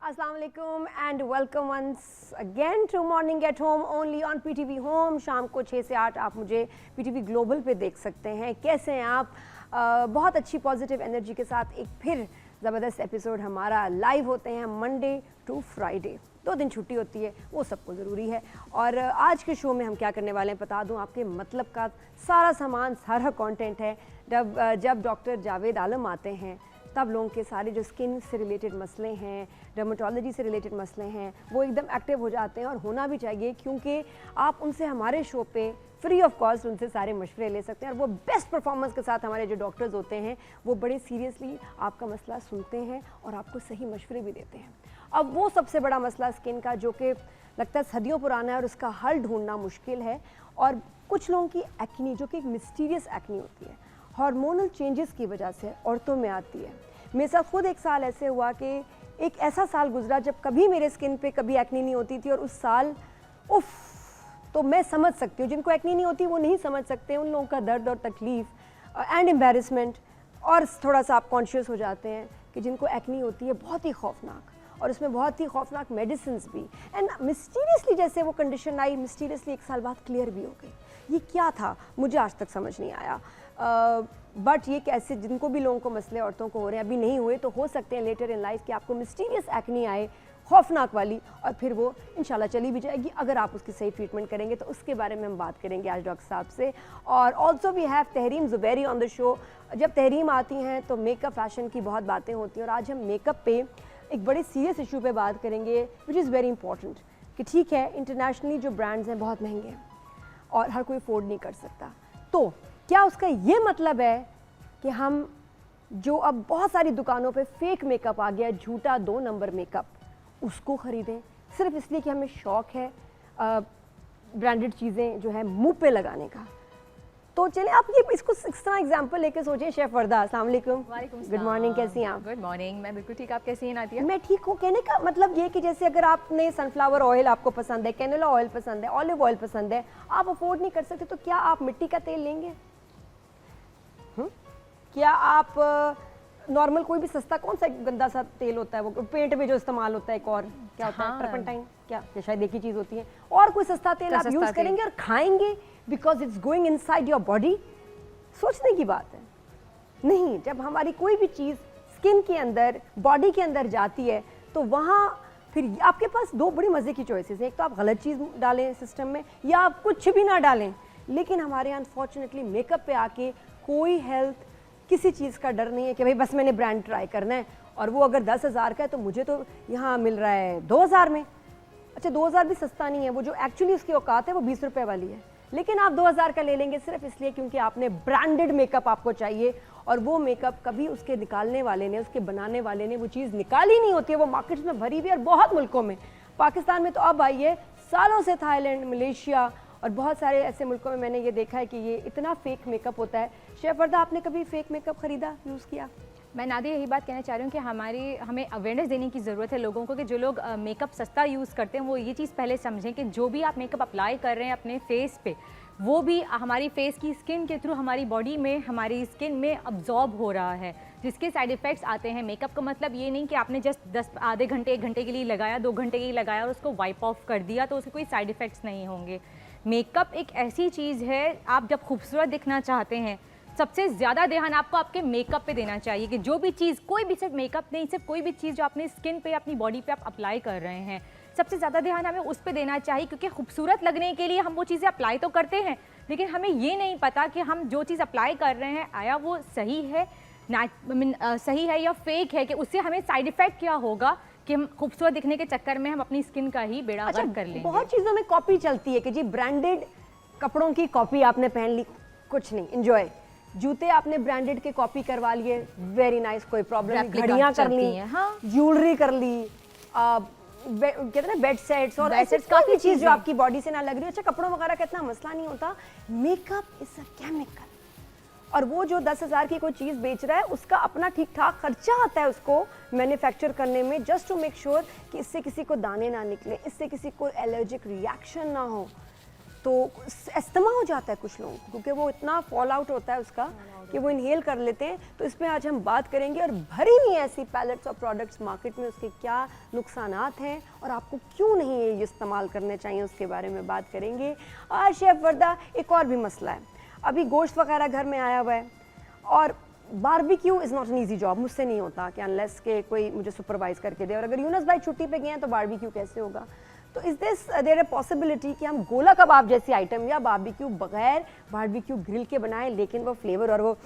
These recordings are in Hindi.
Assalamu alaikum and welcome once again to Morning at Home only on PTV Home। शाम को 6 से 8 आप मुझे PTV ग्लोबल पे देख सकते हैं। कैसे हैं आप? बहुत अच्छी पॉजिटिव एनर्जी के साथ एक फिर ज़बरदस्त एपिसोड हमारा लाइव होते हैं मंडे टू फ्राइडे। 2 दिन छुट्टी होती है, वो सबको ज़रूरी है। और आज के शो में हम क्या करने वाले हैं बता दूं, आपके मतलब का सारा सामान, सारा कंटेंट है। जब डॉक्टर जावेद आलम आते हैं तब लोगों के सारे जो स्किन से रिलेटेड मसले हैं, डर्मेटोलॉजी से रिलेटेड मसले हैं, वो एकदम एक्टिव हो जाते हैं। और होना भी चाहिए, क्योंकि आप उनसे हमारे शो पे फ्री ऑफ कॉस्ट उनसे सारे मशवरे ले सकते हैं। और वो बेस्ट परफॉर्मेंस के साथ हमारे जो डॉक्टर्स होते हैं वो बड़े सीरियसली आपका मसला सुनते हैं और आपको सही मशवरे भी देते हैं। अब वो सबसे बड़ा मसला स्किन का जो कि लगता है सदियों पुराना है और उसका हल ढूंढना मुश्किल है। और कुछ लोगों की एक्नी, जो कि एक मिस्टीरियस एक्नी होती है, हार्मोनल चेंजेस की वजह से औरतों में आती है। मेरे साथ खुद एक साल ऐसे हुआ कि एक ऐसा साल गुजरा जब कभी मेरे स्किन पे कभी एक्नी नहीं होती थी, और उस साल उफ, तो मैं समझ सकती हूँ जिनको एक्नी नहीं होती वो नहीं समझ सकते उन लोगों का दर्द और तकलीफ़ एंड एम्बेरसमेंट। और थोड़ा सा आप कॉन्शियस हो जाते हैं कि जिनको एक्नी होती है बहुत ही खौफनाक, और उसमें बहुत ही खौफनाक मेडिसिन्स भी। एंड मिस्टीरियसली जैसे वो कंडीशन आई, मिस्टीरियसली एक साल बाद क्लियर भी हो गई। ये क्या था मुझे आज तक समझ नहीं आया। बट ये कैसे, जिनको भी लोगों को मसले औरतों को हो रहे हैं, अभी नहीं हुए तो हो सकते हैं लेटर इन लाइफ कि आपको मिस्टीरियस एक्नी आए, खौफनाक वाली, और फिर वो इंशाल्लाह चली भी जाएगी अगर आप उसकी सही ट्रीटमेंट करेंगे। तो उसके बारे में हम बात करेंगे आज डॉक्टर साहब से। और also we have Tehreem Zubairi on the show. जब तहरीम आती हैं तो मेकअप फैशन की बहुत बातें होती हैं, और आज हम मेकअप पे एक बड़े सीरियस इशू पे बात करेंगे विच इज़ वेरी इंपॉर्टेंट। कि ठीक है, इंटरनेशनली जो ब्रांड्स हैं बहुत महंगे हैं और हर कोई अफोर्ड नहीं कर सकता, तो क्या उसका ये मतलब है कि हम जो अब बहुत सारी दुकानों पे फेक मेकअप आ गया, झूठा 2 नंबर मेकअप, उसको ख़रीदें सिर्फ इसलिए कि हमें शौक़ है ब्रांडेड चीज़ें जो है मुंह पे लगाने का? तो चलिए आप ये इसको इस तरह एग्जांपल लेके सोचें। शेफ वर्दा, अस्सलाम वालेकुम। गुड मॉर्निंग, कैसी हैं आप? गुड मॉर्निंग, मैं बिल्कुल ठीक। आप कैसी हैं नादिया? मैं ठीक हूँ। कहने का मतलब ये कि जैसे अगर आपने सनफ्लावर ऑयल आपको पसंद है, कैनोला ऑयल पसंद है, ऑलिव ऑयल पसंद है, आप अफोर्ड नहीं कर सकते, तो क्या आप मिट्टी का तेल लेंगे? क्या आप नॉर्मल कोई भी सस्ता, कौन सा गंदा सा तेल होता है वो पेंट में जो इस्तेमाल होता है, एक और क्या होता है, टर्पेंटाइन, क्या शायद एक ही चीज़ होती है, और कोई सस्ता तेल आप यूज़ करेंगे और खाएंगे because it's going inside your body? सोचने की बात है। नहीं, जब हमारी कोई भी चीज़ स्किन के अंदर, बॉडी के अंदर जाती है तो वहाँ फिर आपके पास 2 बड़ी मज़े की चॉइसेस हैं। एक तो आप गलत चीज़ डालें सिस्टम में, या आप कुछ भी ना डालें। लेकिन हमारे यहाँ अनफॉर्चुनेटली मेकअप पे आके कोई हेल्थ, किसी चीज़ का डर नहीं है कि भाई बस मैंने ब्रांड ट्राई करना है, और वो अगर 10,000 का है तो मुझे तो यहाँ मिल रहा है 2,000 में। अच्छा, 2,000 भी सस्ता नहीं है, वो जो एक्चुअली उसकी औकात है वो 20 रुपये वाली है, लेकिन आप 2,000 का ले लेंगे सिर्फ इसलिए क्योंकि आपने ब्रांडेड मेकअप आपको चाहिए। और वो मेकअप कभी उसके निकालने वाले ने, उसके बनाने वाले ने वो चीज़ निकाली नहीं होती है, वो मार्केट्स में भरी हुई है। और बहुत मुल्कों में, पाकिस्तान में तो अब आई है, सालों से थाईलैंड, मलेशिया और बहुत सारे ऐसे मुल्कों में मैंने ये देखा है कि ये इतना फेक मेकअप होता है। शेफ वर्दा, आपने कभी फेक मेकअप ख़रीदा, यूज़ किया? मैं नादिया यही बात कहना चाह रही हूँ कि हमें अवेयरनेस देने की ज़रूरत है लोगों को, कि जो लोग मेकअप सस्ता यूज़ करते हैं वो ये चीज़ पहले समझें कि जो भी आप मेकअप अप्लाई कर रहे हैं अपने फेस पे, वो भी हमारी फेस की स्किन के थ्रू हमारी बॉडी में, हमारी स्किन में अब्जॉर्ब हो रहा है, जिसके साइड इफ़ेक्ट्स आते हैं। मेकअप का मतलब ये नहीं कि आपने जस्ट आधे घंटे, 1 घंटे के लिए लगाया, 2 घंटे के लिए लगाया और उसको वाइप ऑफ कर दिया, तो उसके कोई साइड इफ़ेक्ट्स नहीं होंगे। मेकअप एक ऐसी चीज़ है, आप जब खूबसूरत दिखना चाहते हैं सबसे ज़्यादा ध्यान आपको आपके मेकअप पे देना चाहिए। कि जो भी चीज़, कोई भी, सिर्फ मेकअप नहीं, सिर्फ कोई भी चीज़ जो अपने स्किन पे, अपनी बॉडी पे आप अप्लाई कर रहे हैं, सबसे ज़्यादा ध्यान हमें उस पे देना चाहिए। क्योंकि खूबसूरत लगने के लिए हम वो चीज़ें अप्लाई तो करते हैं, लेकिन हमें ये नहीं पता कि हम जो चीज़ अप्लाई कर रहे हैं आया वो सही है, सही है या फेक है, कि उससे हमें साइड इफ़ेक्ट क्या होगा कि हम खूबसूरत दिखने के चक्कर में हम अपनी स्किन का ही बेड़ा गर्क कर लेंगे। बहुत चीज़ों में कॉपी चलती है कि जी ब्रांडेड कपड़ों की कॉपी आपने पहन ली, कुछ नहीं, एंजॉय। जूते आपने ब्रांडेड के कॉपी करवा लिए, वेरी नाइस, कोई प्रॉब्लम नहीं। घड़ियाँ कर ली, हाँ, ज्वेलरी कर ली, कहते हैं बेड सेट्स और ऐसे काफ़ी चीज़ जो आपकी बॉडी से ना लग रही है। अच्छा, कपड़ों वगैरह का इतना मसला नहीं होता। मेकअप इज़ अ केमिकल, और वो जो 10,000 की कोई चीज़ बेच रहा है उसका अपना ठीक ठाक खर्चा आता है उसको मैन्युफैक्चर करने में, जस्ट टू मेक श्योर कि इससे किसी को दाने ना निकले, इससे किसी को एलर्जिक रिएक्शन ना हो। तो अस्थमा हो जाता है कुछ लोगों को, क्योंकि वो इतना फॉल आउट होता है उसका कि वो इनहेल कर लेते हैं। तो इस पे आज हम बात करेंगे और भरी नहीं ऐसी पैलेट्स और प्रोडक्ट्स मार्केट में, उसके क्या नुकसानात हैं और आपको क्यों नहीं ये इस्तेमाल करने चाहिए, उसके बारे में बात करेंगे। आज शेफ वर्दा, एक और भी मसला है, अभी गोश्त वगैरह घर में आया हुआ है और barbecue is not an easy job, मुझसे नहीं होता कि अनलेस के कोई मुझे सुपरवाइज करके दे, और अगर यूनस भाई छुट्टी पे गए हैं तो बारबेक्यू कैसे होगा। तो is this there a possibility कि हम गोला कबाब जैसी आइटम या बारबेक्यू बगैर बारबेक्यू ग्रिल के बनाएं लेकिन वो फ्लेवर और वो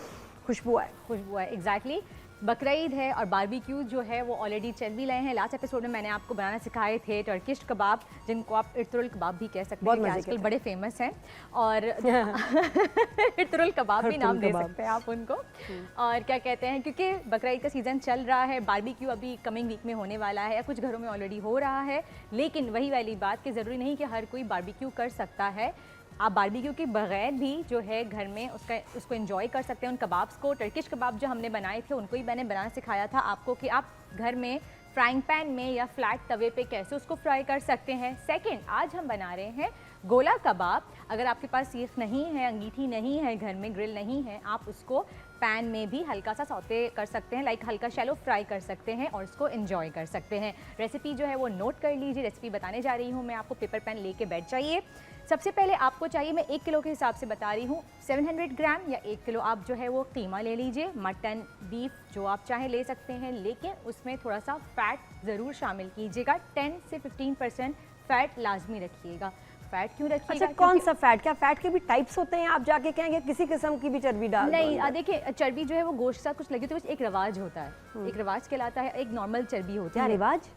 खुशबू आए। एग्जैक्टली। बकरा ईद है और बारबेक्यू जो है वो ऑलरेडी चल भी रहे हैं। लास्ट एपिसोड में मैंने आपको बनाना सिखाए थे टर्किश कबाब, जिनको आप इर्तुरुल कबाब भी कह सकते हैं, आजकल बड़े फेमस हैं। और इर्तुरुल कबाब भी नाम दे सकते हैं आप उनको। और क्या कहते हैं, क्योंकि बकरा ईद का सीज़न चल रहा है, बारबेक्यू अभी कमिंग वीक में होने वाला है या कुछ घरों में ऑलरेडी हो रहा है। लेकिन वही वाली बात कि ज़रूरी नहीं कि हर कोई बारबेक्यू कर सकता है। आप बारबेक्यू के बगैर भी जो है घर में उसको एंजॉय कर सकते हैं। उन कबाब्स को, टर्किश कबाब जो हमने बनाए थे उनको ही मैंने बनाना सिखाया था आपको कि आप घर में फ्राइंग पैन में या फ्लैट तवे पे कैसे उसको फ्राई कर सकते हैं। सेकंड, आज हम बना रहे हैं गोला कबाब। अगर आपके पास सीख नहीं है, अंगीठी नहीं है, घर में ग्रिल नहीं है, आप उसको पैन में भी हल्का सा सौते कर सकते हैं, लाइक हल्का शैलो फ्राई कर सकते हैं और उसको एंजॉय कर सकते हैं। रेसिपी जो है वो नोट कर लीजिए। रेसिपी बताने जा रही हूँ मैं आपको, पेपर पेन लेके बैठ जाइए। सबसे पहले आपको चाहिए, मैं 1 किलो के हिसाब से बता रही हूँ, 700 ग्राम या 1 किलो आप जो है वो कीमा ले लीजिए। मटन, बीफ जो आप चाहें ले सकते हैं, लेकिन उसमें थोड़ा सा फैट ज़रूर शामिल कीजिएगा। 10 से 15% फैट लाजमी रखिएगा। फैट क्यों रखिएगा? अच्छा, कौन सा फैट? क्या फैट के भी टाइप्स होते हैं? आप जाके कहेंगे किसी किस्म की भी चर्बी डाल? नहीं, देखिए चर्बी जो है वो गोश्त साथ कुछ लगी तो एक रवाज होता है, एक रवाज कहलाता है, एक नॉर्मल चर्बी होती है। रिवाज?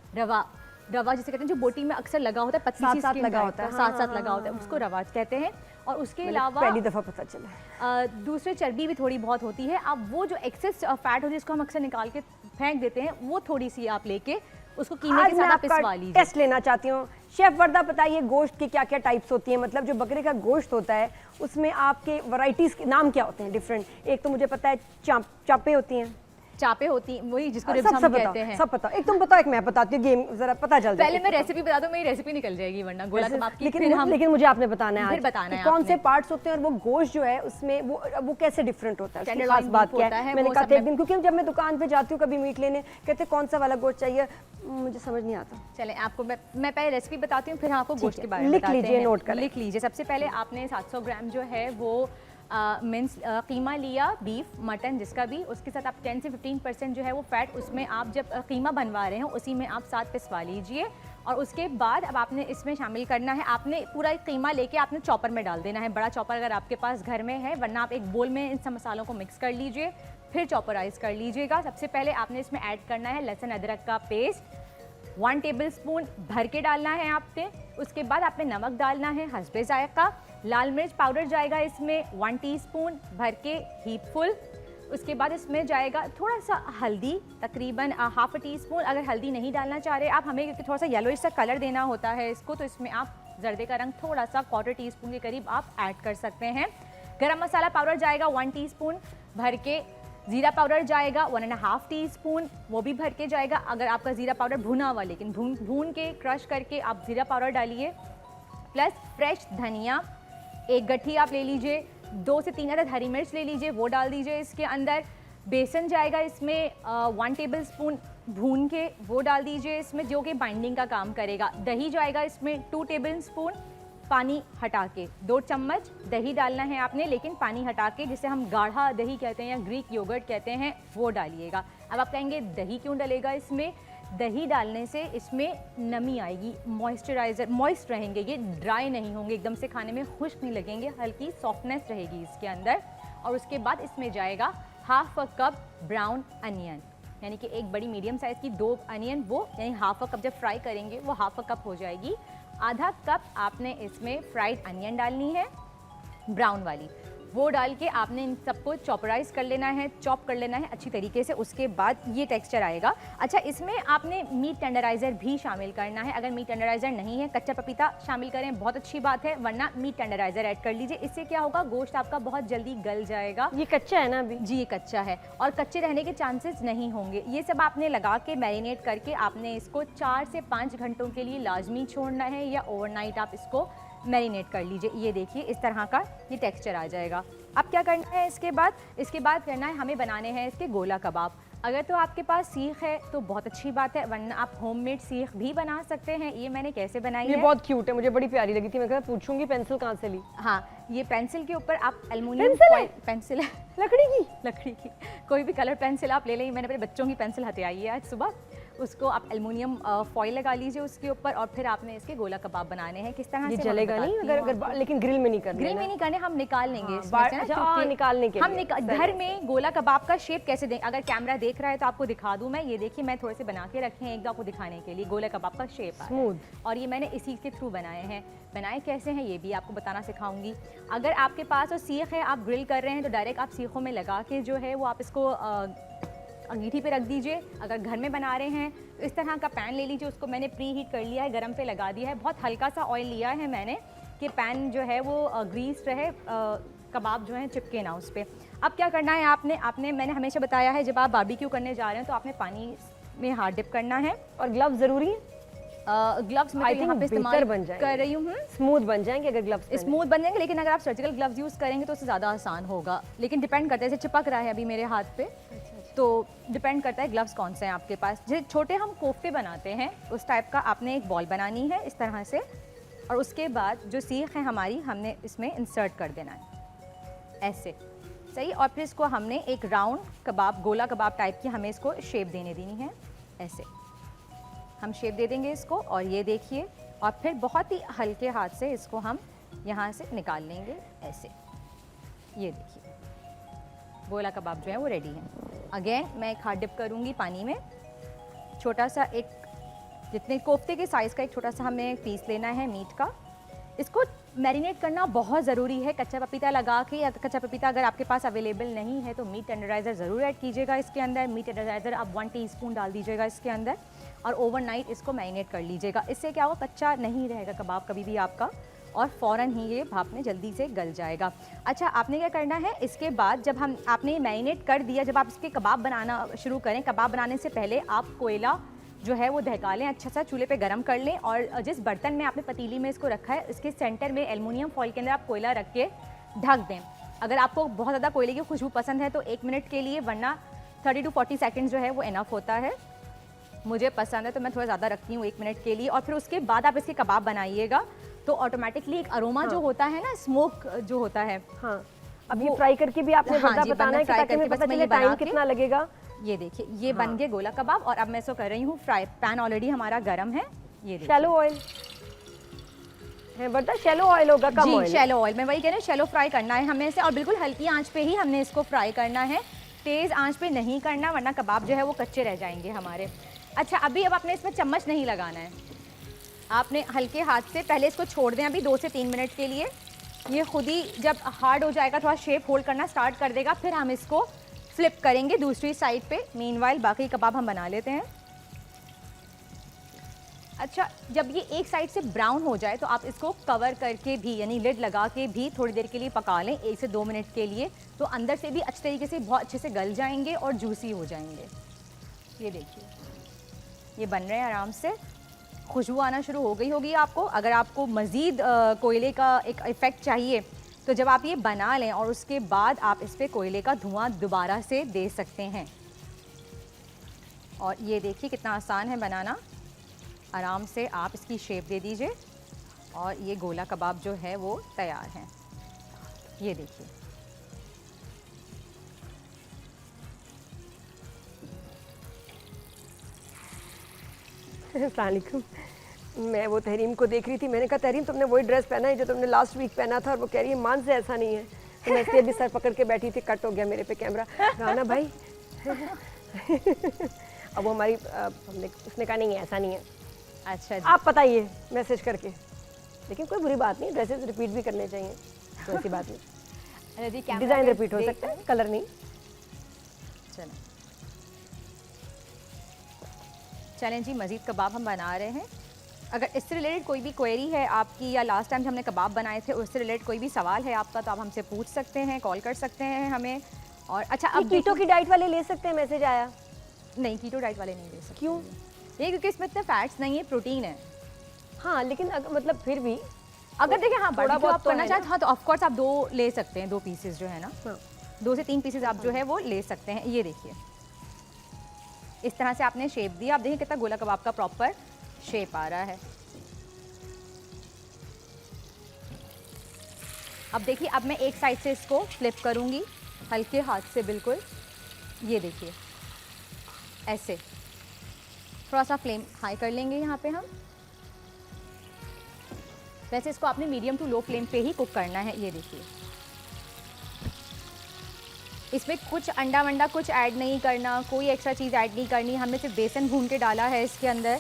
रवा जिसे कहते हैं, जो बोटी में अक्सर लगा होता है, पतली सी स्किन लगा होता है, साथ लगा होता है, उसको रवाज कहते हैं। और उसके अलावा पहली दफ़ा पता चला। दूसरे चर्बी भी थोड़ी बहुत होती है। अब वो जो एक्सेस फैट होती है जिसको हम अक्सर निकाल के फेंक देते हैं, वो थोड़ी सी आप लेके उसको कीमे के साथ पिसवा लीजिए। टेस्ट लेना चाहती हूँ। शेफ वर्दा, बताइए गोश्त की क्या क्या टाइप्स होती हैं? मतलब जो बकरे का गोश्त होता है उसमें आपके वैरायटीज के नाम क्या होते हैं डिफरेंट? एक तो मुझे पता है चापे होती हैं, चापे होती, वही जिसको रिब्स हम कहते हैं। सब पता, एक तुम बताओ एक मैं बताती हूँ, गेम जरा पता चल जाए। पहले मैं रेसिपी बता दूं, मेरी रेसिपी निकल जाएगी वरना गोला कबाब की। लेकिन मुझे आपने बताना है फिर बताना है कौन से पार्ट्स होते हैं और वो गोश्त जो है उसमें वो कैसे डिफरेंट होता है, खास बात क्या है? मैंने कहा एक दिन, क्योंकि जब मैं दुकान पे जाती हूँ कभी मीट लेने, कहते कौन सा वाला गोश्त चाहिए, मुझे समझ नहीं आता। चलें, आपको मैं पहले रेसिपी बताती हूँ, फिर आपको गोश्त के बारे में लिख लीजिए, नोट कर लिख लीजिए। सबसे पहले आपने 700 ग्राम जो है वो मिन्स कीमा लिया, बीफ, मटन जिसका भी, उसके साथ आप 10 से 15% जो है वो फैट, उसमें आप जब कीमा बनवा रहे हैं उसी में आप साथ पिसवा लीजिए। और उसके बाद अब आपने इसमें शामिल करना है, आपने पूरा कीमा लेके आपने चॉपर में डाल देना है, बड़ा चॉपर अगर आपके पास घर में है, वरना आप एक बोल में इन सब मसालों को मिक्स कर लीजिए, फिर चॉपराइज कर लीजिएगा। सबसे पहले आपने इसमें ऐड करना है लहसुन अदरक का पेस्ट, 1 टेबलस्पून भर के डालना है आपने। उसके बाद आपने नमक डालना है हस्बे जायका। लाल मिर्च पाउडर जाएगा इसमें 1 टीस्पून भर के, हीप फुल। उसके बाद इसमें जाएगा थोड़ा सा हल्दी, तकरीबन हाफ टीस्पून। अगर हल्दी नहीं डालना चाह रहे आप, हमें क्योंकि थोड़ा सा येलोइश सा कलर देना होता है इसको, तो इसमें आप जर्दे का रंग थोड़ा सा 1/4 टीस्पून के करीब आप ऐड कर सकते हैं। गरम मसाला पाउडर जाएगा 1 टीस्पून भर के। ज़ीरा पाउडर जाएगा 1.5 टीस्पून, वो भी भर के जाएगा। अगर आपका ज़ीरा पाउडर भुना हुआ, लेकिन भून के क्रश करके आप ज़ीरा पाउडर डालिए। प्लस फ्रेश धनिया 1 गट्ठी आप ले लीजिए, 2 से 3 अदद हरी मिर्च ले लीजिए, वो डाल दीजिए इसके अंदर। बेसन जाएगा इसमें 1 टेबलस्पून भून के, वो डाल दीजिए इसमें, जो कि बाइंडिंग का काम करेगा। दही जाएगा इसमें 2 टेबलस्पून, पानी हटा के 2 चम्मच दही डालना है आपने, लेकिन पानी हटा के, जिसे हम गाढ़ा दही कहते हैं या ग्रीक योगर्ट कहते हैं, वो डालिएगा। अब आप कहेंगे दही क्यों डलेगा इसमें? दही डालने से इसमें नमी आएगी, मॉइस्ट रहेंगे, ये ड्राई नहीं होंगे, एकदम से खाने में खुश्क नहीं लगेंगे, हल्की सॉफ्टनेस रहेगी इसके अंदर। और उसके बाद इसमें जाएगा 1/2 कप ब्राउन अनियन, यानी कि एक बड़ी मीडियम साइज़ की 2 अनियन, वो यानी 1/2 कप जब फ्राई करेंगे वो 1/2 कप हो जाएगी। आधा कप आपने इसमें फ्राइड अनियन डालनी है, ब्राउन वाली, वो डाल के आपने इन सबको चॉपराइज कर लेना है, चॉप कर लेना है अच्छी तरीके से। उसके बाद ये टेक्सचर आएगा। अच्छा, इसमें आपने मीट टेंडराइज़र भी शामिल करना है। अगर मीट टेंडराइज़र नहीं है, कच्चा पपीता शामिल करें, बहुत अच्छी बात है, वरना मीट टेंडराइज़र ऐड कर लीजिए। इससे क्या होगा, गोश्त आपका बहुत जल्दी गल जाएगा। ये कच्चा है ना अभी? जी, ये कच्चा है और कच्चे रहने के चांसेस नहीं होंगे। ये सब आपने लगा के मैरिनेट करके आपने इसको 4 से 5 घंटों के लिए लाजमी छोड़ना है, या ओवरनाइट आप इसको मैरिनेट कर लीजिए। ये देखिए इस तरह का ये टेक्सचर आ जाएगा। अब क्या करना है इसके बाद करना है हमें बनाने हैं इसके गोला कबाब। अगर तो आपके पास सीख है तो बहुत अच्छी बात है, वरना आप होममेड सीख भी बना सकते हैं। ये मैंने कैसे बनाई है, ये बहुत क्यूट है, मुझे बड़ी प्यारी लगी थी। मैं कहा पूछूंगी पेंसिल कहाँ से ली। हाँ, ये पेंसिल के ऊपर आप एल्युमिनियम पेंसिल लकड़ी की कोई भी कलर पेंसिल आप ले लें। मैंने अपने बच्चों की पेंसिल हथियाई है आज सुबह, उसको आप एल्युमिनियम फॉइल लगा लीजिए उसके ऊपर, और फिर आपने इसके गोला कबाब बनाने हैं। किस तरह ये से जलेगा नहीं अगर लेकिन ग्रिल में नहीं करना, ग्रिल में नहीं करने, हम निकाल लेंगे निकालने के हम घर में गोला कबाब का शेप कैसे दें। अगर कैमरा देख रहा है तो आपको दिखा दूं मैं, ये देखिए मैं थोड़े से बना के रखे हैं एक दो आपको दिखाने के लिए। गोला कबाब का शेप स्मूथ, और ये मैंने इसी के थ्रू बनाए हैं। बनाए कैसे हैं ये भी आपको बताना सिखाऊंगी। अगर आपके पास वो सीख है, आप ग्रिल कर रहे हैं, तो डायरेक्ट आप सीखों में लगा के जो है वो आप इसको अंगीठी पे रख दीजिए। अगर घर में बना रहे हैं तो इस तरह का पैन ले लीजिए, उसको मैंने प्री हीट कर लिया है, गरम पे लगा दिया है। बहुत हल्का सा ऑयल लिया है मैंने कि पैन जो है वो ग्रीस रहे, कबाब जो है चिपके ना उस पर। अब क्या करना है आपने मैंने हमेशा बताया है जब आप बारबेक्यू करने जा रहे हैं तो आपने पानी में हाथ डिप करना है। और ग्लव्स जरूरी है? ग्लव्स मैं यहाँ पे इस्तेमाल कर रही हूँ। स्मूथ बन जाएंगे अगर ग्लव्स स्मूथ बन जाएंगे, लेकिन अगर आप सर्जिकल ग्लव्स यूज़ करेंगे तो उससे ज़्यादा आसान होगा। लेकिन डिपेंड करता है, जैसे चिपक रहा है अभी मेरे हाथ पे, तो डिपेंड करता है ग्लव्स कौन से हैं आपके पास। जैसे छोटे हम कोफ्ते बनाते हैं उस टाइप का आपने एक बॉल बनानी है इस तरह से, और उसके बाद जो सीख है हमारी हमने इसमें इंसर्ट कर देना है ऐसे, सही। और फिर इसको हमने एक राउंड कबाब, गोला कबाब टाइप की हमें इसको शेप देने देनी है। ऐसे हम शेप दे देंगे इसको, और ये देखिए, और फिर बहुत ही हल्के हाथ से इसको हम यहाँ से निकाल लेंगे ऐसे। ये देखिए गोला कबाब जो है वो रेडी है। अगेन मैं एक हाथ डिप करूँगी पानी में, छोटा सा एक जितने कोफ्ते के साइज़ का एक छोटा सा हमें पीस लेना है मीट का। इसको मैरिनेट करना बहुत ज़रूरी है कच्चा पपीता लगा के, या कच्चा पपीता अगर आपके पास अवेलेबल नहीं है तो मीट टेंडराइज़र ज़रूर ऐड कीजिएगा इसके अंदर। मीट टेंडराइज़र आप 1 टीस्पून डाल दीजिएगा इसके अंदर, और ओवरनाइट इसको मैरिनेट कर लीजिएगा। इससे क्या होगा, कच्चा नहीं रहेगा कबाब कभी भी आपका, और फ़ौरन ही ये भाप में जल्दी से गल जाएगा। अच्छा, आपने क्या करना है इसके बाद, जब आपने मैरिनेट कर दिया, जब आप इसके कबाब बनाना शुरू करें, कबाब बनाने से पहले आप कोयला जो है वो दहका लें, अच्छा सा चूल्हे पे गरम कर लें, और जिस बर्तन में आपने पतीली में इसको रखा है इसके सेंटर में एल्युमिनियम फॉइल के अंदर आप कोयला रख के ढक दें। अगर आपको बहुत ज़्यादा कोयले की खुशबू पसंद है तो 1 मिनट के लिए, वरना 30 to 40 सेकेंड्स जो है वो इनफ होता है। मुझे पसंद है तो मैं थोड़ा ज़्यादा रखती हूँ 1 मिनट के लिए। और फिर उसके बाद आप इसके कबाब बनाइएगा तो ऑटोमेटिकली एक अरोमा जो होता है ना, स्मोक जो होता है। हाँ, अब ये फ्राई करके भी आपने बताना है कि ताकि हमें पता चले टाइम कितना लगेगा। ये देखिए ये बन गए गोला कबाब, और अब मैं इसको कर रही हूँ फ्राई। पैन ऑलरेडी हमारा गर्म है। ये शैलो ऑयल है, बता शैलो ऑयल होगा, कम ऑयल? शैलो ऑयल, मैं वही कह रही हूँ, शैलो फ्राई करना है हमें इसे, और बिल्कुल हल्की आंच पे ही हमने इसको फ्राई करना है, तेज़ आंच पे नहीं करना, वरना कबाब जो है वो कच्चे रह जाएंगे हमारे। अच्छा, अब आपने इसमें चम्मच नहीं लगाना है, आपने हल्के हाथ से पहले इसको छोड़ दें अभी 2 से 3 मिनट के लिए। ये खुद ही जब हार्ड हो जाएगा, थोड़ा शेप होल्ड करना स्टार्ट कर देगा, फिर हम इसको फ्लिप करेंगे दूसरी साइड पे। मीनवाइल बाकी कबाब हम बना लेते हैं। अच्छा, जब ये एक साइड से ब्राउन हो जाए तो आप इसको कवर करके भी, यानी लिड लगा के भी थोड़ी देर के लिए पका लें, 1 से 2 मिनट के लिए, तो अंदर से भी अच्छे तरीके से बहुत अच्छे से गल जाएंगे और जूसी हो जाएंगे। ये देखिए ये बन रहे हैं आराम से, खुशबू आना शुरू हो गई होगी आपको। अगर आपको मज़ीद कोयले का एक इफ़ेक्ट चाहिए तो जब आप ये बना लें और उसके बाद आप इस पर कोयले का धुआं दोबारा से दे सकते हैं। और ये देखिए कितना आसान है बनाना, आराम से आप इसकी शेप दे दीजिए और ये गोला कबाब जो है वो तैयार है। ये देखिए अस्सलाम वालेकुम। मैं वो तहरीम को देख रही थी, मैंने कहा तहरीम तुमने वही ड्रेस पहना है जो तुमने लास्ट वीक पहना था, और वो कह रही है मान से ऐसा नहीं है। तो मैं इसलिए भी सर पकड़ के बैठी थी, कट हो गया मेरे पे कैमरा। राना भाई अब वो हमारी उसने कहा नहीं है ऐसा नहीं है। अच्छा जी। आप बताइए मैसेज करके, लेकिन कोई बुरी बात नहीं, ड्रेसेस रिपीट भी करने चाहिए, तो ऐसी बात नहीं। डिज़ाइन रिपीट हो सकता है, कलर नहीं। चलें जी, मज़ीद कबाब हम बना रहे हैं। अगर इससे रिलेटेड कोई भी क्वेरी है आपकी, या लास्ट टाइम हमने कबाब बनाए थे उससे रिलेटेड कोई भी सवाल है आपका, तो आप हमसे पूछ सकते हैं, कॉल कर सकते हैं हमें। और अच्छा, अब कीटो की डाइट वाले ले सकते हैं? मैसेज आया नहीं, कीटो डाइट वाले नहीं ले सकते। क्यों? ये क्योंकि इसमें इतने फैट्स नहीं है, प्रोटीन है। हाँ, लेकिन मतलब फिर भी अगर देखिए हाँ थोड़ा बारबेक्यू बहुत आप तो करना है चाहें ना? हाँ तो ऑफ कोर्स आप 2 ले सकते हैं, 2 पीसेस जो है ना, हाँ। 2 से 3 पीसेस आप जो है वो ले सकते हैं। ये देखिए इस तरह से आपने शेप दिया, आप देखिए कितना गोला कबाब का प्रॉपर शेप आ रहा है। अब देखिए अब मैं एक साइड से इसको फ्लिप करूंगी हल्के हाथ से, बिल्कुल ये देखिए ऐसे। थोड़ा सा फ्लेम हाई कर लेंगे यहाँ पे हम। वैसे इसको आपने मीडियम टू लो फ्लेम पे ही कुक करना है। ये देखिए इसमें कुछ अंडा वंडा कुछ ऐड नहीं करना, कोई एक्स्ट्रा चीज़ ऐड नहीं करनी, हमने सिर्फ बेसन भून के डाला है इसके अंदर।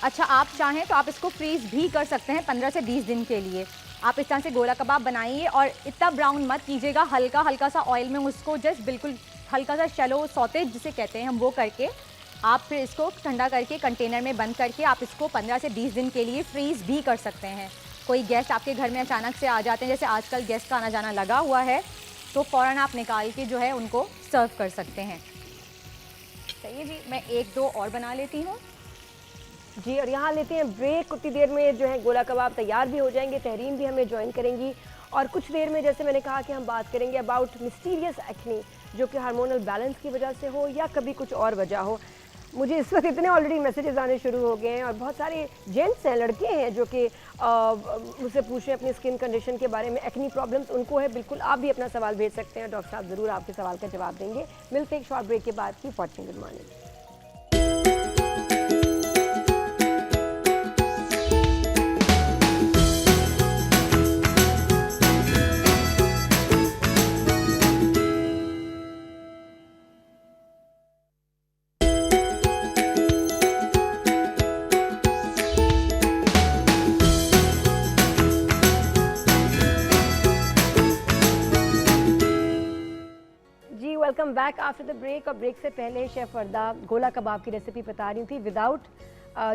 अच्छा आप चाहें तो आप इसको फ्रीज़ भी कर सकते हैं 15 से 20 दिन के लिए। आप इस तरह से गोला कबाब बनाइए और इतना ब्राउन मत कीजिएगा, हल्का हल्का सा ऑयल में उसको जस्ट बिल्कुल हल्का सा शैलो सौतेज जिसे कहते हैं हम वो करके आप फिर इसको ठंडा करके कंटेनर में बंद करके आप इसको 15 से 20 दिन के लिए फ्रीज़ भी कर सकते हैं। कोई गेस्ट आपके घर में अचानक से आ जाते हैं, जैसे आजकल गेस्ट का आना जाना लगा हुआ है, तो फ़ौरन आप निकाल के जो है उनको सर्व कर सकते हैं। चलिए जी मैं 1-2 और बना लेती हूँ। जी, और यहाँ लेते हैं ब्रेक। कुछ देर में जो है गोला कबाब तैयार भी हो जाएंगे, तहरीन भी हमें ज्वाइन करेंगी और कुछ देर में जैसे मैंने कहा कि हम बात करेंगे अबाउट मिस्टीरियस एक्ने, जो कि हार्मोनल बैलेंस की वजह से हो या कभी कुछ और वजह हो। मुझे इस वक्त इतने ऑलरेडी मैसेजेस आने शुरू हो गए हैं और बहुत सारे जेंट्स हैं, लड़के हैं जो कि मुझसे पूछे अपनी स्किन कंडीशन के बारे में, एक्नी प्रॉब्लम्स उनको है। बिल्कुल आप भी अपना सवाल भेज सकते हैं, डॉक्टर साहब ज़रूर आपके सवाल का जवाब देंगे। मिलते हैं एक शॉर्ट ब्रेक के बाद। Keep watching, good morning. Welcome back after the break. और ब्रेक से पहले शेफ़ वर्दा गोला कबाब की रेसिपी बता रही थी विदाउट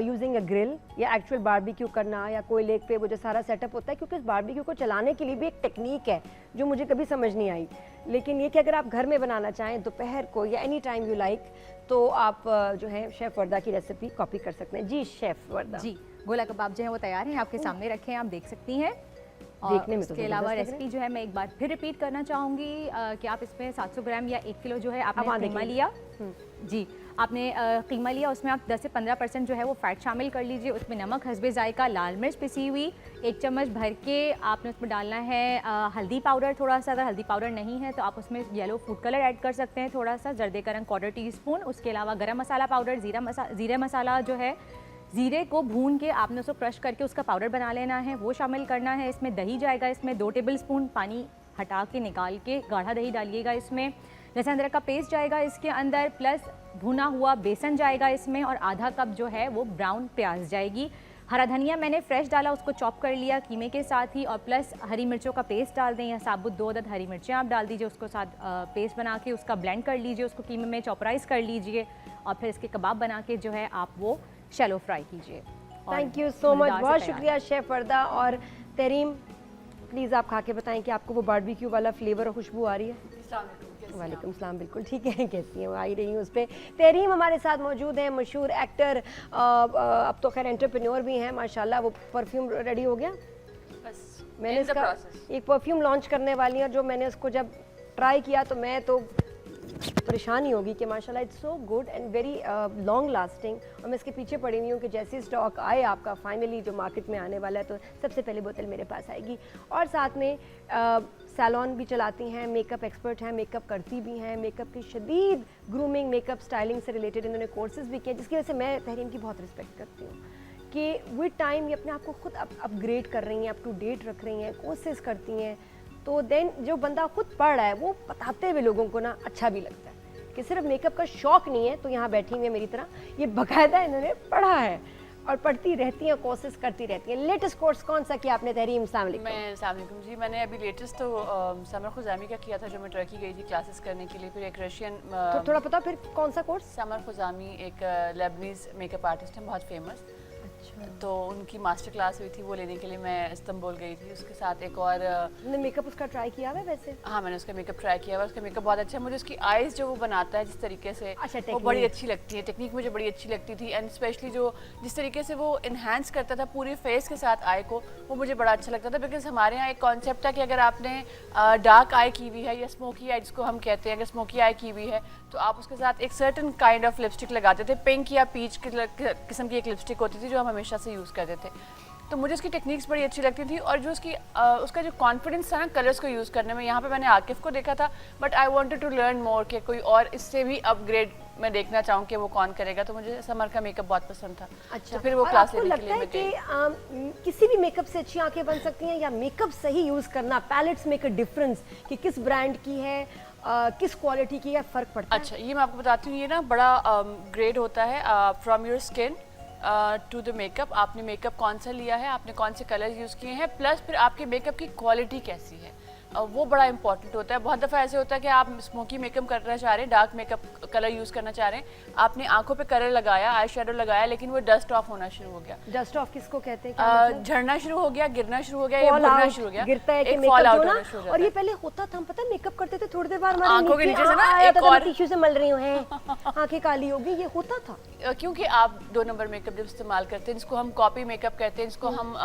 यूजिंग अ ग्रिल या एक्चुअल बारबेक्यू करना या कोयले पे वो जो सारा सेटअप होता है, क्योंकि इस बारबेक्यू को चलाने के लिए भी एक टेक्निक है जो मुझे कभी समझ नहीं आई। लेकिन ये कि अगर आप घर में बनाना चाहें दोपहर को या एनी टाइम यू लाइक, तो आप जो है शेफ़ वर्दा की रेसिपी कॉपी कर सकते हैं। जी शेफ़ वर्दा। जी गोला कबाब जो है वो तैयार हैं, आपके सामने रखे हैं, आप देख सकती हैं। देखने में इसके अलावा रेसिपी जो है मैं एक बार फिर रिपीट करना चाहूँगी कि आप इसमें 700 ग्राम या 1 किलो जो है आपने कीमा लिया। जी आपने कीमा लिया, उसमें आप 10 से 15% जो है वो फैट शामिल कर लीजिए। उसमें नमक हस्बे जायका, लाल मिर्च पिसी हुई 1 चम्मच भर के आपने उसमें डालना है हल्दी पाउडर थोड़ा सा। अगर हल्दी पाउडर नहीं है तो आप उसमें येलो फूड कलर ऐड कर सकते हैं थोड़ा सा, जर्दे का रंग 1/4 टीस्पून। उसके अलावा गरम मसाला पाउडर, ज़ीरा मसाला जो है, ज़ीरे को भून के आपने उसको क्रश करके उसका पाउडर बना लेना है, वो शामिल करना है। इसमें दही जाएगा, इसमें 2 टेबलस्पून, पानी हटा के निकाल के गाढ़ा दही डालिएगा इसमें। लहसुन अदरक का पेस्ट जाएगा इसके अंदर, प्लस भुना हुआ बेसन जाएगा इसमें, और आधा कप जो है वो ब्राउन प्याज जाएगी। हरा धनिया मैंने फ्रेश डाला, उसको चॉप कर लिया कीमे के साथ ही, और प्लस हरी मिर्चों का पेस्ट डाल दें या साबुत 2 अदद हरी मिर्चें आप डाल दीजिए, उसको साथ पेस्ट बना के उसका ब्लेंड कर लीजिए, उसको कीमे में चॉपराइज कर लीजिए, और फिर इसके कबाब बना के जो है आप वो शैलो फ्राई कीजिए। थैंक यू सो मच, बहुत शुक्रिया शेफ़ वर्दा। और तहरीम प्लीज़ आप खा के बताएं कि आपको वो बारबेक्यू वाला फ्लेवर और खुशबू आ रही है। वालेकुम सलाम, बिल्कुल ठीक है, कैसी हैं, आ ही रही हूँ उस पर। तहरीम हमारे साथ मौजूद हैं, मशहूर एक्टर, अब तो खैर एंटरप्रेन्योर भी हैं माशाल्लाह। वो परफ्यूम रेडी हो गया, बस मैंने इसका एक परफ्यूम लॉन्च करने वाली हूँ, जो मैंने उसको जब ट्राई किया तो मैं तो परेशानी होगी कि माशाल्लाह it's so good and very long lasting. और मैं इसके पीछे पड़ी हुई हूँ कि जैसे स्टॉक आए आपका फाइनली जो मार्केट में आने वाला है, तो सबसे पहले बोतल मेरे पास आएगी। और साथ में सैलून भी चलाती हैं, मेकअप एक्सपर्ट हैं, मेकअप करती भी हैं, मेकअप की शदीद ग्रूमिंग, मेकअप स्टाइलिंग से रिलेटेड इन्होंने कोर्सेज भी किए, जिसकी वजह से मैं तहरीम की बहुत रिस्पेक्ट करती हूँ कि विद टाइम ये अपने आप को खुद अपग्रेड कर रही हैं, अप टू डेट रख रही हैं, कोर्सेज करती हैं। तो देन जो बंदा खुद पढ़ रहा है वो बताते हुए लोगों को ना अच्छा भी लगता है कि सिर्फ मेकअप का शौक नहीं है। तो यहाँ बैठी हुई है मेरी तरह, ये बाकायदा इन्होंने पढ़ा है और पढ़ती रहती हैं, कोर्सेज करती रहती हैं। लेटेस्ट कोर्स कौन सा किया आपने तहरीम? अस्सलाम वालेकुम जी, मैंने अभी लेटेस्ट तो समर खुजामी का किया था, जो मैं टर्की गई थी क्लासेस करने के लिए। फिर एक रशियन तो थोड़ा पता फिर कौन सा कोर्स? समर खुजामी एक लेबनीज मेकअप आर्टिस्ट है, बहुत फेमस। तो उनकी मास्टर क्लास हुई थी, वो लेने के लिए मैं इस्तांबुल गई थी। उसके साथ एक और तुमने मेकअप उसका ट्राई किया है वैसे? हाँ, मैंने उसका मेकअप ट्राई किया हुआ। उसका मेकअप बहुत अच्छा है। मुझे उसकी आईज जो वो बनाता है जिस तरीके से, अच्छा, वो बड़ी अच्छी लगती है। टेक्निक मुझे बड़ी अच्छी लगती थी, एंड स्पेशली जो जिस तरीके से वो इन्हांस करता था पूरे फेस के साथ आई को, वो मुझे बड़ा अच्छा लगता था। बिकॉज हमारे यहाँ एक कॉन्सेप्ट था कि अगर आपने डार्क आई की हुई है या स्मोकी आई जिसको हम कहते हैं, अगर स्मोकी आई की हुई है तो आप उसके साथ एक सर्टन काइंड ऑफ लिपस्टिक लगाते थे। पिंक या पीच किस्म की एक लिपस्टिक होती थी जो हम हमेशा से यूज़ करते थे। तो मुझे उसकी टेक्निक्स बड़ी अच्छी लगती थी, और जो उसकी उसका जो कॉन्फिडेंस था ना कलर्स को यूज़ करने में, यहाँ पे मैंने आकिफ को देखा था, but I wanted to learn more कि कोई और इससे भी अपग्रेड मैं देखना चाहूँ कि वो कौन करेगा। तो मुझे समर का मेकअप बहुत पसंद था। अच्छा, तो फिर वो और क्लास आपको लेने के लगता लिए है मैं गई। कि किसी भी मेकअप से अच्छी आंखें बन सकती हैं, या मेकअप सही यूज़ करना, पैलेट्स मेक अ डिफरेंस कि किस ब्रांड की है, किस क्वालिटी की है, फ़र्क पड़ता है? अच्छा, ये मैं आपको बताती हूँ, ये ना बड़ा ग्रेड होता है from your skin to the makeup. आपने मेकअप कौन सा लिया है, आपने कौन से कलर्स यूज़ किए हैं, प्लस फिर आपके मेकअप की क्वालिटी कैसी है, वो बड़ा इंपॉर्टेंट होता है। बहुत दफ़ा ऐसे होता है कि आप स्मोकी मेकअप करना चाह रहे हैं, डार्क मेकअप कलर यूज़ करना चाह रहे हैं, आपने आंखों पे कलर लगाया, आई शेडो लगाया, लेकिन वो डस्ट ऑफ होना शुरू हो गया। डस्ट ऑफ किसको कहते हैं? क्या मतलब? झड़ना शुरू हो गया, गिरना शुरू हो गया, या Fall भुनना out, शुरू हो गया, गिरता है कि एक मेकअप fall out जो ना, होना शुरू हो और ये जाता है। पहले होता था, हम पता है मेकअप करते थे थोड़ी देर बाद हमारे आंखों के नीचे से ना आया एक था, और टिश्यू से मल रही हूँ हैं, आंखें काली होगी, ये होता था। क्योंकि आप 2 नंबर मेकअप जब इस्तेमाल करते हैं, जिसको हम कॉपी मेकअप कहते हैं, जिसको हम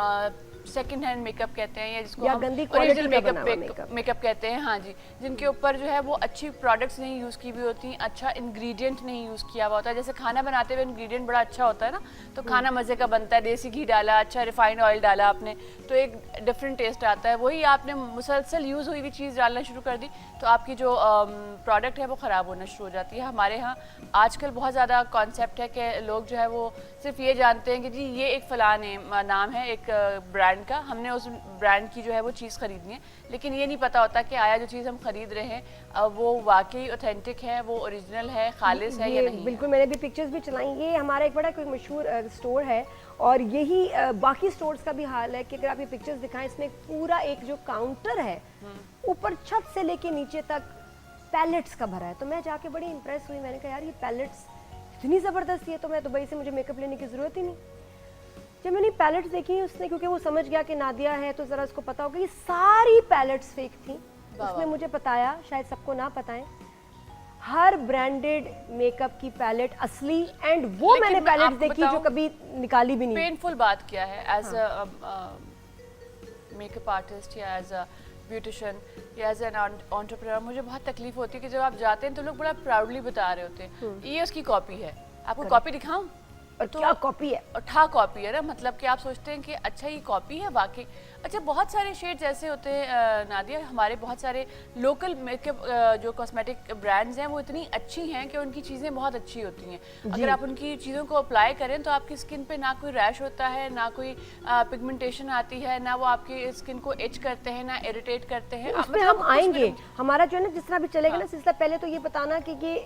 सेकंड हैंड मेकअप कहते हैं, या जिसको या हम गंदी ओरिजिनल quality का बना हुआ makeup। मेकअप कहते हैं, हाँ जी, जिनके ऊपर जो है वो अच्छी प्रोडक्ट्स नहीं यूज़ की हुई होती, अच्छा इंग्रेडिएंट नहीं यूज़ किया हुआ होता है। जैसे खाना बनाते हुए इंग्रेडिएंट बड़ा अच्छा होता है ना, तो खाना मज़े का बनता है, देसी घी डाला, अच्छा रिफाइंड ऑयल डाला आपने, तो एक डिफरेंट टेस्ट आता है। वही आपने मुसलसल यूज़ हुई हुई चीज़ डालना शुरू कर दी, तो आपकी जो प्रोडक्ट है वो ख़राब होना शुरू हो जाती है। हमारे यहाँ आजकल बहुत ज़्यादा कॉन्सेप्ट है कि लोग जो है वो सिर्फ ये जानते हैं कि जी ये एक फ़लाँ नाम है एक ब्रांड का, हमने उस ब्रांड की जो है वो चीज़ खरीदनी है, लेकिन ये नहीं पता होता कि आया जो चीज़ हम खरीद रहे हैं वो वाकई ऑथेंटिक है, वो ओरिजिनल है, खालिस है या नहीं है। बिल्कुल, मैंने भी पिक्चर्स भी चलाई। ये हमारा एक बड़ा कोई मशहूर स्टोर है, और यही बाकी स्टोर्स का भी हाल है कि अगर आप ये पिक्चर्स दिखाएं, इसमें पूरा एक जो काउंटर है ऊपर छत से लेके नीचे तक पैलेट्स का भरा है। तो मैं जाके बड़ी इंप्रेस हुई, मैंने कहा यार ये पैलेट्स इतनी ज़बरदस्त है, तो मैं दुबई से मुझे मेकअप लेने की ज़रूरत ही नहीं। जब मैंने पैलेट्स देखी उसने, क्योंकि वो समझ गया कि नादिया है तो ज़रा उसको पता होगा, ये सारी पैलेट्स फेक थी। उसने मुझे बताया, शायद सबको ना पता है, हर ब्रांडेड मेकअप की पैलेट असली, एंड वो मैंने पैलेट्स देखी जो कभी निकाली भी नहीं। पेनफुल बात क्या है एज अ मेकअप आर्टिस्ट या एज अ ब्यूटिशियन या एज एन एंटरप्रेन्योर, मुझे बहुत तकलीफ होती है कि जब आप जाते हैं तो लोग बड़ा प्राउडली बता रहे होते हैं ये उसकी कॉपी है, आपको कॉपी दिखाऊं, और क्या कॉपी है, और ठा कॉपी है ना, मतलब कि आप सोचते हैं कि अच्छा ये कॉपी है वाकई। अच्छा, बहुत सारे शेड्स ऐसे होते हैं नादिया, हमारे बहुत सारे लोकल मेकअप जो कॉस्मेटिक ब्रांड्स हैं वो इतनी अच्छी हैं कि उनकी चीज़ें बहुत अच्छी होती हैं। अगर आप उनकी चीज़ों को अप्लाई करें तो आपकी स्किन पे ना कोई रैश होता है, ना कोई पिगमेंटेशन आती है, ना वो आपकी स्किन को इच करते हैं, ना इरिटेट करते हैं। उस पे हम आएंगे, हमारा जो है ना जिस तरह भी चलेगा ना सिलसिला, पहले तो ये बताना कि ये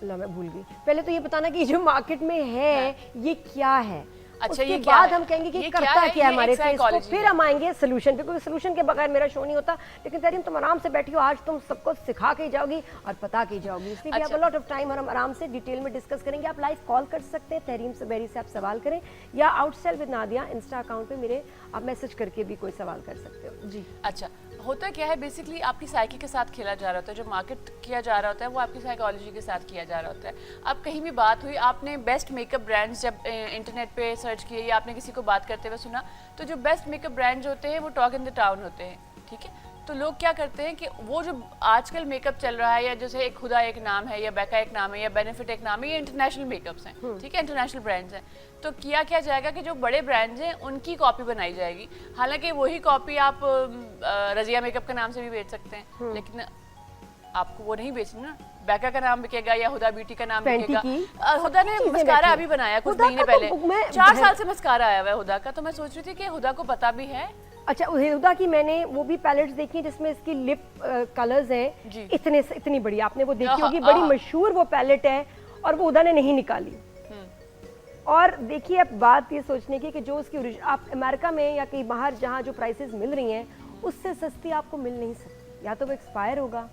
मैं भूल गई, पहले तो ये बताना कि जो मार्केट में है ये क्या है। अच्छा, उसके ये क्या बाद है? हम कहेंगे कि ये करता क्या है? क्या है ये हमारे एक फेस को, psychology फिर है। हम आएंगे सोल्यूशन पे, क्योंकि सोल्यूशन के बगैर मेरा शो नहीं होता। लेकिन तरीम तुम आराम से बैठी हो, आज तुम सबको सिखा के जाओगी और पता के जाओगी, इसलिए we have a lot of time, और हम आराम से डिटेल में डिस्कस करेंगे। आप लाइव कॉल कर सकते हैं, तहरीम सबेरी से आप सवाल करें, या आउटस्टाइल विद नादिया इंस्टा अकाउंट पे मेरे आप मैसेज करके भी कोई सवाल कर सकते हो जी। अच्छा, होता क्या है बेसिकली आपकी साइकी के साथ खेला जा रहा होता है, जो मार्केट किया जा रहा होता है वो आपकी साइकोलॉजी के साथ किया जा रहा होता है। अब कहीं भी बात हुई, आपने बेस्ट मेकअप ब्रांड्स जब इंटरनेट पे सर्च किए या आपने किसी को बात करते हुए सुना, तो जो बेस्ट मेकअप ब्रांड्स होते हैं वो टॉक इन द टाउन होते हैं, ठीक है। तो लोग क्या करते हैं कि वो जो आजकल मेकअप चल रहा है, या जैसे एक खुदा एक नाम है, या बैका एक नाम है, या बेनिफिट एक नाम है, ये इंटरनेशनल मेकअप्स हैं, ठीक है, इंटरनेशनल ब्रांड्स हैं। तो किया क्या जाएगा कि जो बड़े ब्रांड्स हैं उनकी कॉपी बनाई जाएगी, हालांकि वही कॉपी आप रजिया मेकअप के नाम से भी बेच सकते हैं, लेकिन आपको वो नहीं बेचना ना, बैका का नाम बिकेगा या हुदा ब्यूटी का नाम बिकेगा। हुदा ने मस्कारा अभी बनाया कुछ महीने पहले, 4 साल से मस्कारा आया हुआ है हुदा का, तो मैं सोच रही थी कि हुदा को पता भी है। अच्छा, हुदा की मैंने वो भी पैलेट्स देखी जिसमें इसकी लिप कलर्स हैं इतनी बड़ी, आपने वो देखी होगी, बड़ी मशहूर वो पैलेट है, और वो हुदा ने नहीं निकाली। और देखिए अब बात ये सोचने की कि जो उसकी आप अमेरिका में या कहीं बाहर जहाँ जो प्राइसेस मिल रही हैं उससे सस्ती आपको मिल नहीं सकती, या तो वो एक्सपायर होगा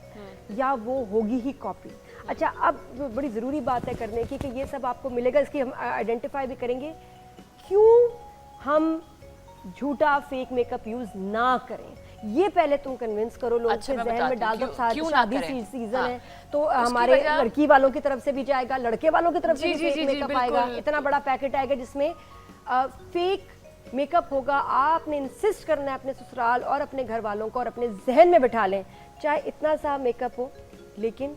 या वो होगी ही कॉपी। अच्छा, अब बड़ी ज़रूरी बात है करने की कि ये सब आपको मिलेगा, इसकी हम आइडेंटिफाई भी करेंगे क्यों हम झूठा फेक मेकअप यूज ना करें, ये पहले तुम कन्विंस करो लोगों अच्छा, के मैं जहन में बताती डाल हूँ, दो। क्यों ना शादी करें? सीजन हाँ। है तो उसकी हमारे वजह- लड़की वालों की तरफ से भी जाएगा, लड़के वालों की तरफ से जी, भी जी, फेक जी, जी, मेकअप आएगा। बिल्कुल। इतना बड़ा पैकेट आएगा जिसमें फेक मेकअप होगा। आपने इंसिस्ट करना है अपने ससुराल और अपने घर वालों को, और अपने जहन में बिठा लें चाहे इतना सा मेकअप हो लेकिन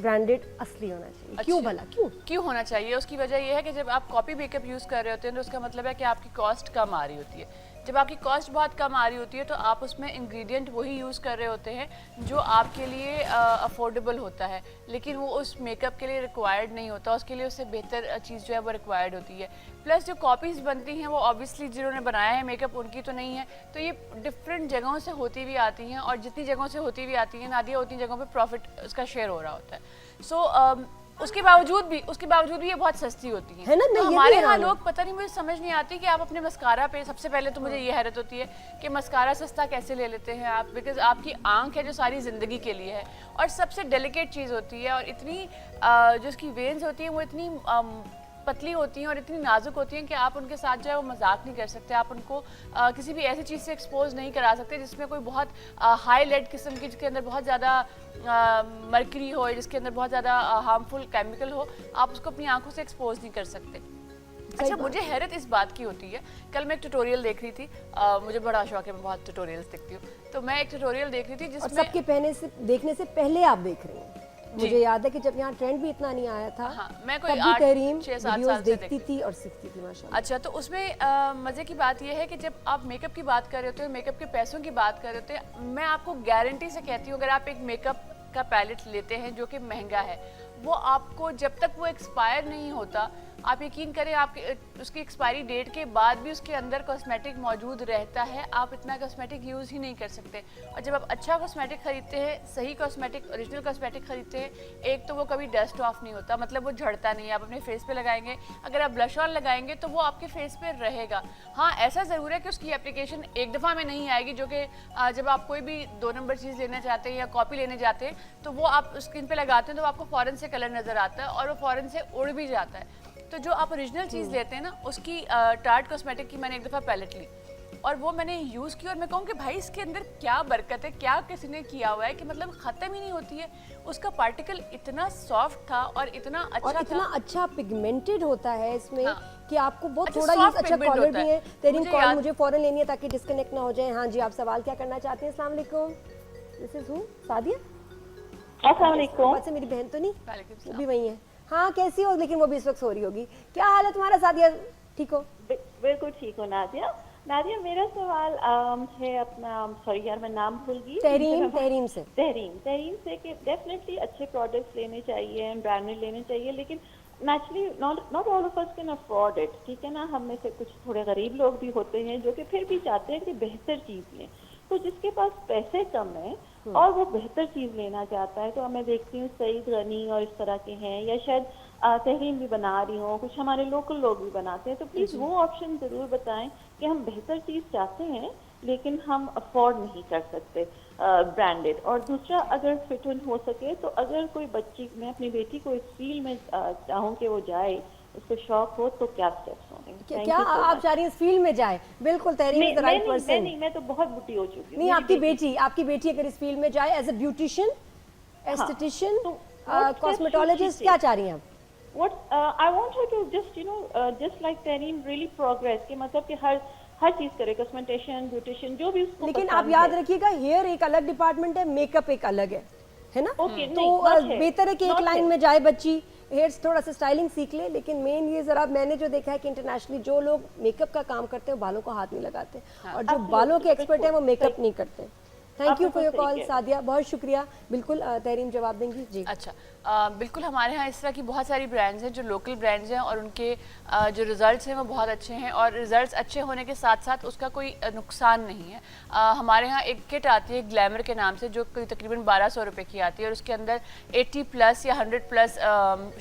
ब्रांडेड असली होना चाहिए। क्यों भला, क्यों होना चाहिए? उसकी वजह यह है कि जब आप कॉपी मेकअप यूज़ कर रहे होते हैं तो उसका मतलब है कि आपकी कॉस्ट कम आ रही होती है। जब आपकी कॉस्ट बहुत कम आ रही होती है तो आप उसमें इंग्रेडिएंट वही यूज़ कर रहे होते हैं जो आपके लिए अफोर्डेबल होता है, लेकिन वो उस मेकअप के लिए रिक्वायर्ड नहीं होता। उसके लिए उससे बेहतर चीज़ जो है वो रिक्वायर्ड होती है। प्लस जो कॉपीज़ बनती हैं वो ऑब्वियसली जिन्होंने बनाया है मेकअप उनकी तो नहीं है, तो ये डिफरेंट जगहों से होती भी आती हैं, और जितनी जगहों से होती भी आती हैं नादिया, उतनी जगहों पे प्रॉफिट उसका शेयर हो रहा होता है। सो उसके बावजूद भी ये बहुत सस्ती होती हैं। है ना? मैं तो ये भी हमारे यहाँ हैरान हूँ। लोग, पता नहीं, मुझे समझ नहीं आती कि आप अपने मस्कारा पे, सबसे पहले तो मुझे ये हैरत होती है कि मस्कारा सस्ता कैसे ले लेते हैं आप, बिकॉज आपकी आंख है जो सारी ज़िंदगी के लिए है और सबसे डेलिकेट चीज़ होती है, और इतनी जो उसकी वेन्स होती हैं वो इतनी पतली होती हैं और इतनी नाजुक होती हैं कि आप उनके साथ जो है वो मजाक नहीं कर सकते। आप उनको किसी भी ऐसी चीज़ से एक्सपोज नहीं करा सकते जिसमें कोई बहुत हाई लेड किस्म की, जिसके अंदर बहुत ज़्यादा मर्करी हो, जिसके अंदर बहुत ज़्यादा हार्मफुल केमिकल हो। आप उसको अपनी आंखों से एक्सपोज नहीं कर सकते। अच्छा, मुझे हैरत इस बात की होती है, कल मैं एक ट्यूटोरियल देख रही थी, मुझे बड़ा शौक है, मैं बहुत ट्यूटोरियल्स देखती हूँ, तो मैं एक ट्यूटोरियल देख रही थी और जिसमें सबके पहने से देखने से पहले आप देख रहे हैं। मुझे याद है कि जब यहाँ ट्रेंड भी इतना नहीं आया था, हाँ, मैं कोई तब भी 8, तहरीम 6, 7 वीडियोस साल से देखती थी और सीखती थी माशाल्लाह। अच्छा, तो उसमें मज़े की बात यह है कि जब आप मेकअप की बात कर रहे होते हो, मेकअप के पैसों की बात कर रहे होते हैं, मैं आपको गारंटी से कहती हूँ अगर आप एक मेकअप का पैलेट लेते हैं जो कि महंगा है, वो आपको जब तक वो एक्सपायर नहीं होता, आप यकीन करें आपके उसकी एक्सपायरी डेट के बाद भी उसके अंदर कॉस्मेटिक मौजूद रहता है, आप इतना कॉस्मेटिक यूज़ ही नहीं कर सकते। और जब आप अच्छा कॉस्मेटिक खरीदते हैं, सही कॉस्मेटिक, ओरिजिनल कॉस्मेटिक खरीदते हैं, एक तो वो कभी डस्ट ऑफ नहीं होता, मतलब वो झड़ता नहीं है। आप अपने फेस पे लगाएंगे, अगर आप ब्लश ऑन लगाएंगे तो वो आपके फेस पे रहेगा। हाँ, ऐसा ज़रूर है कि उसकी एप्लीकेशन एक दफ़ा में नहीं आएगी, जो कि जब आप कोई भी 2 नंबर चीज़ लेना चाहते हैं या कॉपी लेने जाते हैं तो वो आप स्किन पे लगाते हैं तो आपको फ़ौरन से कलर नज़र आता है और वो फ़ौरन से उड़ भी जाता है। तो जो आप ओरिजिनल चीज़ लेते हैं ना, उसकी टार्ट कॉस्मेटिक की मैंने एक दफ़ा पैलेट ली और वो मैंने यूज़ की, और मैं कहूँ कि भाई इसके अंदर क्या बरकत है, क्या किसी ने किया हुआ है कि मतलब ख़त्म ही नहीं होती है। उसका पार्टिकल इतना सॉफ्ट था और इतना अच्छा और इतना था। अच्छा पिगमेंटेड होता है इसमें कि आपको बहुत अच्छा, थोड़ा soft यूज अच्छा pigment कॉलर होता भी है। है। तेरी मुझे कॉल याद- मुझे फौरन लेनी है ताकि डिस्कनेक्ट ना हो जाए। हाँ जी, आप सवाल क्या करना चाहते हैं? अस्सलाम वालेकुम, दिस इज हूँ सादिया। अस्सलाम वालेकुम। बात से मेरी बहन तो नहीं, वालेकुम वो सलाम। भी वही है। हाँ, कैसी हो? लेकिन वो भी इस वक्त सो रही होगी। क्या हाल है तुम्हारा सादिया? ठीक हो? बिल्कुल ठीक हो नादिया। नादिया, मेरा सवाल है अपना, सॉरी यार मैं नाम भूल गई। तहरीम से। तहरीम से कि डेफिनेटली अच्छे प्रोडक्ट्स लेने चाहिए, ब्रांडेड लेने चाहिए, लेकिन naturally not all of us can afford it. ठीक है ना, हम में से कुछ थोड़े गरीब लोग भी होते हैं जो कि फिर भी चाहते हैं कि बेहतर चीज़ लें। तो जिसके पास पैसे कम है और वो बेहतर चीज़ लेना चाहता है, तो मैं देखती हूँ सईद गनी और इस तरह के हैं, या शायद तहरीम भी बना रही हो, कुछ हमारे लोकल लोग भी बनाते हैं। तो प्लीज़ वो ऑप्शन ज़रूर बताएं कि हम बेहतर चीज़ चाहते हैं लेकिन हम अफोर्ड नहीं कर सकते ब्रांडेड। और दूसरा, अगर फिट इन हो सके तो अगर कोई बच्ची, मैं अपनी बेटी को इस फील्ड में चाहूँ कि वो जाए, उसको शौक हो, तो क्या स्टेप्स होंगे? क्या आप चाह रही हैं इस फील्ड में जाए? बिल्कुल, Tahreem is the right person. मैं तो बहुत बुढ़ी हो चुकी हूँ। नहीं, आपकी बेटी अगर इस फील्ड में जाए as a beautician, aesthetician, cosmetologist, क्या चाह रही हैं आप? What I want her to just just like Tareem really progress, कि मतलब कि हर चीज करे, कॉस्मेटिशियन, ब्यूटिशियन, जो भी उसको लेकिन पसंद आप याद है। रखिएगा, हेयर एक अलग डिपार्टमेंट है, मेकअप एक अलग है ना? Okay, तो नहीं, not hair, बेहतर है कि एक not लाइन hair। में जाए बच्ची, हेयर थोड़ा सा स्टाइलिंग सीख ले। लेकिन मेन ये जरा मैंने जो देखा है कि इंटरनेशनली जो लोग मेकअप का काम करते हैं वो बालों को हाथ नहीं लगाते, और जो बालों के एक्सपर्ट हैं वो मेकअप नहीं करते। Thank you for your call Sadia, बहुत शुक्रिया। बिल्कुल तहरीम जवाब देंगी जी। अच्छा, बिल्कुल, हमारे यहाँ इस तरह की बहुत सारी ब्रांड्स हैं जो लोकल ब्रांड्स हैं और उनके जो रिजल्ट्स हैं वो बहुत अच्छे हैं, और रिजल्ट्स अच्छे होने के साथ साथ उसका कोई नुकसान नहीं है। हमारे यहाँ एक किट आती है ग्लैमर के नाम से, जो कोई तकरीबन 1200 रुपये की आती है, और उसके अंदर 80+ या 100+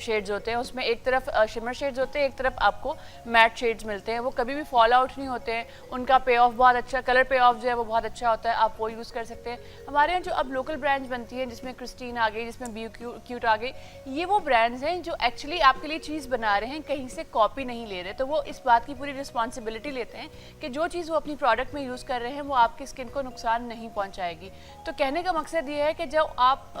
शेड्स होते हैं। उसमें एक तरफ शिमर शेड्स होते हैं, एक तरफ आपको मैट शेड्स मिलते हैं। वो कभी भी फॉल आउट नहीं होते हैं, उनका पे ऑफ बहुत अच्छा, कलर पे ऑफ जो है वो बहुत अच्छा होता है, आप वो यूज़ कर सकते हैं। हमारे यहाँ जो अब लोकल ब्रांड्स बनती हैं, जिसमें क्रिस्टीन आ गई, जिसमें क्यूट आ गई, ये वो ब्रांड्स हैं जो एक्चुअली आपके लिए चीज़ बना रहे हैं, कहीं से कॉपी नहीं ले रहे। तो वो इस बात की पूरी रिस्पॉन्सिबिलिटी लेते हैं कि जो चीज़ वो अपनी प्रोडक्ट में यूज़ कर रहे हैं वो आपकी स्किन को नुकसान नहीं पहुँचाएगी। तो कहने का मकसद ये है कि जब आप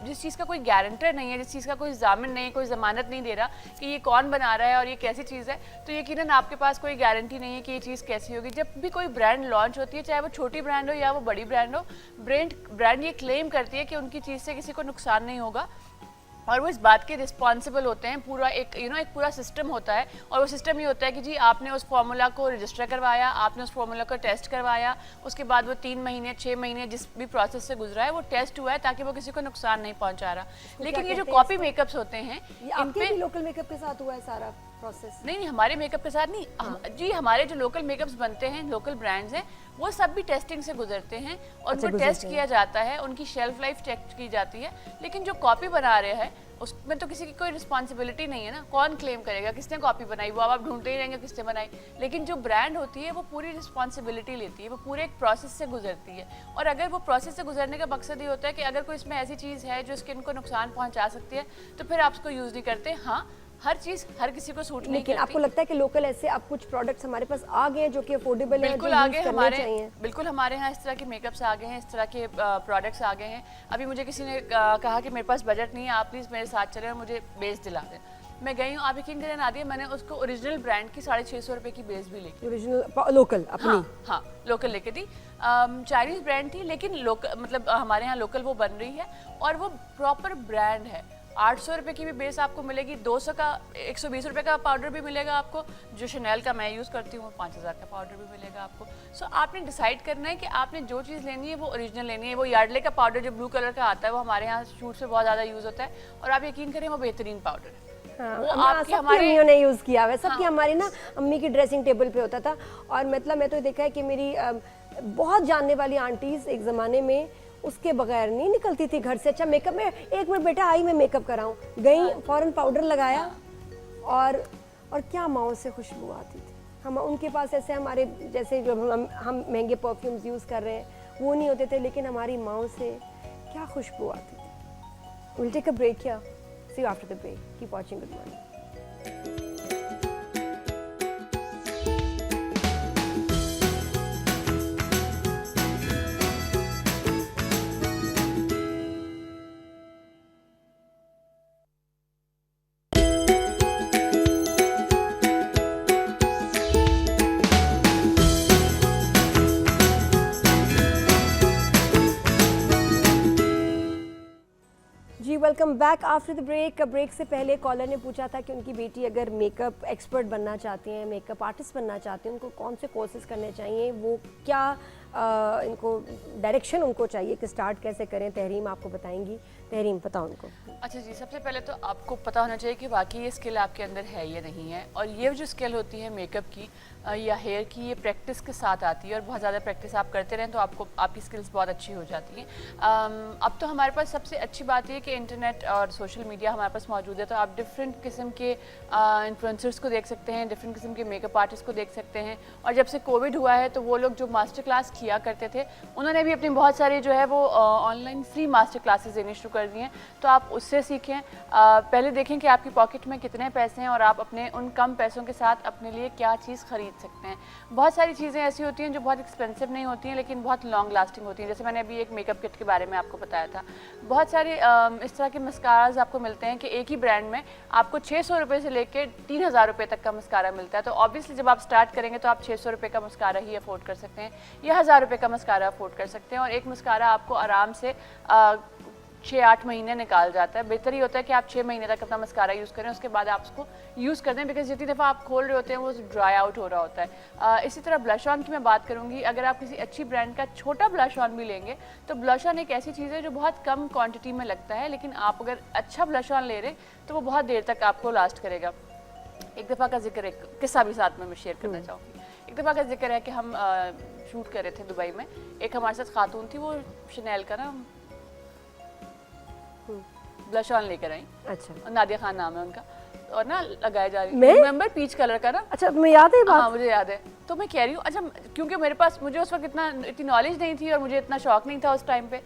जिस चीज़ का कोई गारंटर नहीं है, जिस चीज़ का कोई जामिन नहीं है, कोई ज़मानत नहीं दे रहा कि ये कौन बना रहा है और ये कैसी चीज़ है, तो यकीनन आपके पास कोई गारंटी नहीं है कि ये चीज़ कैसी होगी। जब भी कोई ब्रांड लॉन्च होती है, चाहे वो छोटी ब्रांड हो या वो बड़ी ब्रांड हो, ब्रांड ये क्लेम करती है कि उनकी चीज़ से किसी को नुकसान नहीं होगा और वो इस बात के रिस्पॉन्सिबल होते हैं। पूरा एक एक पूरा सिस्टम होता है और वो सिस्टम ये होता है कि जी आपने उस फार्मूला को रजिस्टर करवाया, आपने उस फार्मूला को टेस्ट करवाया, उसके बाद वो 3 महीने 6 महीने जिस भी प्रोसेस से गुजरा है वो टेस्ट हुआ है ताकि वो किसी को नुकसान नहीं पहुंचा रहा। लेकिन ये जो कॉपी मेकअप्स होते हैं, इन पे लोकल मेकअप के साथ हुआ है सारा प्रोसेस? नहीं, हमारे मेकअप के साथ नहीं। जी हमारे जो लोकल मेकअप्स बनते हैं, लोकल ब्रांड्स हैं, वो सब भी टेस्टिंग से गुजरते हैं और उनको टेस्ट किया जाता है, उनकी शेल्फ लाइफ चेक की जाती है। लेकिन जो कॉपी बना रहे हैं उसमें तो किसी की कोई रिस्पॉन्सिबिलिटी नहीं है ना, कौन क्लेम करेगा किसने कॉपी बनाई, वो आप ढूंढते ही रहेंगे किसने बनाई। लेकिन जो ब्रांड होती है वो पूरी रिस्पॉन्सिबिलिटी लेती है, वो पूरे एक प्रोसेस से गुजरती है। और अगर वो प्रोसेस से गुजरने का मकसद ये होता है कि अगर कोई इसमें ऐसी चीज़ है जो स्किन को नुकसान पहुंचा सकती है तो फिर आप उसको यूज़ नहीं करते। हाँ, हर चीज़ हर किसी को सूट नहीं लेकिन करती। आपको लगता है कि लोकल ऐसे अब कुछ प्रोडक्ट्स हमारे पास आ गए हैं जो कि अफोर्डेबल हैं, बिल्कुल जो आ यूज़ गए करने हमारे, चाहिए? बिल्कुल हमारे यहाँ इस तरह के मेकअप्स आ गए हैं, इस तरह के प्रोडक्ट्स आ गए हैं। अभी मुझे किसी ने कहा कि मेरे पास बजट नहीं है, आप प्लीज़ मेरे साथ चलें और मुझे बेस दिला दें। मैं गई हूँ, आप यकीन करें नादिया, मैंने उसको ओरिजिनल ब्रांड की 650 रुपये की बेस भी लेके, ओरिजिनल लोकल अपनी? हाँ लोकल लेके दी। चाइनीज़ ब्रांड थी लेकिन लोकल, मतलब हमारे यहाँ लोकल वो बन रही है और वो प्रॉपर ब्रांड है। 800 रुपये की भी बेस आपको मिलेगी, 200 का 120 रुपये का पाउडर भी मिलेगा आपको, जो शनेल का मैं यूज़ करती हूँ 5000 का पाउडर भी मिलेगा आपको। सो आपने डिसाइड करना है कि आपने जो चीज़ लेनी है वो ओरिजिनल लेनी है। वो यार्डले का पाउडर जो ब्लू कलर का आता है वो हमारे यहाँ शूट से बहुत ज़्यादा यूज़ होता है और आप यकीन करें वो बेहतरीन पाउडर है। हाँ, वो सबकी अम्मियों ने यूज़ किया हुआ है, सबकी हमारी ना अम्मी की ड्रेसिंग टेबल पे होता था। और मतलब मैं तो देखा है कि मेरी बहुत जानने वाली आंटीज़ एक ज़माने में उसके बगैर नहीं निकलती थी घर से। अच्छा मेकअप में 1 मिनट बेटा आई मैं मेकअप कराऊं, गई फौरन पाउडर लगाया और क्या माओ से खुशबू आती थी। हम उनके पास ऐसे हमारे जैसे जो हम महंगे परफ्यूम्स यूज़ कर रहे हैं वो नहीं होते थे, लेकिन हमारी माओ से क्या खुशबू आती थी। We'll take a break here. See you after the break. Keep watching Good Morning. जी welcome back after the break. Break से पहले कॉलर ने पूछा था कि उनकी बेटी अगर मेकअप एक्सपर्ट बनना चाहती हैं, मेकअप आर्टिस्ट बनना चाहती हैं, उनको कौन से कोर्सेज करने चाहिए, वो क्या इनको डायरेक्शन उनको चाहिए कि स्टार्ट कैसे करें। तहरीम आपको बताएंगी। तहरीम बताओ उनको। अच्छा जी, सबसे पहले तो आपको पता होना चाहिए कि वाकई ये स्किल आपके अंदर है या नहीं है। और ये जो स्किल होती है मेकअप की या हेयर की, ये प्रैक्टिस के साथ आती है और बहुत ज़्यादा प्रैक्टिस आप करते रहें तो आपकी स्किल्स बहुत अच्छी हो जाती हैं। अब तो हमारे पास सबसे अच्छी बात ये कि इंटरनेट और सोशल मीडिया हमारे पास मौजूद है, तो आप डिफरेंट किस्म के इन्फ्लुएंसर्स को देख सकते हैं, डिफरेंट किस्म के मेकअप आर्टिस्ट को देख सकते हैं। और जब से कोविड हुआ है तो वो लोग जो मास्टर क्लास किया करते थे उन्होंने भी अपनी बहुत सारी जो है वो ऑनलाइन फ्री मास्टर क्लासेस देनी शुरू कर दी हैं, तो आप उससे सीखें। पहले देखें कि आपकी पॉकेट में कितने पैसे हैं और आप अपने उन कम पैसों के साथ अपने लिए क्या चीज़ खरीद सकते हैं। बहुत सारी चीज़ें ऐसी होती हैं जो बहुत एक्सपेंसिव नहीं होती हैं लेकिन बहुत लॉन्ग लास्टिंग होती हैं। जैसे मैंने अभी एक मेकअप किट के बारे में आपको बताया था, बहुत सारे इस तरह के मस्काराज आपको मिलते हैं कि एक ही ब्रांड में आपको 600 रुपये से लेकर 3000 रुपये तक का मस्कारा मिलता है। तो ऑब्वियसली जब आप स्टार्ट करेंगे तो आप 600 रुपये का मस्कारा ही अफोर्ड कर सकते हैं या 1000 रुपये का मस्कारा अफोर्ड कर सकते हैं। और एक मस्कारा आपको आराम से 6-8 महीने निकाल जाता है। बेहतर ही होता है कि आप 6 महीने तक अपना मस्कारा यूज़ करें, उसके बाद आप उसको यूज़ कर दें, बिकॉज जितनी दफ़ा आप खोल रहे होते हैं वो ड्राई आउट हो रहा होता है। इसी तरह ब्लश ऑन की मैं बात करूँगी। अगर आप किसी अच्छी ब्रांड का छोटा ब्लश ऑन भी लेंगे तो ब्लश ऑन एक ऐसी चीज़ है जो बहुत कम क्वान्टिटी में लगता है, लेकिन आप अगर अच्छा ब्लश ऑन ले रहे तो वो बहुत देर तक आपको लास्ट करेगा। एक दफ़ा का जिक्र, एक किस्सा भी साथ में मैं शेयर करना चाहूँगी। एक दफ़ा का जिक्र है कि हम शूट कर रहे थे दुबई में, एक हमारे साथ खातून थी, वो शनेल का ना ब्लश ऑन लेकर आई। अच्छा। नादिया खान नाम है उनका। और ना लगाया जा रही मैं? हूँ, रिमेंबर पीच कलर का ना। अच्छा तुम्हें याद है ये बात? हाँ मुझे याद है। तो मैं कह रही हूँ, अच्छा क्योंकि मेरे पास मुझे उस वक्त इतनी नॉलेज नहीं थी और मुझे इतना शौक नहीं था उस टाइम पे,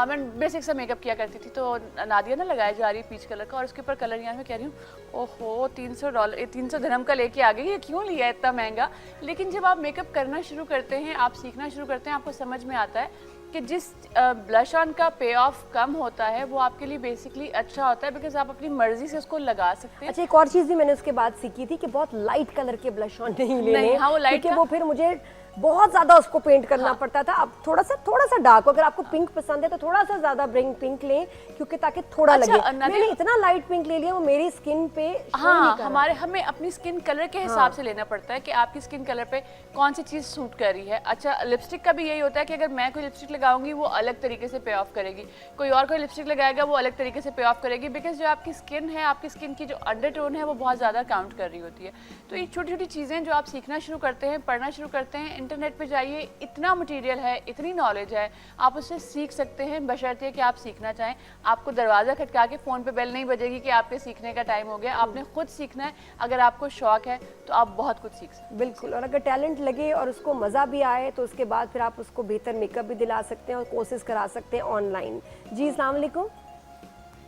मैं बेसिक सा मेकअप किया करती थी। तो नादिया ना लगाया जा रही है पीच कलर का और उसके ऊपर कलर यहाँ मैं कह रही हूँ ओहो $300 300 दिरहम का लेके आ गई, ये क्यों लिया इतना महंगा। लेकिन जब आप मेकअप करना शुरू करते हैं, आप सीखना शुरू करते हैं, आपको समझ में आता है कि जिस ब्लश ऑन का पे ऑफ कम होता है वो आपके लिए बेसिकली अच्छा होता है, बिकॉज आप अपनी मर्जी से उसको लगा सकते हैं। अच्छा एक और चीज़ भी मैंने उसके बाद सीखी थी कि बहुत लाइट कलर के ब्लश ऑन नहीं लेने, हाँ, वो लाइट क्योंकि वो फिर मुझे बहुत ज्यादा उसको पेंट करना पड़ता था। अब थोड़ा सा डार्क, अगर आपको पिंक पसंद है तो थोड़ा सा ज्यादा ब्रिंग पिंक लें, क्योंकि ताकि थोड़ा अच्छा, लगे। नादिया- मैंने इतना लाइट पिंक ले लिया वो मेरी स्किन पे show हाँ नहीं कर रहा। हमें अपनी स्किन कलर के हिसाब से लेना पड़ता है कि आपकी स्किन कलर पे कौन सी चीज़ सूट कर रही है। अच्छा लिपस्टिक का भी यही होता है कि अगर मैं कोई लिपस्टिक लगाऊंगी वो अलग तरीके से पे ऑफ करेगी, कोई और कोई लिपस्टिक लगाएगा वो अलग तरीके से पे ऑफ करेगी, बिकॉज जो आपकी स्किन है, आपकी स्किन की जो अंडरटोन है वो बहुत ज़्यादा काउंट कर रही होती है। तो ये छोटी छोटी चीज़ें जो आप सीखना शुरू करते हैं, पढ़ना शुरू करते हैं, इंटरनेट पर जाइए, इतना मटेरियल है, इतनी नॉलेज है, आप उससे सीख सकते हैं बशर्ते कि आप सीखना चाहें। आपको दरवाज़ा खटका के फ़ोन पे बेल नहीं बजेगी कि आपके सीखने का टाइम हो गया, आपने खुद सीखना है। अगर आपको शौक है तो आप बहुत कुछ सीख सकते हैं। बिल्कुल, और अगर टैलेंट लगे और उसको मज़ा भी आए तो उसके बाद फिर आप उसको बेहतर मेकअप भी दिला सकते हैं और कोर्सेज करा सकते हैं ऑनलाइन। जी अस्सलाम वालेकुम।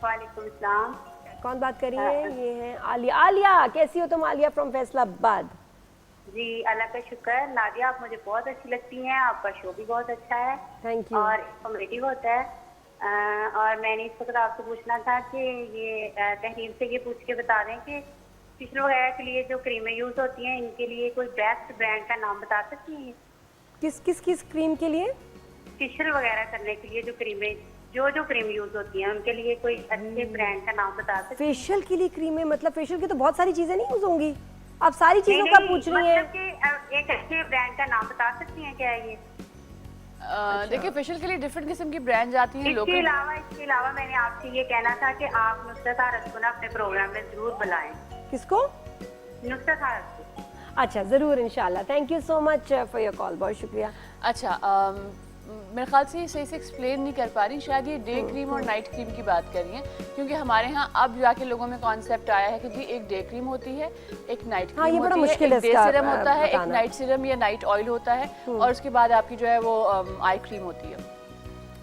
वालेकुम सलाम। कौन बात कर रही है? ये है आलिया। आलिया कैसी हो तुम? आलिया फ्रॉम फैसलाबाद। जी अल्लाह का शुक्र। नादिया आप मुझे बहुत अच्छी लगती हैं, आपका शो भी बहुत अच्छा है थैंक यू। और इन्फॉर्मेटिव होता है। और मैंने इस वक्त आपसे पूछना था कि ये तहरीर से ये पूछ के बता दें कि फेशियल वगैरह के लिए जो क्रीमें यूज़ होती हैं, इनके लिए कोई बेस्ट ब्रांड का नाम बता सकती हैं? किस क्रीम के लिए? फेशियल वगैरह करने के लिए जो क्रीम यूज़ होती हैं उनके लिए कोई अच्छे ब्रांड का नाम बता सकती हैं? फेशियल के लिए क्रीम है, मतलब फेशियल की तो बहुत सारी चीजें नहीं यूज होंगी, आप सारी चीजों का पूछ रही हैं। मतलब कि एक अच्छे ब्रांड का नाम बता सकती हैं क्या ये? देखिए फेशियल के लिए डिफरेंट किस्म की ब्रांड्स आती हैं। इसके अलावा मैंने आपसे ये कहना था कि आप नुसरत हारस को ना अपने प्रोग्राम में जरूर बुलाएं। किसको? नुसरत हारस को। अच्छा जरूर इंशाल्लाह। Thank you so much for your call, बहुत शुक्रिया। अच्छा मेरे ख्याल से ये सही से एक्सप्लेन नहीं कर पा रही, शायद ये डे क्रीम और नाइट क्रीम की बात कर रही हैं, क्योंकि हमारे यहाँ अब जाके लोगों में कॉन्सेप्ट आया है कि जी एक डे क्रीम होती है, एक नाइट क्रीम ये बड़ा होती है, मुश्किल है एक डे इसका सीरम होता है, एक बताना। नाइट सीरम या नाइट ऑयल होता है, और उसके बाद आपकी जो है वो आई क्रीम होती है।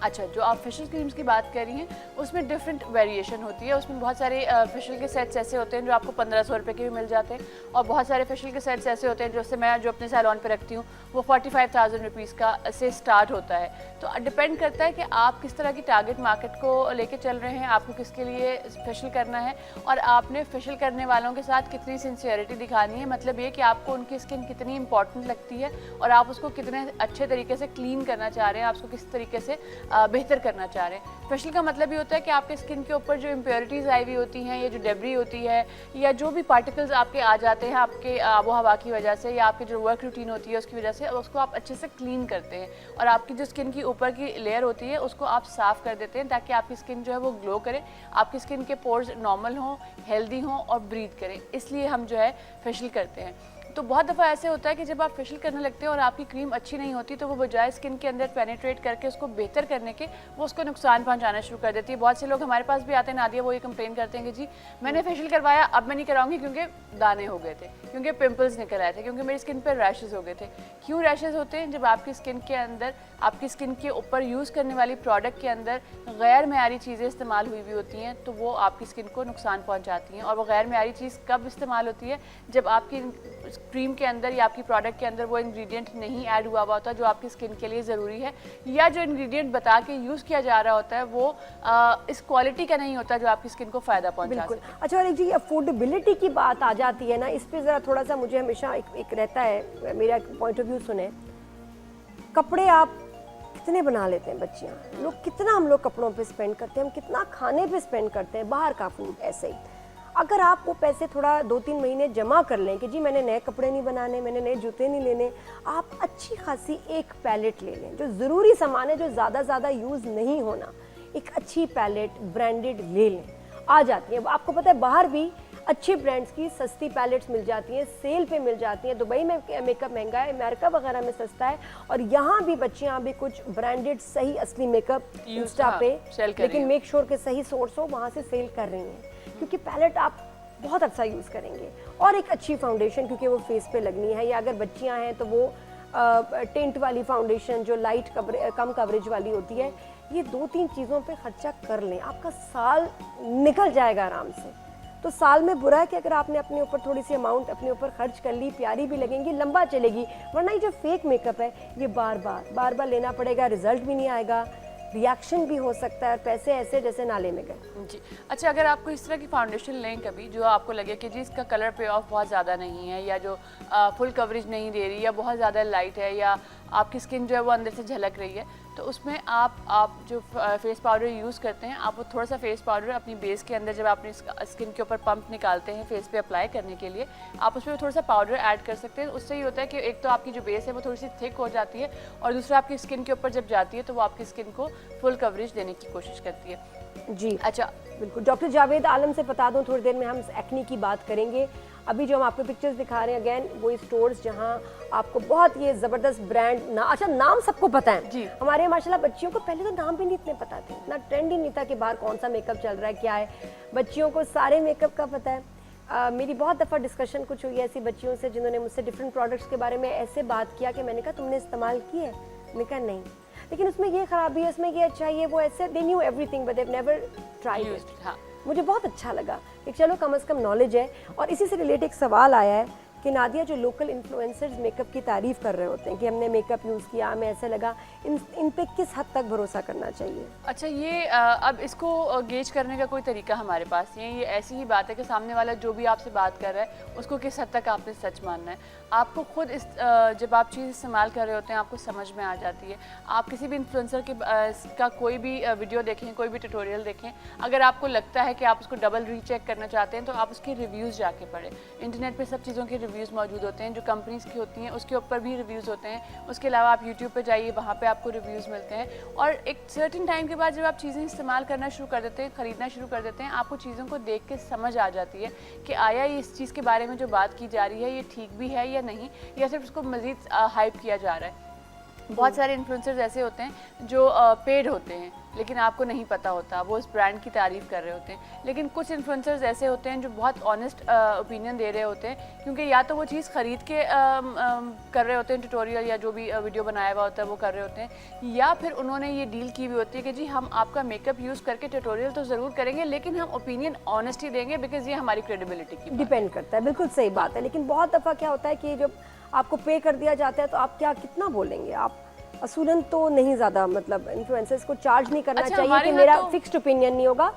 अच्छा जो आप फेशियल क्रीम्स की बात कर रही हैं उसमें डिफरेंट वेरिएशन होती है, उसमें बहुत सारे फेशियल के सेट्स ऐसे होते हैं जो आपको 1500 रुपये के भी मिल जाते हैं, और बहुत सारे फेशियल के सेट्स ऐसे होते हैं जैसे मैं जो अपने सैलून पे रखती हूँ वो 45,000 रुपीज़ का से स्टार्ट होता है। तो डिपेंड करता है कि आप किस तरह की टारगेट मार्केट को लेके चल रहे हैं, आपको किसके लिए फेशियल करना है, और आपने फेशियल करने वालों के साथ कितनी सिंसियरिटी दिखानी है। मतलब ये कि आपको उनकी स्किन कितनी इंपॉर्टेंट लगती है और आप उसको कितने अच्छे तरीके से क्लीन करना चाह रहे हैं, आप उसको किस तरीके से बेहतर करना चाह रहे हैं। फेशियल का मतलब ये होता है कि आपके स्किन के ऊपर जो इम्प्योरिटीज़ आई हुई होती हैं, या जो डेब्री होती है, या जो भी पार्टिकल्स आपके आ जाते हैं आपके आबो हवा की वजह से, या आपकी जो वर्क रूटीन होती है उसकी वजह से, उसको आप अच्छे से क्लीन करते हैं, और आपकी जो स्किन की ऊपर की लेयर होती है उसको आप साफ़ कर देते हैं ताकि आपकी स्किन जो है वो ग्लो करे, आपकी स्किन के पोर्स नॉर्मल हों, हेल्दी हों और ब्रीथ करें। इसलिए हम जो है फेशियल करते हैं। तो बहुत दफ़ा ऐसे होता है कि जब आप फेशियल करने लगते हैं और आपकी क्रीम अच्छी नहीं होती तो वो बजाय स्किन के अंदर पेनिट्रेट करके उसको बेहतर करने के वो उसको नुकसान पहुंचाना शुरू कर देती है। बहुत से लोग हमारे पास भी आते हैं नादिया, वो ये कंप्लेन करते हैं कि जी मैंने फेशियल करवाया, अब मैं नहीं कराऊंगी क्योंकि दाने हो गए थे, क्योंकि पिंपल्स निकल आए थे, क्योंकि मेरी स्किन पर रैशेज़ हो गए थे। क्यों रैशेज़ होते हैं? जब आपकी स्किन के अंदर, आपकी स्किन के ऊपर यूज़ करने वाली प्रोडक्ट के अंदर गैर मेयारी चीज़ें इस्तेमाल हुई हुई होती हैं तो वो आपकी स्किन को नुकसान पहुँचाती हैं। और वो गैर मेयारी चीज़ कब इस्तेमाल होती है? जब आपकी क्रीम के अंदर या आपकी प्रोडक्ट के अंदर वो इंग्रेडिएंट नहीं ऐड हुआ होता जो आपकी स्किन के लिए ज़रूरी है, या जो इंग्रेडिएंट बता के यूज़ किया जा रहा होता है वो इस क्वालिटी का नहीं होता जो आपकी स्किन को फ़ायदा पहुंचा सके। अच्छा और एक जी अफोर्डेबिलिटी की बात आ जाती है ना, इस पे ज़रा थोड़ा सा मुझे हमेशा एक रहता है, मेरा पॉइंट ऑफ व्यू सुने। कपड़े आप कितने बना लेते हैं बच्चियाँ लोग, कितना हम लोग कपड़ों पे स्पेंड करते हैं, हम कितना खाने पे स्पेंड करते हैं, बाहर का फूड ऐसे ही। अगर आप वो पैसे थोड़ा 2-3 महीने जमा कर लें कि जी मैंने नए कपड़े नहीं बनाने, मैंने नए जूते नहीं लेने, आप अच्छी खासी एक पैलेट ले लें, जो ज़रूरी सामान है जो ज़्यादा यूज़ नहीं होना, एक अच्छी पैलेट ब्रांडेड ले लें, आ जाती है। आपको पता है बाहर भी अच्छे ब्रांड्स की सस्ती पैलेट्स मिल जाती हैं, सेल पे मिल जाती हैं। दुबई में मेकअप महंगा है, अमेरिका वगैरह में सस्ता है, और यहाँ भी बच्चियाँ भी कुछ ब्रांडेड सही असली मेकअप इंस्टा पे, लेकिन मेक श्योर के सही सोर्स हो, वहाँ से सेल कर रही हैं। क्योंकि पैलेट आप बहुत अच्छा यूज़ करेंगे। और एक अच्छी फाउंडेशन, क्योंकि वो फेस पे लगनी है, या अगर बच्चियां हैं तो वो टेंट वाली फाउंडेशन जो लाइट कम कवरेज वाली होती है, ये 2-3 चीज़ों पे खर्चा कर लें, आपका साल निकल जाएगा आराम से। तो साल में बुरा है कि अगर आपने अपने ऊपर थोड़ी सी अमाउंट अपने ऊपर खर्च कर ली, प्यारी भी लगेंगी, लंबा चलेगी। वरना ये जो फेक मेकअप है ये बार बार लेना पड़ेगा, रिजल्ट भी नहीं आएगा, रिएक्शन भी हो सकता है, और पैसे ऐसे जैसे नाले में गए। जी अच्छा, अगर आपको इस तरह की फाउंडेशन लें कभी जो आपको लगे कि जी इसका कलर पे ऑफ बहुत ज़्यादा नहीं है, या जो फुल कवरेज नहीं दे रही, या बहुत ज़्यादा लाइट है, या आपकी स्किन जो है वो अंदर से झलक रही है, तो उसमें आप जो फेस पाउडर यूज़ करते हैं, आप वो थोड़ा सा फेस पाउडर अपनी बेस के अंदर, जब अपनी स्किन के ऊपर पंप निकालते हैं फेस पे अप्लाई करने के लिए, आप उसमें थोड़ा सा पाउडर ऐड कर सकते हैं। उससे ये होता है कि एक तो आपकी जो बेस है वो थोड़ी सी थिक हो जाती है, और दूसरा आपकी स्किन के ऊपर जब जाती है तो वो आपकी स्किन को फुल कवरेज देने की कोशिश करती है। जी अच्छा, बिल्कुल। डॉक्टर जावेद आलम से बता दूं, थोड़ी देर में हम एक्नी की बात करेंगे। अभी जो हम आपको पिक्चर्स दिखा रहे हैं, अगेन वो स्टोर्स जहां आपको बहुत ये ज़बरदस्त ब्रांड अच्छा नाम सबको पता है जी। हमारे माशाल्लाह बच्चियों को पहले तो नाम भी नहीं इतने पता थे, ना ट्रेंड ही नहीं था कि बाहर कौन सा मेकअप चल रहा है, क्या है। बच्चियों को सारे मेकअप का पता है। मेरी बहुत दफ़ा डिस्कशन कुछ हुई ऐसी बच्चियों से जिन्होंने मुझसे डिफरेंट प्रोडक्ट्स के बारे में ऐसे बात किया कि मैंने कहा तुमने इस्तेमाल की है? मैंने कहा नहीं, लेकिन उसमें ये खराबी है, उसमें ये अच्छा है, ये वो, ऐसे they knew everything but they have never tried it. हाँ, मुझे बहुत अच्छा लगा कि चलो कम से कम नॉलेज है। और इसी से रिलेटेड एक सवाल आया है कि नादिया, जो लोकल इन्फ्लुएंसर्स मेकअप की तारीफ़ कर रहे होते हैं कि हमने मेकअप यूज़ किया, हमें ऐसे लगा, इन पे किस हद तक भरोसा करना चाहिए? अच्छा, ये अब इसको गेज करने का कोई तरीका हमारे पास नहीं है। ये ऐसी ही बात है कि सामने वाला जो भी आपसे बात कर रहा है उसको किस हद तक आपने सच मानना है। आपको खुद जब आप चीज़ इस्तेमाल कर रहे होते हैं आपको समझ में आ जाती है। आप किसी भी इन्फ्लुएंसर का कोई भी वीडियो देखें, कोई भी ट्यूटोरियल देखें, अगर आपको लगता है कि आप उसको डबल रीचेक करना चाहते हैं तो आप उसके रिव्यूज़ जाके पढ़ें। इंटरनेट पे सब चीज़ों के रिव्यूज़ मौजूद होते हैं, जो कंपनीज़ की होती हैं उसके ऊपर भी रिव्यूज़ होते हैं। उसके अलावा आप यूट्यूब पे जाइए, वहाँ पे आपको रिव्यूज़ मिलते हैं। और एक सर्टेन टाइम के बाद जब आप चीज़ें इस्तेमाल करना शुरू कर देते हैं, ख़रीदना शुरू कर देते हैं, आपको चीज़ों को देख के समझ आ जाती है कि आया ये इस चीज़ के बारे में जो बात की जा रही है ये ठीक भी है या नहीं, या सिर्फ उसको मज़ीद हाइप किया जा रहा है। बहुत सारे इन्फ्लुएंसर्स ऐसे होते हैं जो पेड होते हैं लेकिन आपको नहीं पता होता, वो उस ब्रांड की तारीफ़ कर रहे होते हैं। लेकिन कुछ इन्फ्लुएंसर्स ऐसे होते हैं जो बहुत ऑनेस्ट ओपिनियन दे रहे होते हैं, क्योंकि या तो वो चीज़ ख़रीद के कर रहे होते हैं, ट्यूटोरियल या जो भी वीडियो बनाया हुआ होता है वो कर रहे होते हैं, या फिर उन्होंने ये डील की हुई होती है कि जी हम आपका मेकअप यूज़ करके ट्यूटोरियल तो ज़रूर करेंगे लेकिन हम ओपिनियन ऑनेस्टी देंगे, बिकॉज ये हमारी क्रेडिबिलिटी की डिपेंड करता है। बिल्कुल सही बात है। लेकिन बहुत दफ़ा क्या होता है कि जब आपको पे कर दिया जाता है तो आप कितना बोलेंगे? आप असूलन तो नहीं ज़्यादा, मतलब इन्फ्लुएंसर्स को चार्ज नहीं करना चाहिए कि मेरा फिक्स्ड ओपिनियन नहीं होगा,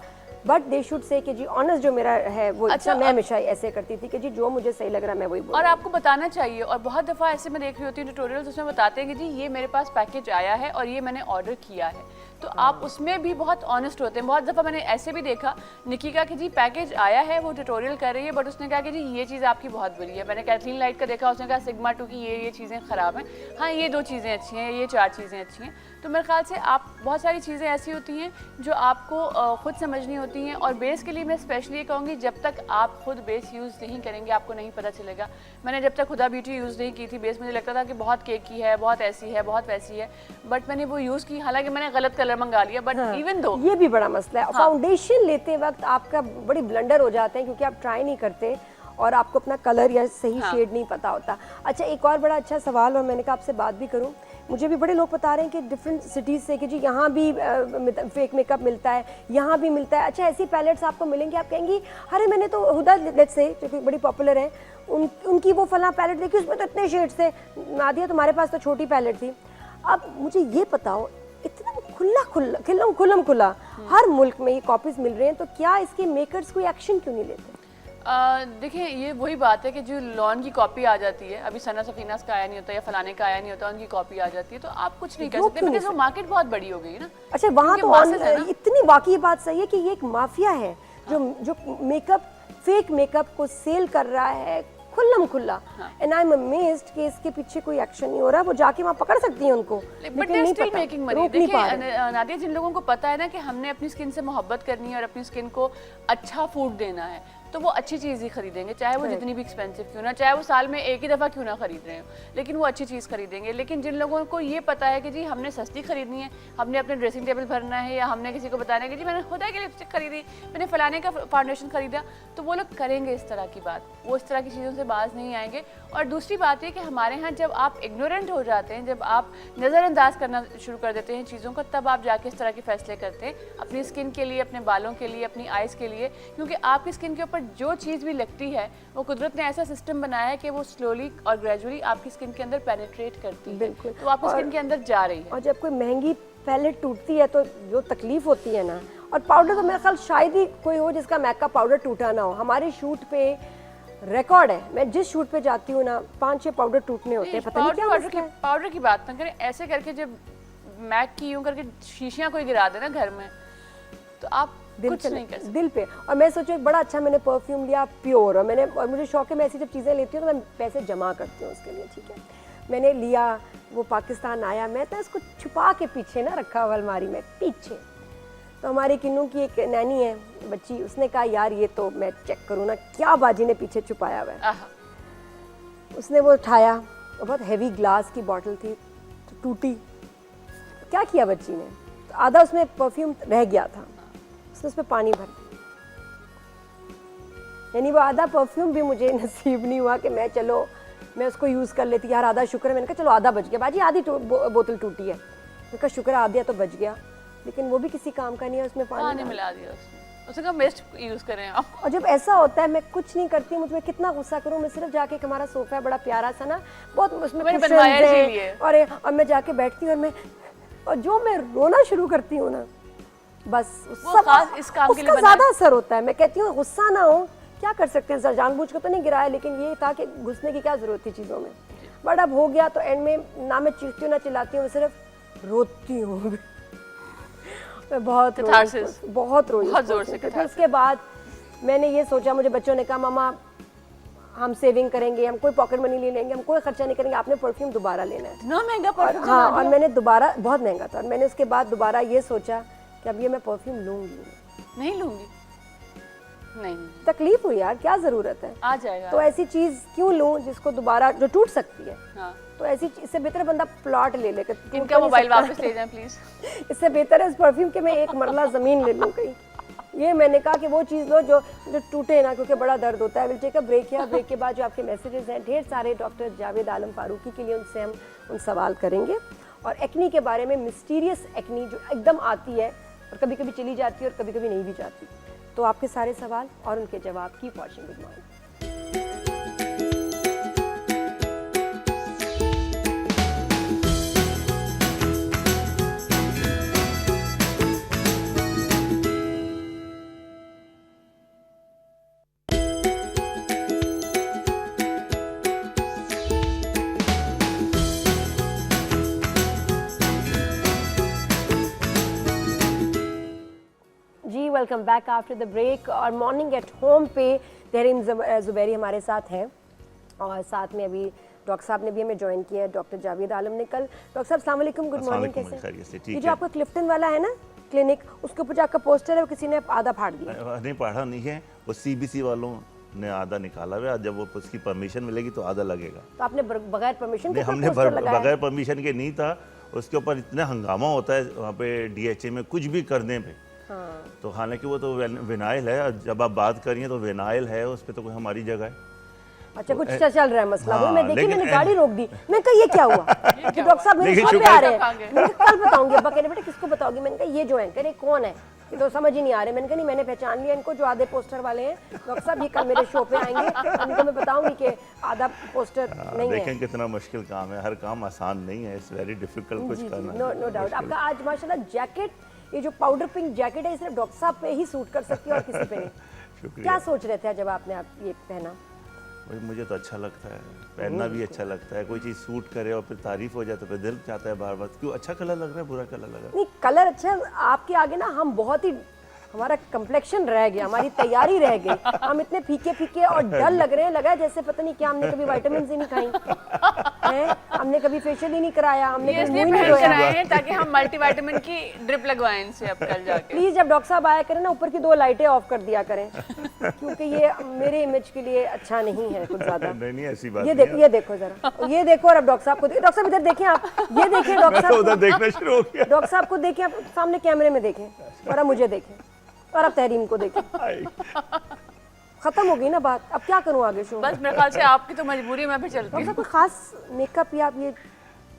बट दे शुड से कि जी ऑनेस्ट जो मेरा है वो। अच्छा, मैं हमेशा ऐसे करती थी कि जी जो मुझे सही लग रहा है मैं वही बोलूँ, और आपको बताना चाहिए। और बहुत दफ़ा ऐसे मैं देख रही होती हूँ ट्यूटोरियल्स, उसमें बताते हैं कि जी ये मेरे पास पैकेज आया है और ये मैंने ऑर्डर किया है, तो आप उसमें भी बहुत ऑनेस्ट होते हैं। बहुत दफ़ा मैंने ऐसे भी देखा निकी का कि जी पैकेज आया है, वो ट्यूटोरियल कर रही है, बट उसने कहा कि जी ये चीज़ आपकी बहुत बुरी है। मैंने कैथलीन लाइट का देखा, उसने कहा सिग्मा 2 की ये चीज़ें ख़राब हैं, हाँ ये 2 चीज़ें अच्छी हैं, ये 4 चीज़ें अच्छी हैं। तो मेरे ख्याल से आप बहुत सारी चीज़ें ऐसी होती हैं जो आपको खुद समझनी होती हैं। और बेस के लिए मैं स्पेशली ये कहूँगी, जब तक आप खुद बेस यूज़ नहीं करेंगे आपको नहीं पता चलेगा। मैंने जब तक खुदा ब्यूटी यूज़ नहीं की थी, बेस मुझे लगता था कि बहुत केकी है, बहुत ऐसी है, बहुत वैसी है, बट मैंने वो यूज़ की, हालांकि मैंने गलत कलर मंगा लिया, बट इवन दो ये भी बड़ा मसला है। हाँ। फाउंडेशन लेते वक्त आपका बड़ी ब्लंडर हो जाते हैं क्योंकि आप ट्राई नहीं करते और आपको अपना कलर या सही शेड नहीं पता होता। अच्छा, एक और बड़ा अच्छा सवाल, और मैंने कहा आपसे बात भी करूं, मुझे भी बड़े लोग बता रहे हैं कि डिफरेंट सिटीज़ से कि जी यहाँ भी फेक मेकअप मिलता है, यहाँ भी मिलता है। अच्छा, ऐसी पैलेट्स आपको मिलेंगी, आप कहेंगी अरे मैंने तो हुदा लेट्स से जो कि बड़ी पॉपुलर है उनकी वो फला पैलेट देखी, उसमें तो इतने शेड्स थे। नादिया तुम्हारे पास तो छोटी पैलेट थी। अब मुझे ये बताओ, इतना खुल्ला हर मुल्क में ये कॉपीज मिल रहे हैं, तो क्या इसके मेकर्स कोई एक्शन क्यों नहीं लेते? देखिए, ये वही बात है कि जो लॉन की कॉपी आ जाती है, अभी सना सफीनास का आया नहीं होता या फलाने का आया नहीं होता, उनकी कॉपी आ जाती है, तो आप कुछ नहीं कर सकते बिकॉज़ वो मार्केट बहुत बड़ी हो गई है ना। अच्छा, वहाँ तो इतनी वाकई बात सही है कि ये एक माफिया है जो मेकअप, फेक मेकअप को सेल कर रहा है खुल्ला। एंड आई एम अमेज्ड कि इसके पीछे कोई एक्शन नहीं हो रहा। वो जाके वहाँ पकड़ सकती हैं उनको, but they still making money. देखिए नादिया, जिन लोगों को पता है ना कि हमने अपनी स्किन से मोहब्बत करनी है और अपनी स्किन को अच्छा फूड देना है, तो वो अच्छी चीज़ ही खरीदेंगे, चाहे वो जितनी भी एक्सपेंसिव क्यों ना, चाहे वो साल में एक ही दफ़ा क्यों ना खरीद रहे हो, लेकिन वो अच्छी चीज़ खरीदेंगे। लेकिन जिन लोगों को ये पता है कि जी हमने सस्ती खरीदनी है, हमने अपने ड्रेसिंग टेबल भरना है, या हमने किसी को बताना है कि जी मैंने खुदा की लिपस्टिक खरीदी, मैंने फलाने का फाउंडेशन खरीदा, तो वो लोग करेंगे इस तरह की बात, वो इस तरह की चीज़ों से बाज नहीं आएंगे। और दूसरी बात है कि हमारे यहाँ जब आप इग्नोरेंट हो जाते हैं, जब आप नज़रअंदाज करना शुरू कर देते हैं चीज़ों को, तब आप जाके इस तरह के फैसले करते हैं अपनी स्किन के लिए, अपने बालों के लिए, अपनी आइज़ के लिए, क्योंकि आपकी स्किन के ऊपर जो चीज़ भी लगती है वो कुदरत ने ऐसा सिस्टम बनाया है कि वो स्लोली और ग्रेजुअली आपकी स्किन के अंदर पेनिट्रेट करती है, बिल्कुल। तो आपकी स्किन के अंदर जा रही है। और जब कोई महंगी पैलेट टूटती है तो जो तकलीफ होती है ना, और पाउडर तो मेरे ख्याल शायद ही कोई हो जिसका मैक का पाउडर टूटा ना हो। हमारे शूट पे रिकॉर्ड है, मैं जिस शूट पे जाती हूँ ना 5-6 पाउडर टूटने होते हैं, पता नहीं क्या मसला है। पाउडर की बात ना करें, ऐसे करके जब मैक की यूं करके शीशियां कोई गिरा दे ना घर में, तो आप कुछ नहीं कर सकते दिल पे। और मैं सोचूं एक बड़ा अच्छा मैंने परफ्यूम लिया प्योर, और मुझे शौक है मैं ऐसी जब चीज़ें लेती हूँ तो मैं पैसे जमा करती हूँ उसके लिए, ठीक है। मैंने लिया, वो पाकिस्तान आया, मैं तो इसको छुपा के पीछे ना रखा हुआ अलमारी में पीछे। तो हमारी किन्नू की एक नैनी है बच्ची, उसने कहा यार ये तो मैं चेक करूँ ना क्या बाजी ने पीछे छुपाया हुआ है। आहा। उसने वो उठाया, वो बहुत हैवी ग्लास की बॉटल थी, तो टूटी। क्या किया बच्ची ने, तो आधा उसमें परफ्यूम रह गया था, उसने उसमें पानी भर दिया, यानी वो आधा परफ्यूम भी मुझे नसीब नहीं हुआ कि मैं चलो मैं उसको यूज़ कर लेती। यार आधा शुक्र है, मैंने कहा चलो आधा बच गया, बाजी आधी बोतल टूटी है, मैंने कहा शुक्र है आधा तो बच गया, लेकिन वो भी किसी काम का नहीं है, उसमें पानी मिला दिया उसने कहा मिस्ट यूज़ करें आप। और जब ऐसा होता है मैं कुछ नहीं करती, मुझ में कितना गुस्सा करूँ, मैं सिर्फ जाके, हमारा सोफा है बड़ा प्यारा सा ना, बहुत उसमें बनवाया इसीलिए। और मैं जाके बैठती हूँ और जो मैं रोना शुरू करती हूँ ना, बस इस काम के लिए उसका ज़्यादा असर होता है। मैं कहती हूँ गुस्सा ना हो, क्या कर सकते हैं सर, जानबूझ के तो नहीं गिराया, लेकिन ये था कि घुसने की क्या ज़रूरत थी चीज़ों में। बट अब हो गया तो एंड में ना मैं चीखती हूँ ना चिल्लाती हूँ, मैं सिर्फ रोती हूँ। मैं बहुत रोई बहुत ज़ोर से। फिर उसके बाद मैंने ये सोचा, मुझे बच्चों ने कहा मामा हम सेविंग करेंगे, हम कोई पॉकेट मनी ले लेंगे, हम कोई खर्चा नहीं करेंगे, आपने परफ्यूम दोबारा लेना है। इतना महंगा परफ्यूम? हाँ, और मैंने दोबारा, बहुत महंगा था, और मैंने उसके बाद दोबारा ये सोचा कि अब ये मैं परफ्यूम लूँगी नहीं, नहीं तकलीफ हुई यार, क्या ज़रूरत है, आ जाएगा। तो ऐसी चीज़ क्यों लूँ जिसको दोबारा, जो टूट सकती है। हाँ। तो ऐसी इससे बेहतर बंदा प्लॉट ले ले, इनका मोबाइल वापस ले जाएं प्लीज। इससे बेहतर है इस परफ्यूम के मैं एक मरला ज़मीन ले लूँ कहीं। ये मैंने कहा कि वो चीज़ लो जो टूटे ना, क्योंकि बड़ा दर्द होता है। विल टेक अ ब्रेक है, ब्रेक के बाद जो आपके मैसेजेस हैं ढेर सारे डॉक्टर जावेद आलम फारूकी के लिए, उनसे हम उन सवाल करेंगे, और एक्नी के बारे में, मिस्टीरियस एक्नी जो एकदम आती है और कभी कभी चली जाती है और कभी कभी नहीं भी जाती, तो आपके सारे सवाल और उनके जवाब। Keep watching good morning. Welcome back after the break. और मॉर्निंग एट होम पे तहरीन ज़ुबैरी हमारे साथ हैं, और साथ में अभी डॉक्टर साहब ने भी हमें ज्वाइन किया है, डॉक्टर जावेद आलम ने कल। डॉक्टर साहब अस्सलाम वालेकुम, गुड मॉर्निंग, कैसे? ये जो आपका क्लिफ्टन वाला है ना क्लिनिक, उसके ऊपर जो आपका पोस्टर है वो किसी ने आधा फाड़ दिया? नहीं, फाड़ा नहीं है, वो CBC वालों ने आधा निकाला हुआ है, जब वो उसकी परमिशन मिलेगी तो आधा लगेगा। तो आपने बगैर परमिशन के? हमने बगैर परमिशन के नहीं था, उसके ऊपर इतना हंगामा होता है वहाँ पे DHA में कुछ भी करने पे। हाँ। तो हालांकि वो तो विनाइल है, जब आप बात करिए तो विनाइल है, उस पर तो कोई हमारी जगह है। अच्छा, कुछ चल रहा है मसला। हाँ, मैं देखी, मैंने गाड़ी रोक दी, मैं कहा ये क्या हुआ? कि डॉक्टर साहब मेरे शॉप पे आ रहे हैं, मैं कल बताऊंगी। अब्बा कह रहे बेटा किसको बताओगी? मैंने कहा ये जो है, कह रहे कौन है, ये तो समझ ही नहीं आ रहे। मैंने कहा नहीं, मैंने पहचान लिया इनको, जो आधे पोस्टर वाले हैं। डॉक्टर साहब ये कल मेरे शो पे आएंगे, उनको मैं बताऊंगी कि आधा पोस्टर नहीं है। देखें कितना मुश्किल काम है, हर काम आसान नहीं है, इट्स वेरी डिफिकल्ट कुछ करना। No doubt. आपका आज माशाल्लाह जैकेट, ये जो पाउडर पिंक जैकेट है, सिर्फ डॉक्टर साहब पे ही सूट कर सकती है और किसी पे नहीं। क्या सोच रहे थे जब आपने ये पहना? मुझे तो अच्छा लगता है, पहनना भी अच्छा लगता है। कोई चीज़ सूट करे और फिर तारीफ हो जाए तो फिर दिल चाहता है बार बार, क्यों अच्छा कलर लग रहा है, बुरा कलर लग रहा है? नहीं, कलर अच्छा है। आपके आगे ना हम बहुत ही, हमारा कम्प्लेक्शन रह गया, हमारी तैयारी रह गई। हम इतने फीके फीके और डल लग रहे हैं, लगा है जैसे पता नहीं क्या हमने कभी विटामिन ही नहीं खाई हैं। हम हमने कभी फेशियल ही नहीं कराया, हमने ये कभी इसलिए मुंह ही नहीं पहन कर धोया। आए हैं ताकि हम मल्टीविटामिन की ड्रिप लगवाएं इनसे अब कल जाके। प्लीज जब डॉक्टर साहब आया करें ना, ऊपर की 2 लाइटें ऑफ कर दिया करें, क्योंकि ये मेरे इमेज के लिए अच्छा नहीं है कुछ ज्यादा। नहीं ऐसी बात ये नहीं देखो, ये देखो जरा, ये देखो, और अब डॉक्टर साहब को डॉक्टर साहब इधर देखें आप, ये देखिए डॉक्टर मैं तो साहब उधर को, देखना शुरू हो गया। डॉक्टर साहब को देखें, आप सामने कैमरे में देखें, और अब मुझे देखें, और अब तहरीम को देखें। खत्म हो गई ना बात, अब क्या करूं आगे शो। बस मेरे ख्याल से आपकी तो मजबूरी है, मैं भी चलती डॉक्टर हूँ। साहब कोई खास मेकअप या आप ये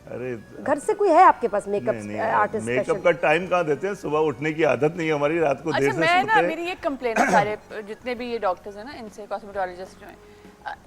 अरे घर से कोई है आपके पास मेकअप नहीं आर्टिस्ट मेकअप स्पेशल? का टाइम कहाँ देते हैं, सुबह उठने की आदत नहीं है हमारी, रात को देर अच्छा से मैं सोते ना, हैं। मेरी ये कंप्लेन है सारे जितने भी ये डॉक्टर्स हैं ना, इनसे, कॉस्मेटोलॉजिस्ट जो हैं,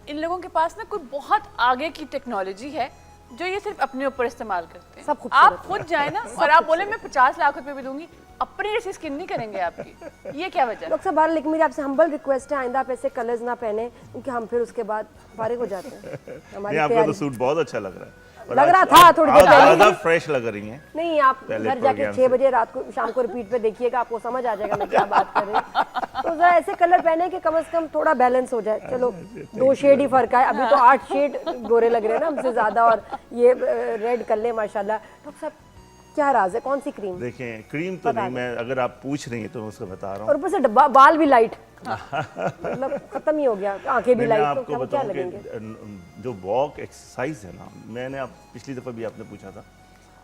इन लोगों के पास ना कोई बहुत आगे की टेक्नोलॉजी है जो ये सिर्फ अपने ऊपर इस्तेमाल करते हैं। सब खूबसूरत आप खुद जाए ना और आप बोले मैं 50 लाख रुपए भी दूंगी, अपनी जैसी स्किन नहीं करेंगे आपकी, ये क्या वजह है? डॉक्टर साहब बाहर, लेकिन मेरी आपसे हम्बल रिक्वेस्ट है, आइंदा आप ऐसे कलर्स ना पहने, क्योंकि हम फिर उसके बाद फारिग हो जाते हैं। हमारी नहीं आपका तैयारी तो सूट बहुत अच्छा लग रहा है, और लग आज रहा था थोड़ी देर आप पहले। ज्यादा फ्रेश लग रही हैं। नहीं, आप पहले घर जाके प्रोग्राम 6 से। बजे रात को शाम को रिपीट पे देखिएगा, आपको समझ आ जाएगा मैं क्या बात कर रही हूँ। तो जरा ऐसे कलर पहने कि कम से कम थोड़ा बैलेंस हो जाए। चलो 2 शेड ही फर्क है, अभी तो 8 शेड गोरे लग रहे हैं ना हमसे ज्यादा, और ये रेड कर ले माशाल्लाह। डॉक्टर साहब क्या राज है, कौन सी क्रीम? देखें क्रीम तो नहीं, मैं अगर आप पूछ रही हैं तो मैं उसको बता रहा और हूँ। ऊपर से बाल भी लाइट, मतलब खत्म ही हो गया, आंखें भी मैं लाइट, आपको तो हम क्या बताऊं लगेंगे? कि जो वॉक एक्सरसाइज है ना, मैंने आप पिछली दफ़ा भी आपने पूछा था,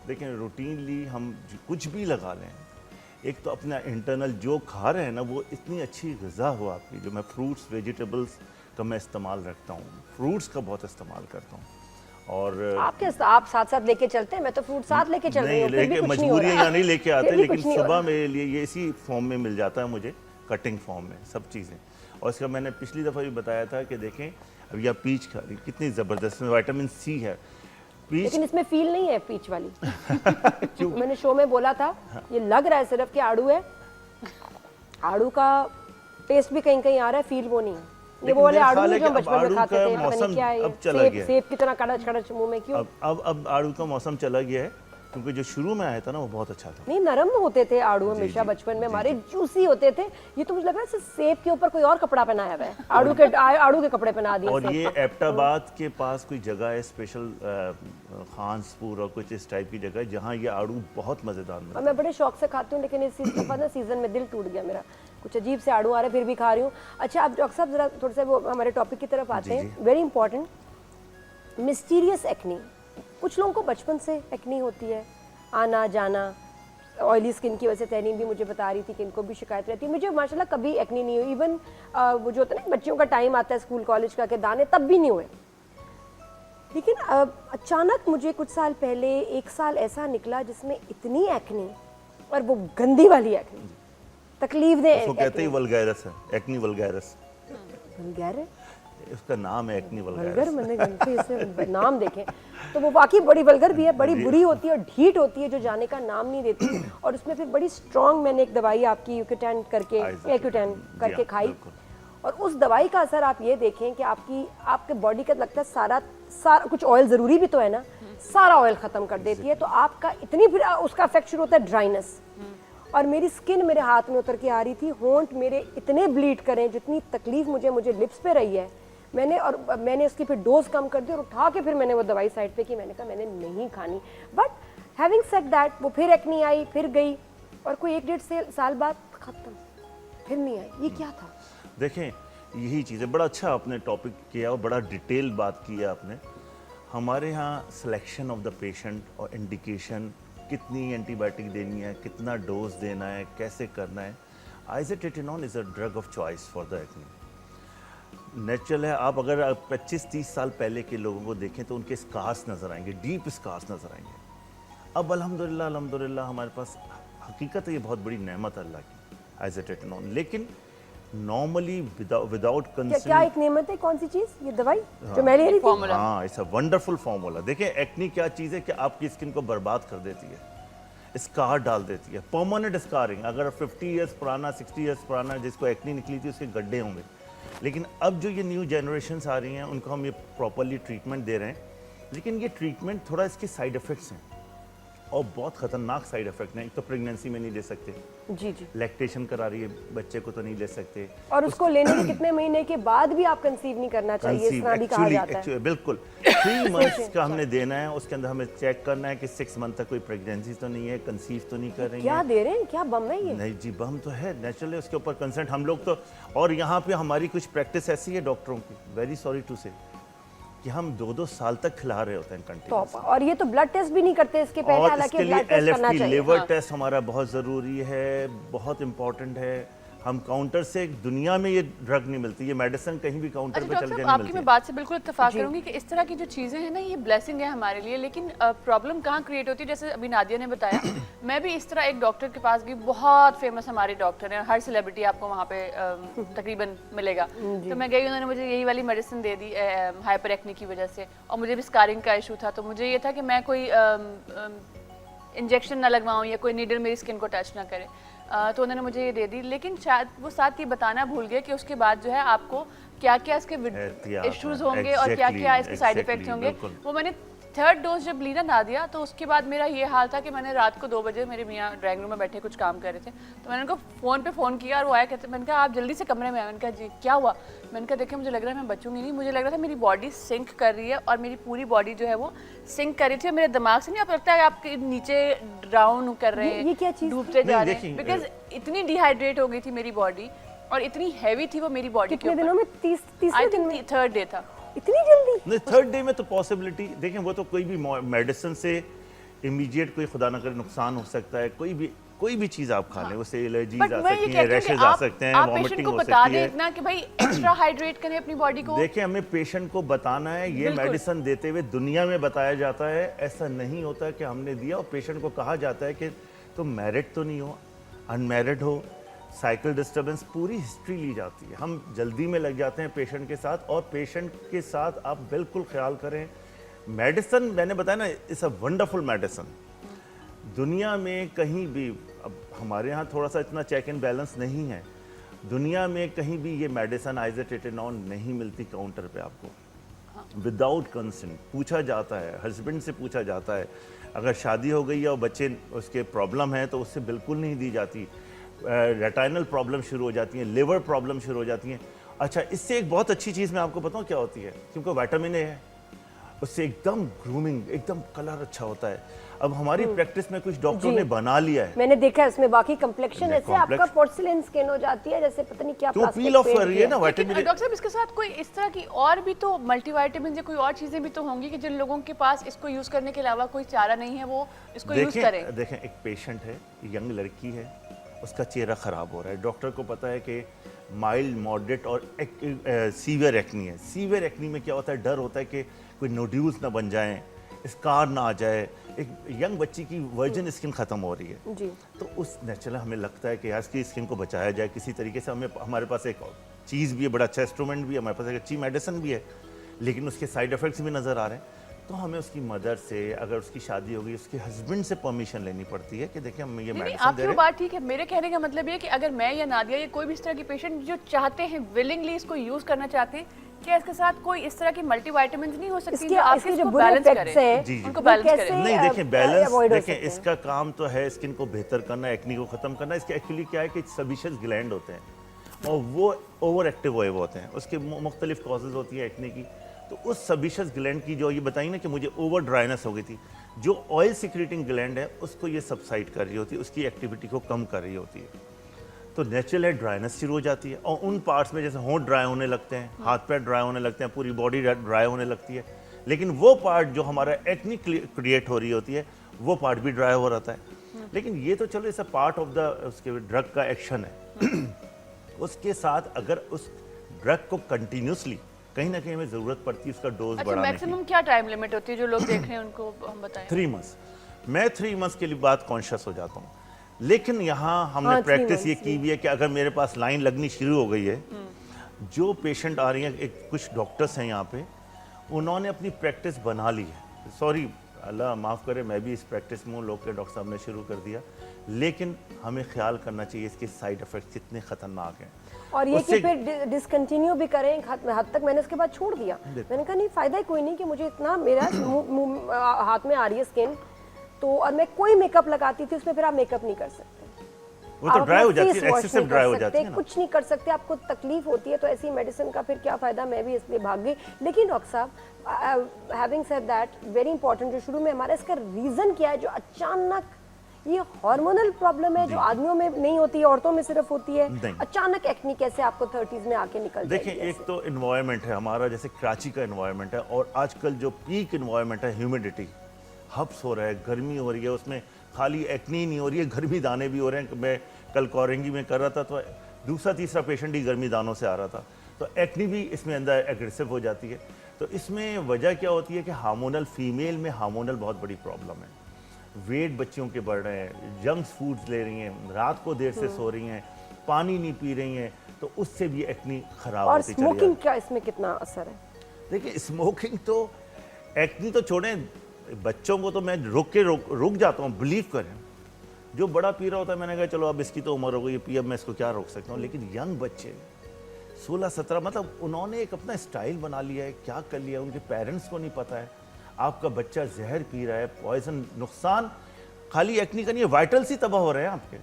देखें रूटीनली हम कुछ भी लगा लें, एक तो अपना इंटरनल जो खा रहे हैं ना, वो इतनी अच्छी ग़िज़ा हो आपकी, जो मैं फ्रूट्स वेजिटेबल्स का मैं इस्तेमाल रखता हूँ, फ्रूट्स का बहुत इस्तेमाल करता हूँ। और आप साथ साथ लेके चलते हैं, मैं तो फ्रूट साथ लेके चल रही हूँ, फिर भी लेके कुछ नहीं हो मजबूरी रहा। यहाँ नहीं लेके आते, फिर भी लेकिन कुछ नहीं हो सुबह रहा। मेरे लिए ये इसी फॉर्म में मिल जाता है मुझे, कटिंग फॉर्म में सब चीज़ें। और इसका मैंने पिछली दफ़ा भी बताया था कि देखें अभी आप पीच खा रही, कितनी ज़बरदस्त में विटामिन सी है। पीच लेकिन इसमें फील नहीं है पीच वाली। क्यों? मैंने शो में बोला था, ये लग रहा है सिर्फ कि आड़ू है, आड़ू का टेस्ट भी कहीं कहीं आ रहा है, फील वो नहीं है। ये लेकिन वो वाले मेरा आड़ू ख्याल है नहीं जो हम कि बचपन में आड़ू खाते का थे, पता मौसम नहीं क्या है, अब चला सेब गया है। सेब की तरह कड़च कड़च मुंह में, क्यों? अब आड़ू का मौसम चला गया है, क्योंकि जो शुरू में आया था ना वो बहुत अच्छा था। नहीं, नरम होते थे आड़ू हमेशा बचपन में हमारे, जूसी होते थे। ये तो मुझे लग रहा है सेब के ऊपर कोई और कपड़ा पहनाया हुआ है, आड़ू के कपड़े पहना दिए। और सेब ये का। एबटाबाद के पास कोई जगह है स्पेशल, खानसपुर और कुछ इस टाइप की जगह है, जहाँ ये आड़ू बहुत मज़ेदार मिलता और है। मैं बड़े शौक से खाती हूँ, लेकिन इस दफा ना सीजन में दिल टूट गया मेरा, कुछ अजीब से आड़ू आ रहे, फिर भी खा रही हूँ। अच्छा, आप डॉक्टर साहब जरा थोड़ा सा वो हमारे टॉपिक की तरफ आते हैं। Very important, mysterious acne. कुछ लोगों को बचपन से एक्नी होती है, आना जाना, ऑयली स्किन की वजह से। तहरीन भी मुझे बता रही थी कि इनको भी शिकायत रहती है। मुझे माशाल्लाह कभी एक्नी नहीं हुई, इवन वो जो होता है ना बच्चियों का टाइम आता है स्कूल कॉलेज का, के दाने तब भी नहीं हुए। लेकिन अचानक मुझे कुछ साल पहले 1 साल ऐसा निकला जिसमें इतनी एक्नी, और वो गंदी वाली एक्नी, तकलीफ दे। उसको कहते ही वल्गैरस है, एक्नी वल्गैरस, वल्गैर है, उसका नाम है एक्नी वल्गर। वल्गैरस। मैंने गलती से नाम देखे तो वो वाकई बड़ी वल्गर भी है, बड़ी बुरी होती है और ढीठ होती है, जो जाने का नाम नहीं देती। और उसमें फिर बड़ी स्ट्रॉन्ग, मैंने एक दवाई आपकी यूकेटैन करके, एक्यूटैन करके खाई, और उस दवाई का असर आप ये देखें कि आपके बॉडी का लगता है सारा कुछ ऑयल ज़रूरी भी तो है ना, सारा ऑयल ख़त्म कर देती है। तो आपका इतनी फिर उसका इफेक्ट शुरू होता है ड्राइनेस। और मेरी स्किन मेरे हाथ में उतर के आ रही थी, होंठ मेरे इतने ब्लीड करें, जितनी तकलीफ मुझे लिप्स पे रही है। मैंने उसकी फिर डोज कम कर दी, और उठा के फिर मैंने वो दवाई साइड पे की, मैंने कहा मैंने नहीं खानी। बट हैविंग सेड दैट, वो फिर एक्नी आई, फिर गई, और कोई 1-1.5 साल बाद खत्म, फिर नहीं आई। ये क्या था? देखें यही चीज़ है, बड़ा अच्छा आपने टॉपिक किया और बड़ा डिटेल बात की है आपने। हमारे यहाँ सिलेक्शन ऑफ द पेशेंट और इंडिकेशन, कितनी एंटीबायोटिक देनी है, कितना डोज देना है, कैसे करना है। Isotretinoin is a drug of choice for the acne. Natural है। आप अगर 25-30 साल पहले के लोगों को देखें तो उनके स्कार्स नज़र आएंगे, डीप स्कार्स नज़र आएंगे। अब अल्हम्दुलिल्लाह हमारे पास, हकीकत है ये बहुत बड़ी नेमत अल्लाह की, आइज़ोट्रेटिनोन। लेकिन नॉर्मली विदाउट क्या एक नेमत है? कौन सी चीज़? ये दवाई जो मैं ले रही थी? हाँ, इट्स अ वंडरफुल फार्मूला। देखें एक्नी क्या चीज़ है कि आपकी स्किन को बर्बाद कर देती है, स्कार डाल देती है, परमानेंट स्कारिंग। अगर 50 ईयर्स पुराना, 60 ईयर्स पुराना जिसको एक्नी निकली थी, उसके गड्ढे होंगे। लेकिन अब जो ये न्यू जनरेशन्स आ रही हैं, उनको हम ये प्रॉपरली ट्रीटमेंट दे रहे हैं, लेकिन ये ट्रीटमेंट थोड़ा इसके साइड इफ़ेक्ट्स हैं। और बहुत खतरनाक साइड इफेक्ट हैं। एक तो प्रेगनेंसी में नहीं ले सकते, जी जी। लैक्टेशन करा रही है बच्चे को तो नहीं ले सकते, और उसको लेने के कितने महीने के बाद भी आप कंसीव नहीं करना चाहिए, इस तरह भी कहा जाता है। बिल्कुल 3 मंथ्स का हमने देना है, उसके अंदर हमें चेक करना है कि 6 मंथ तक कोई प्रेगनेंसी तो नहीं है, कंसीव तो नहीं कर रही क्या है। दे रहे हैं, क्या बम है ये? नहीं जी, बम तो है नेचुरली, उसके ऊपर कंसेंट हम लोग तो। और यहाँ पे हमारी कुछ प्रैक्टिस ऐसी है डॉक्टरों की, वेरी सॉरी टू से, कि हम 2-2 साल तक खिला रहे होते हैं कंटिन्यूस। और ये तो ब्लड टेस्ट भी नहीं करते इसके पहले, और हालांकि इसके लिए ब्लड टेस्ट करना LFT चाहिए। लिवर टेस्ट हमारा बहुत ज़रूरी है, बहुत इंपॉर्टेंट है। हम काउंटर से, दुनिया में ये ड्रग नहीं मिलती, ये मेडिसिन कहीं भी काउंटर अच्छा पे डॉक्टर चल के साहब, नहीं आपकी मिलती मैं है। बात से बिल्कुल इत्तेफाक करूंगी कि इस तरह की जो चीज़ें हैं ना, ये ब्लेसिंग है हमारे लिए, लेकिन प्रॉब्लम कहाँ क्रिएट होती है? जैसे अभी नादिया ने बताया, मैं भी इस तरह एक डॉक्टर के पास गई, बहुत फेमस हमारे डॉक्टर हैं, हर सेलिब्रिटी आपको वहाँ पे तकरीबन मिलेगा। तो मैं गई, उन्होंने मुझे यही वाली मेडिसिन दे दी हाइपर एक्ने की वजह से, और मुझे भी स्कारिंग का इशू था, तो मुझे ये था कि मैं कोई इंजेक्शन ना लगवाऊँ या कोई नीडल मेरी स्किन को टच ना करे। तो उन्होंने मुझे ये दे दी, लेकिन शायद वो साथ ये बताना भूल गए कि उसके बाद जो है आपको क्या क्या इसके इश्यूज होंगे और क्या क्या इसके साइड इफेक्ट्स होंगे। वो मैंने 3rd डोज जब ली ना नादिया, तो उसके बाद मेरा ये हाल था कि मैंने रात को 2 बजे, मेरे मियाँ ड्राइंग रूम में बैठे कुछ काम कर रहे थे, तो मैंने उनको फ़ोन पे फ़ोन किया और वो आया, कहते, मैंने कहा आप जल्दी से कमरे में आए। मैंने कहा जी क्या हुआ? मैंने कहा देखिए मुझे लग रहा है मैं बचूंगी नहीं, मुझे लग रहा था मेरी बॉडी सिंक कर रही है और मेरी पूरी बॉडी जो है वो सिंक कर रही थी, मेरे दिमाग से नहीं, आप लगता है आपके नीचे ड्राउन कर रहे हैं, ये क्या चीज़? डूबते जा रहे हैं, बिकॉज इतनी डिहाइड्रेट हो गई थी मेरी बॉडी और इतनी हैवी थी वो मेरी बॉडी। कितने दिनों में? 30 दिन में? 3rd डे था। इतनी जल्दी? नहीं, 3rd डे में तो पॉसिबिलिटी देखें, वो तो कोई भी मेडिसिन से इमीडिएट कोई खुदा न करे नुकसान हो सकता है, कोई भी चीज़ आप खा लें, उससे एलर्जीज आ सकती हैं, रैशेज आ सकते हैं, वॉमिटिंग हो सकती है। इतना कि भाई एक्स्ट्रा हाइड्रेट करें अपनी बॉडी को। देखिए, हमें पेशेंट को बताना है, ये मेडिसिन देते हुए दुनिया में बताया जाता है, ऐसा नहीं होता कि हमने दिया और पेशेंट को कहा जाता है कि तुम मैरिड तो नहीं हो, अनमैरिड हो, साइकिल डिस्टर्बेंस, पूरी हिस्ट्री ली जाती है। हम जल्दी में लग जाते हैं पेशेंट के साथ, और पेशेंट के साथ आप बिल्कुल ख्याल करें। मेडिसिन मैंने बताया ना, इट्स अ वंडरफुल मेडिसिन। दुनिया में कहीं भी, अब हमारे यहाँ थोड़ा सा इतना चेक एंड बैलेंस नहीं है, दुनिया में कहीं भी ये मेडिसिन आइज़ोट्रेटिनोन नहीं मिलती काउंटर पे आपको, विदाउट कंसेंट। पूछा जाता है, हस्बैंड से पूछा जाता है, अगर शादी हो गई है और बच्चे उसके प्रॉब्लम है तो उससे बिल्कुल नहीं दी जाती। रेटाइनल प्रॉब्लम शुरू हो जाती हैं, लिवर प्रॉब्लम शुरू हो जाती हैं। अच्छा, इससे एक बहुत अच्छी चीज़ मैं आपको बताऊं क्या होती है, क्योंकि विटामिन ए है, उससे एकदम ग्रूमिंग, एकदम कलर अच्छा होता है। अब हमारी प्रैक्टिस में कुछ डॉक्टरों ने बना लिया है, मैंने देखा है उसमें, बाकी कम्प्लेक्शन ऐसे आपका पोर्सिलेन स्किन हो जाती है, जैसे पता नहीं क्या तो पील ऑफ कर रही है ना विटामिन ए। डॉक्टर साहब, इसके साथ कोई इस तरह की और भी तो मल्टीविटामिन या कोई और चीजें भी तो होंगी कि जिन लोगों के पास इसको यूज करने के अलावा कोई चारा नहीं है, वो इसको यूज करें। देखें, एक पेशेंट है, यंग लड़की है, उसका चेहरा ख़राब हो रहा है, डॉक्टर को पता है कि माइल्ड, मॉडरेट और सीवियर एक्नी है। सीवियर एक्नी में क्या होता है, डर होता है कि कोई नोड्यूल्स ना बन जाएं, स्कार ना आ जाए, एक यंग बच्ची की वर्जिन स्किन ख़त्म हो रही है जी। तो उस नेचुरल हमें लगता है कि यार इसकी स्किन को बचाया जाए किसी तरीके से। हमारे पास एक चीज़ भी है, बड़ा अच्छा इंस्ट्रूमेंट भी है, हमारे पास एक अच्छी मेडिसिन भी है, लेकिन उसके साइड इफ़ेक्ट्स भी नज़र आ रहे हैं। तो हमें उसकी मदर से, अगर उसकी शादी हो गई, उसके हस्बैंड से परमिशन लेनी पड़ती है कि देखिए हम ये मेडिसिन दे आपकी रहे हैं। बात ठीक है, मेरे कहने का मतलब ये है कि अगर मैं या नादिया या कोई भी इस तरह की पेशेंट जो चाहते हैं, विलिंगली इसको यूज करना चाहते हैं, क्या इसके साथ कोई इस तरह की मल्टीविटामिन नहीं हो सकती जो आपके इसको बैलेंस करे, जी, जी, उनको बैलेंस करे? नहीं, देखें बैलेंस, देखें इसका काम तो है स्किन को बेहतर करना, एक्नी को ख़त्म करना। इसके एक्चुअली क्या है कि सबीशियस ग्लैंड होते हैं और वो ओवर एक्टिव हुए होते हैं, उसके मुख्तलिफ कॉजेज़ होती है एक्ने की। तो उस सबीशियस ग्लैंड की जो ये बताई ना कि मुझे ओवर ड्राइनेस हो गई थी, जो ऑयल सिक्रेटिंग ग्लैंड है उसको ये सबसाइड कर रही होती है, उसकी एक्टिविटी को कम कर रही होती है, तो नेचुरल है ड्राइनेस शुरू हो जाती है। और उन पार्ट्स में जैसे होंठ ड्राई होने लगते हैं, हाथ पैर ड्राई होने लगते हैं, पूरी बॉडी ड्राई होने लगती है, लेकिन वो पार्ट जो हमारा एक्ने क्रिएट हो रही होती है वो पार्ट भी ड्राई हो रहता है। लेकिन ये तो चलो इस पार्ट ऑफ द उसके ड्रग का एक्शन है। उसके साथ अगर उस ड्रग को कंटिन्यूसली कहीं ना कहीं हमें जरूरत पड़ती है उसका डोज बढ़ाने की। मैक्सिमम क्या टाइम लिमिट होती है जो लोग देख रहे हैं उनको हम बताएं? 3 मंथ्स। मैं 3 मंथ्स के लिए बात कॉन्शियस हो जाता हूँ, लेकिन यहाँ हमने प्रैक्टिस ये की भी है कि अगर मेरे पास लाइन लगनी शुरू हो गई है, जो पेशेंट आ रही हैं, एक कुछ डॉक्टर्स हैं यहाँ पे, उन्होंने अपनी प्रैक्टिस बना ली है। सॉरी, अल्लाह माफ़ करे, मैं भी इस प्रैक्टिस में लोग के डॉक्टर साहब ने शुरू कर दिया, लेकिन हमें ख्याल करना चाहिए इसके साइड इफ़ेक्ट्स कितने ख़तरनाक हैं। और ये कि फिर डिसकंटिन्यू भी करें एक हद तक। मैंने उसके बाद छोड़ दिया, मैंने कहा नहीं फ़ायदा ही कोई नहीं कि मुझे इतना, मेरा हाथ में आ रही है स्किन, तो और मैं कोई मेकअप लगाती थी उसमें फिर आप मेकअप नहीं कर सकते, वो तो आप ड्राई हो अपना जाती face है, wash एक्सेसिव नहीं ड्राई कर हो सकते, जाती है ना। कुछ नहीं कर सकते, आपको तकलीफ होती है, तो ऐसी मेडिसिन का फिर क्या फायदा, मैं भी इसलिए भाग गई। लेकिन डॉक्टर साहब, having said that, very important, जो शुरू में हमारा इसका रीजन क्या है जो अचानक ये हार्मोनल प्रॉब्लम है जो आदमियों में नहीं होती है, औरतों में सिर्फ होती है, नहीं। अचानक एक्नी कैसे आपको 30s में आके निकल जाएगी? देखिए, एक तो इन्वायरमेंट है हमारा, जैसे कराची का इन्वायरमेंट है, और आजकल जो पीक इन्वायरमेंट है, ह्यूमिडिटी, हब्स हो रहा है, गर्मी हो रही है, उसमें खाली एक्नी नहीं हो रही है, गर्मी दाने भी हो रहे हैं। मैं कल कोरेंगी में कर रहा था तो दूसरा तीसरा पेशेंट ही गर्मी दानों से आ रहा था, तो एक्नी भी इसमें अंदर एग्रेसिव हो जाती है। तो इसमें वजह क्या होती है कि हार्मोनल, फीमेल में हार्मोनल बहुत बड़ी प्रॉब्लम है, वेट बच्चियों के बढ़ रहे हैं, जंक फूड्स ले रही हैं, रात को देर से सो रही हैं, पानी नहीं पी रही हैं, तो उससे भी एक्नी खराब और होती चली स्मोकिंग जाती का इसमें कितना असर है? है। देखिए, स्मोकिंग तो, एक्नी तो छोड़ें, बच्चों को तो मैं रुक जाता हूँ, बिलीव करें। जो बड़ा पी रहा होता है, मैंने कहा चलो अब इसकी तो उम्र हो गई, अब मैं इसको क्या रोक सकता हूँ। लेकिन यंग बच्चे 16-17, मतलब उन्होंने एक अपना स्टाइल बना लिया है, क्या कर लिया, उनके पेरेंट्स को नहीं पता है। आपका बच्चा जहर पी रहा है, पॉइजन, नुकसान खाली एक्नी का नहीं है, वाइटल्स ही तबाह हो रहे हैं आपके।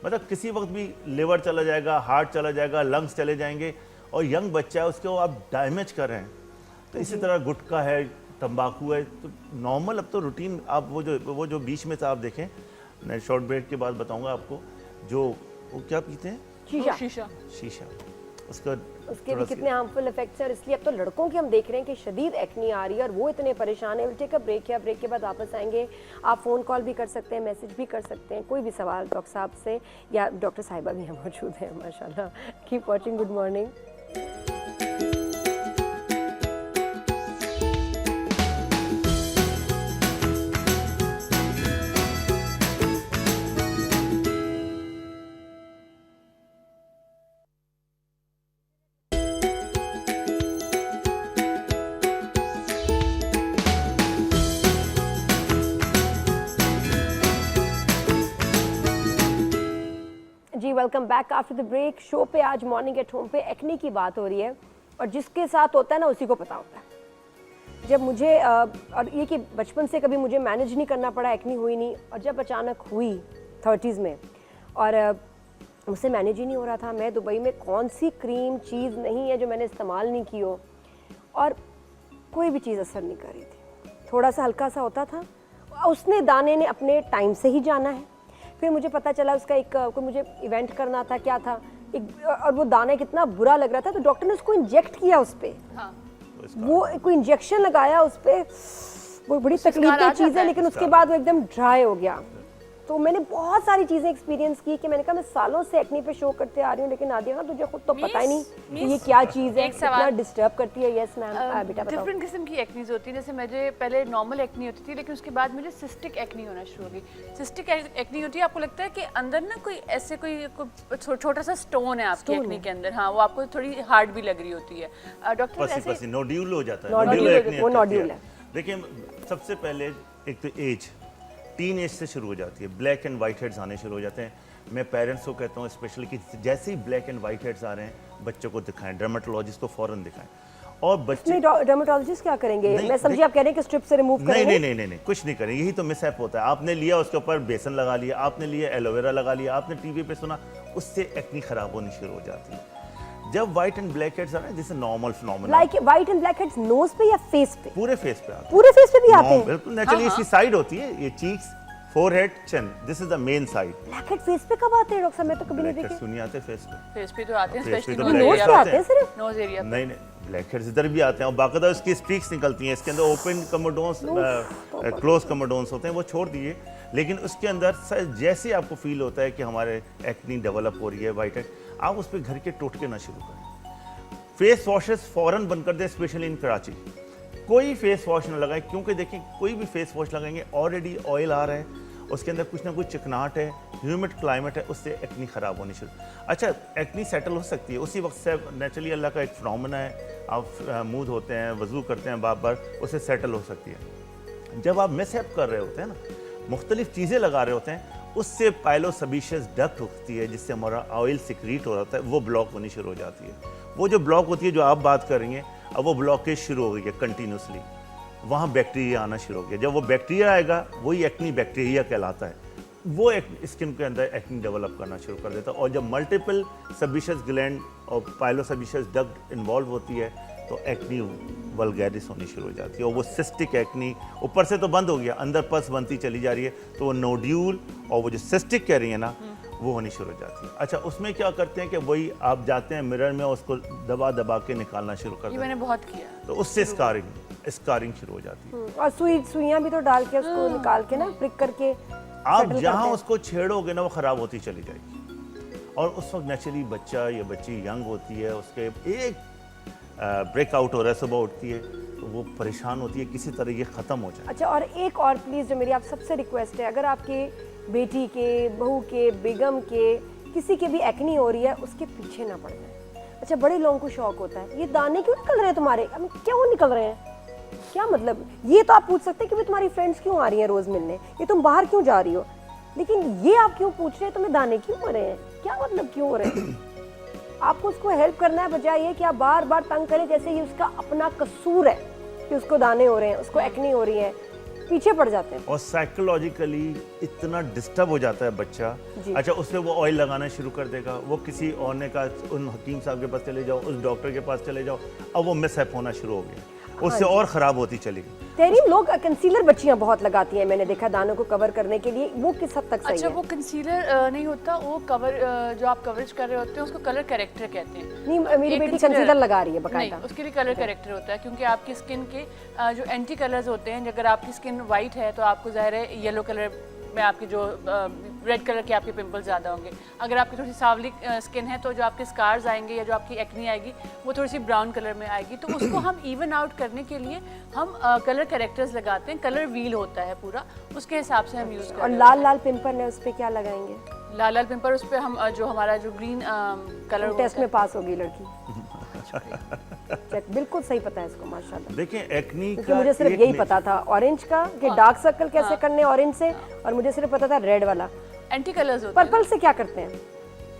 मतलब किसी वक्त भी लिवर चला जाएगा, हार्ट चला जाएगा, लंग्स चले जाएंगे, और यंग बच्चा है उसको आप डैमेज कर रहे हैं। तो इसी तरह गुटखा है, तंबाकू है, तो नॉर्मल अब तो रूटीन, आप वो जो बीच में था आप देखें, मैं शॉर्ट ब्रेक के बाद बताऊंगा आपको, जो वो क्या पीते हैं, शीशा, शीशा, उसका उसके भी कितने हार्मफुल इफेक्ट्स हैं। और इसलिए अब तो लड़कों की हम देख रहे हैं कि शदीद एक्नी आ रही है और वो इतने परेशान है। विल टेक अ ब्रेक, या ब्रेक के बाद वापस आएंगे। आप फ़ोन कॉल भी कर सकते हैं, मैसेज भी कर सकते हैं, कोई भी सवाल डॉक्टर साहब से, या डॉक्टर साहिबा भी हैं, मौजूद हैं माशाल्लाह। Keep watching, good morning. जी welcome back after the break. Show पे आज मॉर्निंग एट होम पे एक्नी की बात हो रही है, और जिसके साथ होता है ना उसी को पता होता है। जब मुझे और ये कि बचपन से कभी मुझे मैनेज नहीं करना पड़ा, एक्नी हुई नहीं, और जब अचानक हुई 30s में, और मुझसे मैनेज ही नहीं हो रहा था। मैं दुबई में कौन सी क्रीम चीज़ नहीं है जो मैंने इस्तेमाल नहीं की हो, और कोई भी चीज़ असर नहीं कर रही थी। थोड़ा सा हल्का सा होता था, उसने दाने ने अपने टाइम से ही जाना है। फिर मुझे पता चला उसका एक कोई मुझे इवेंट करना था, क्या था एक, और वो दाना कितना बुरा लग रहा था, तो डॉक्टर ने उसको इंजेक्ट किया उस पर। हाँ। वो कोई इंजेक्शन लगाया उस पर, वो बड़ी तकलीफदेह चीज़ है, लेकिन उसके बाद वो एकदम ड्राई हो गया। तो मैंने बहुत सारी चीज़ें एक्सपीरियंस की कि मैंने कहा मैं सालों से एक्नी पे शो करते आ रही हूँ, लेकिन आदिया तुझे खुद तो पता ही नहीं कि ये क्या चीज़ है, कितना डिस्टर्ब करती है। यस मैम, बेटा बताओ। डिफरेंट किस्म की एक्नीज होती है। जैसे मुझे पहले नॉर्मल एक्नी होती थी, लेकिन उसके बाद मुझे सिस्टिक एक्नी होना शुरू हो गई। सिस्टिक एक्नी होती है, आपको लगता है कि अंदर ना कोई ऐसे कोई छोटा सा स्टोन है आपकी एक्नी के अंदर। हाँ, वो आपको थोड़ी हार्ड भी लग रही होती है। डॉक्टर ऐसे नोड्यूल हो जाता है, वो नोड्यूल है। देखिए, सबसे पहले एक तो एज, टीन एज से शुरू हो जाती है, ब्लैक एंड वाइट हेड्स आने शुरू हो जाते हैं। मैं पेरेंट्स को कहता हूँ स्पेशली कि जैसे ही ब्लैक एंड वाइट हेड्स आ रहे हैं, बच्चों को दिखाएं, डर्मेटोलॉजिस्ट को फौरन दिखाएं। और बच्चे डर्मेटोलॉजिस्ट क्या करेंगे? मैं समझी आप कह रहे हैं कि स्ट्रिप से रिमूव करेंगे। नहीं, कुछ नहीं करेंगे। यही तो मिसहैप होता है। आपने लिया, उसके ऊपर बेसन लगा लिया, आपने लिया एलोवेरा लगा लिया, आपने टीवी पे सुना, उससे एक्नी खराब होनी शुरू हो जाती है। जब व्हाइट एंड ब्लैक हेड्स आ रहे हैं, जैसे normal phenomena, like white and blackheads nose पे या फेस पे? पूरे फेस पे आते हैं। पूरे फेस पे भी आते हैं? बिल्कुल नेचुरली। इसकी साइड होती है, ये cheeks, forehead, chin, this is the main side. Black head face पे कब आते हैं डॉक्टर साहब? मैं तो कभी नहीं देखी। सुनिए, आते फेस पे, फेस पे तो आते हैं, फेस पे स्पेशली तो नोज black पे heads आते हैं सिर्फ? Knows area. नहीं, ब्लैक हेड्स इधर भी आते हैं, और बाकायदा उसकी स्ट्रीक्स निकलती हैं। इसके अंदर ओपन कमोडोन्स, क्लोज कमोडोन्स होते हैं, वो छोड़ दिए। लेकिन उसके अंदर जैसे आपको फील होता है कि हमारे एक्नी डेवलप हो रही है, वाइट हेड, आप उस पर घर के टोटके ना शुरू करें। फेस वॉशेस फौरन बंद कर दें, स्पेशली इन कराची। कोई फेस वॉश ना लगाएं, क्योंकि देखिए कोई भी फेस वॉश लगाएंगे ऑलरेडी ऑयल आ रहा है, उसके अंदर कुछ ना कुछ चिकनाहट है, ह्यूमिड क्लाइमेट है, उससे एक्नी ख़राब होनी शुरू। अच्छा, एक्नी सेटल हो सकती है उसी वक्त से, नेचुरली अल्लाह का एक फिनोमेना है। आप मुँह धोते हैं, वज़ू करते हैं बार बार, उससे सेटल हो सकती है। जब आप मिसहैप कर रहे होते हैं ना, मुख्तलिफ चीज़ें लगा रहे होते हैं, उससे पाइलोसेबेशियस डक्ट होती है, जिससे हमारा ऑयल सिक्रीट हो रहा है, वो ब्लॉक होनी शुरू हो जाती है। वो जो ब्लॉक होती है, जो आप बात कर रही हैं, अब वो ब्लॉकेज शुरू हो गई है कंटिन्यूसली। वहाँ बैक्टीरिया आना शुरू हो गया। जब वो बैक्टीरिया आएगा, वही एक्नी बैक्टीरिया कहलाता है, वो एक स्किन के अंदर एक्नी डेवलप करना शुरू कर देता है। और जब मल्टीपल सेबेशियस ग्लैंड और पाइलोसेबेशियस डक्ट इन्वॉल्व होती है तो एक्नी वल्गैरिस होनी शुरू हो जाती है। और वो सिस्टिक एक्नी ऊपर से तो बंद हो गया, अंदर पस बनती चली जा रही है, तो वो नोड्यूल और वो जो सिस्टिक कह रही है ना, वो होनी शुरू हो जाती है। अच्छा, उसमें क्या करते हैं कि वही आप जाते हैं मिरर में, उसको दबा दबा के निकालना शुरू कर ये देते मैंने हैं, बहुत किया। तो उससे स्कारिंग शुरू हो जाती है। और सुइयां भी तो डाल के उसको निकाल के ना प्रिक करके आप settle जहाँ करते हैं। उसको छेड़ोगे ना, वो ख़राब होती चली जाएगी। और उस वक्त नेचुरली बच्चा या बच्ची यंग होती है, उसके एक ब्रेकआउट हो रहा है, सुबह उठती है तो वो परेशान होती है, किसी तरह ये ख़त्म हो जाए। अच्छा, और एक और प्लीज़ जो मेरी आप सबसे रिक्वेस्ट है, अगर आपके बेटी के, बहू के, बेगम के, किसी के भी एक्नी हो रही है, उसके पीछे ना पड़ जाए। अच्छा, बड़े लोगों को शौक होता है, ये दाने क्यों निकल रहे हैं तुम्हारे, क्यों निकल रहे हैं, क्या मतलब? ये तो आप पूछ सकते हैं कि भाई तुम्हारी फ्रेंड्स क्यों आ रही हैं रोज़ मिलने, ये तुम बाहर क्यों जा रही हो, लेकिन ये आप क्यों पूछ रहे हैं तुम्हें दाने क्यों हो रहे हैं, क्या मतलब क्यों हो रहे हैं? आपको उसको हेल्प करना है, बजाय ये कि आप बार बार तंग करें जैसे ये उसका अपना कसूर है कि उसको दाने हो रहे हैं, उसको एक्नी हो रही है, पीछे पड़ जाते हैं। और साइकोलॉजिकली इतना डिस्टर्ब हो जाता है बच्चा। जी। अच्छा, उससे वो ऑयल लगाना शुरू कर देगा, वो किसी और ने कहा उन हकीम साहब के पास चले जाओ, उस डॉक्टर के पास चले जाओ, अब वो मिसहैप होना शुरू हो गया, उससे और ख़राब होती चली गई। तहरीम, लोग कंसीलर बच्चियां बहुत लगाती हैं, मैंने देखा दानों को कवर करने के लिए, वो किस हद तक सही अच्छा, है? वो कंसीलर नहीं होता, वो कवर जो आप कवरेज कर रहे होते हैं उसको कलर करेक्टर कहते हैं। नहीं, मेरी एक बेटी concealer- कंसीलर लगा रही है नहीं, बकायदा। उसके लिए कलर करेक्टर होता है, क्योंकि आपकी स्किन के जो एंटी कलर्स होते हैं, अगर आपकी स्किन वाइट है तो आपको ज़ाहिर है येलो कलर में आपकी जो रेड कलर के आपके पिंपल्स ज़्यादा होंगे। अगर आपकी थोड़ी सांवली स्किन है तो जो आपके स्कार्स आएंगे या जो आपकी एक्नी आएगी वो थोड़ी सी ब्राउन कलर में आएगी। तो उसको हम इवन आउट करने के लिए हम कलर करेक्टर्स लगाते हैं, कलर व्हील होता है पूरा, उसके हिसाब से हम यूज़ करते और हैं। लाल लाल पिंपल है, उस पे क्या लगाएंगे? लाल लाल पिंपल, उस पर हम जो हमारा जो ग्रीन कलर टेस्ट में पास होगी लड़की। चेक, बिल्कुल सही पता है इसको, माशाल्लाह। देखिए, एक्नी क्योंकि का मुझे सिर्फ एक यही ने- पता था ऑरेंज का कि डार्क सर्कल कैसे करने ऑरेंज से, और मुझे सिर्फ पता था रेड वाला। एंटी कलर्स होते हैं। पर्पल से क्या करते हैं?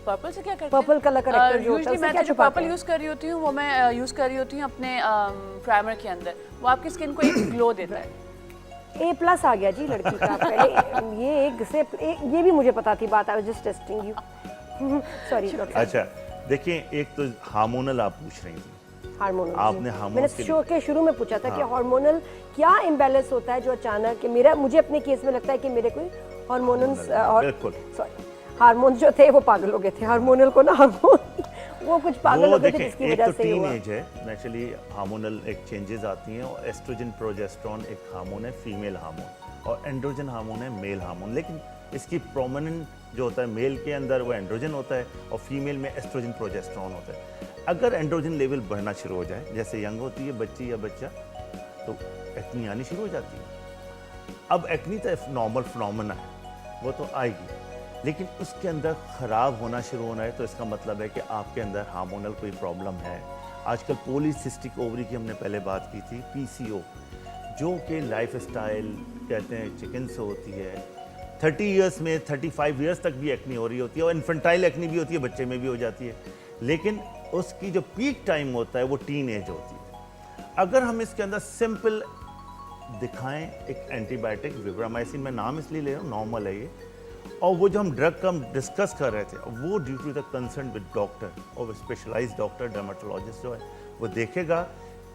पर्पल से क्या करते हैं? पर्पल कलर करेक्टर जो होता है, यूजुअली उससे मैं क्या तो जो छुपाते पर्पल हैं? यूज़ कर रही होती हूँ वो मैं यूज़ कर रही होती हूँ अपने प्राइमर के अंदर, वो आपकी स्किन को एक ग्लो देता है। A+ आ गया जी लड़की का। पहले ये एक से ये भी मुझे पता थी बात, I was just testing you. Sorry doctor. अच्छा, देखिए, एक तो हार्मोनल आप पूछ रही थी, हार्मोनल, आपने जी। हार्मोन्स मैंने के शो के शुरू में पूछा था कि हार्मोनल क्या इम्बैलेंस होता है जो अचानक कि मुझे अपने केस में लगता है कि मेरे कोई हार्मोनल्स और बिल्कुल। सॉरी हार्मोन्स जो थे वो पागल हो गए थे, हार्मोनल को ना हार्मोन वो कुछ पागल वो हो गए थे देखें, जिसकी एक वजह तो से ये टीन हुआ। एज है, नेचुरली हार्मोनल एक चेंजेस आती हैं, और एस्ट्रोजन प्रोजेस्टेरोन एक हार्मोन है, फीमेल हार्मोन, और एंड्रोजन हार्मोन है, मेल हार्मोन। लेकिन इसकी प्रोमिनेंट जो होता है मेल के अंदर वो एंड्रोजन होता है, और फीमेल में एस्ट्रोजन प्रोजेस्टेरोन होता है। अगर एंड्रोजन लेवल बढ़ना शुरू हो जाए, जैसे यंग होती है बच्ची या बच्चा, तो एक्नी आनी शुरू हो जाती है। अब एक्नी तो नॉर्मल फिनोमेना है, वो तो आएगी, लेकिन उसके अंदर ख़राब होना शुरू होना है, तो इसका मतलब है कि आपके अंदर हार्मोनल कोई प्रॉब्लम है। आजकल पॉलीसिस्टिक ओवरी की हमने पहले बात की थी, PCO, जो कि लाइफ स्टाइल कहते हैं चिकन से होती है। 30 इयर्स में 35 इयर्स तक भी एक्नी हो रही होती है, और इन्फेंटाइल एक्नी भी होती है, बच्चे में भी हो जाती है, लेकिन उसकी जो पीक टाइम होता है वो टीन एज होती है। अगर हम इसके अंदर सिंपल दिखाएं एक एंटीबायोटिक विब्रामाइसिन, मैं नाम इसलिए ले रहा हूँ, नॉर्मल है ये, और वो जो हम ड्रग का हम डिस्कस कर रहे थे वो due to the concern with doctor और स्पेशलाइज्ड डॉक्टर डर्मेटोलॉजिस्ट जो है वो देखेगा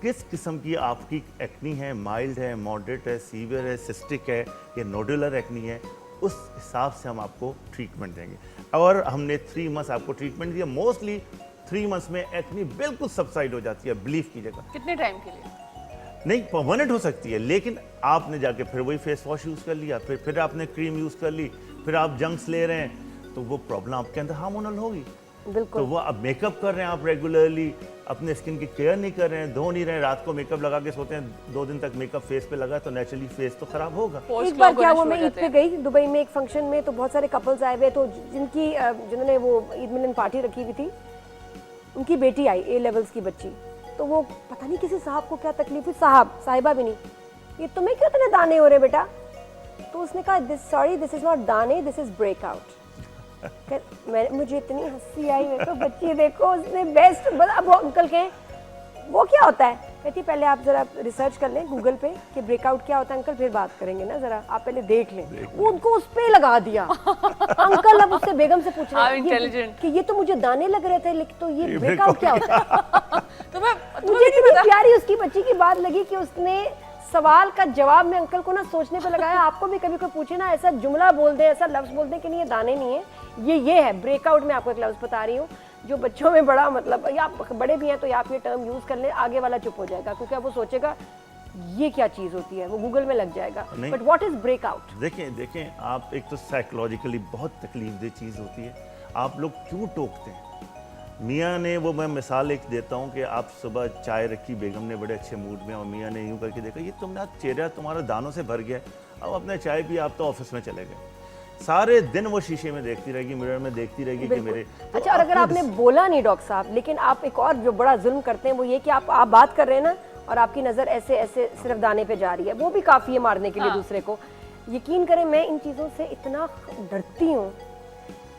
किस किस्म की आपकी एक्नी है, माइल्ड है, मॉडरेट है, सीवियर है, सिस्टिक है या नोडुलर एक्नी है, उस हिसाब से हम आपको ट्रीटमेंट देंगे। और हमने 3 मंथ्स आपको ट्रीटमेंट दिया, मोस्टली 3 मंथ्स में एक्नी बिल्कुल सबसाइड हो जाती है, बिलीफ कीजिएगा। कितने टाइम के लिए? नहीं, परमानेंट हो सकती है, लेकिन आपने जाके फिर वही फेस वॉश यूज़ कर लिया, फिर आपने क्रीम यूज़ कर ली, फिर आप जंक्स ले रहे हैं, तो वो प्रॉब्लम आपके अंदर हार्मोनल होगी। बिल्कुल। तो वो अब मेकअप कर रहे हैं आप रेगुलरली, अपने स्किन की केयर नहीं कर रहे हैं, धो नहीं रहे हैं, रात को मेकअप लगा के सोते हैं, 2 दिन तक मेकअप फेस पे लगा, तो नेचुरली फेस तो खराब होगा। Pores एक बार clog क्या होना हुआ, शुरू मैं हो ईद जाते पे हैं। गई दुबई में एक फंक्शन में, तो बहुत सारे कपल्स आए हुए, तो जिन्होंने वो ईद मिलन पार्टी रखी हुई थी, उनकी बेटी आई, A लेवल्स की बच्ची, तो वो पता नहीं किसी साहब को क्या तकलीफ हुई, साहिबा भी नहीं, ये तुम्हें क्यों इतने दाने हो रहे बेटा? तो उसने कहा दिस इज नॉट दाने, दिस इज ब्रेकआउट। मुझे इतनी हंसी आई, मेरे को बच्ची देखो, उसने बेस्ट, अब वो अंकल के वो क्या होता है? कहती पहले आप ज़रा रिसर्च कर लें गूगल पे कि ब्रेकआउट क्या होता है अंकल, फिर बात करेंगे ना, ज़रा आप पहले देख लें। वो उनको उस पे लगा दिया। अंकल अब उससे बेगम से पूछ रहे How हैं intelligent. कि ये तो मुझे दाने लग रहे थे, लेकिन तो ये ब्रेकआउट क्या होता है? तो मैं मुझे इतनी प्यारी उसकी बच्ची की बात लगी कि उसने सवाल का जवाब में अंकल को ना सोचने पे लगाया। आपको भी कभी कोई पूछे ना, ऐसा जुमला बोल दे, ऐसा लफ्ज़ बोल दे कि नहीं ये दाने नहीं है, ये है ब्रेकआउट। मैं आपको एक लफ्ज़ बता रही हूँ जो बच्चों में बड़ा मतलब, या आप बड़े भी हैं तो आप ये टर्म यूज़ कर लें, आगे वाला चुप हो जाएगा क्योंकि अब वो सोचेगा ये क्या चीज़ होती है, वो गूगल में लग जाएगा। नहीं। But what is breakout? देखें आप, एक तो साइकोलॉजिकली बहुत तकलीफदेह चीज़ होती है। आप लोग क्यों टोकते हैं? मियाँ ने, वो मैं मिसाल एक देता हूँ कि आप सुबह चाय रखी, बेगम ने बड़े अच्छे मूड में, और मियाँ ने यूँ करके देखा ये तुमने आज चेहरा तुम्हारा दानों से भर गया है, अब अपने चाय पी, आप तो ऑफिस में चले गए। सारे दिन वो शीशे में देखती रहेगी, मिरर में देखती रहेगी कि मेरे तो अच्छा, और अगर आपने बोला नहीं डॉक्टर साहब, लेकिन आप एक और जो बड़ा जुल्म करते हैं वो ये कि आप बात कर रहे हैं ना और आपकी नज़र ऐसे ऐसे सिर्फ दाने पे जा रही है, वो भी काफ़ी है मारने के लिए दूसरे को। यकीन करें मैं इन चीज़ों से इतना डरती हूँ।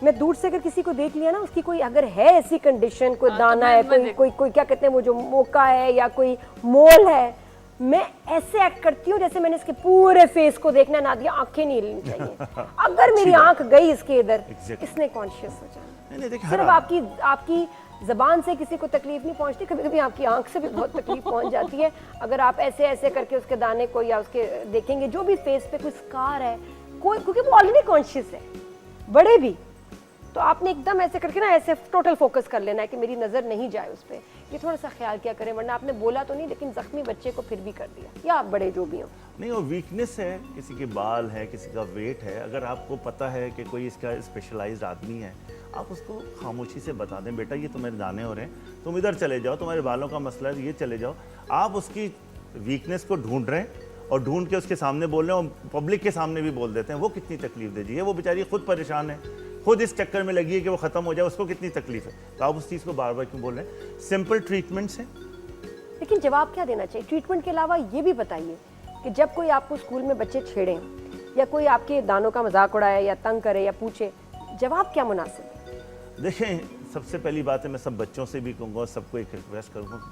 मैं दूर से अगर किसी को देख लिया ना, उसकी कोई अगर है ऐसी कंडीशन, कोई दाना है, कोई क्या कहते हैं वो जो मोका है या कोई मोल है, मैं ऐसे एक्ट करती हूँ जैसे मैंने इसके पूरे फेस को देखना है, नादिया आंखें नहीं हिलनी चाहिए। अगर मेरी आंख गई इसके इधर, इसने कॉन्शियस हो जाना। सिर्फ आपकी जबान से किसी को तकलीफ नहीं पहुंचती, कभी कभी आपकी आंख से भी बहुत तकलीफ पहुंच जाती है। अगर आप ऐसे ऐसे करके उसके दाने को या उसके देखेंगे, जो भी फेस पे कोई स्कार है, कोई, क्योंकि वो ऑलरेडी कॉन्शियस है, बड़े भी, तो आपने एकदम ऐसे करके ना ऐसे टोटल फोकस कर लेना है कि मेरी नज़र नहीं जाए उस पर। ये थोड़ा सा ख्याल किया करें, वरना आपने बोला तो नहीं लेकिन जख्मी बच्चे को फिर भी कर दिया, या आप बड़े जो भी हो। नहीं, वो वीकनेस है, किसी के बाल है, किसी का वेट है। अगर आपको पता है कि कोई इसका स्पेशलाइज्ड आदमी है, आप उसको खामोशी से बता दें, बेटा ये तुम्हारे दाने हो रहे हैं, तुम इधर चले जाओ, तुम्हारे बालों का मसला है, ये चले जाओ। आप उसकी वीकनेस को ढूंढ रहे हैं और ढूंढ के उसके सामने बोल रहे हैं, और पब्लिक के सामने भी बोल देते हैं। वो कितनी तकलीफ दे जी है, वो बेचारी खुद परेशान है, खुद इस चक्कर में लगी है कि वो ख़त्म हो जाए, उसको कितनी तकलीफ है। तो आप उस चीज़ को बार बार क्यों बोल रहे हैं? सिंपल ट्रीटमेंट्स हैं। लेकिन जवाब क्या देना चाहिए? ट्रीटमेंट के अलावा ये भी बताइए कि जब कोई आपको स्कूल में बच्चे छेड़ें या कोई आपके दानों का मजाक उड़ाए या तंग करे या पूछे, जवाब क्या मुनासिब है? देखें, सबसे पहली बात है, मैं सब बच्चों से भी कहूँगा, सबको एक रिक्वेस्ट करूँगा,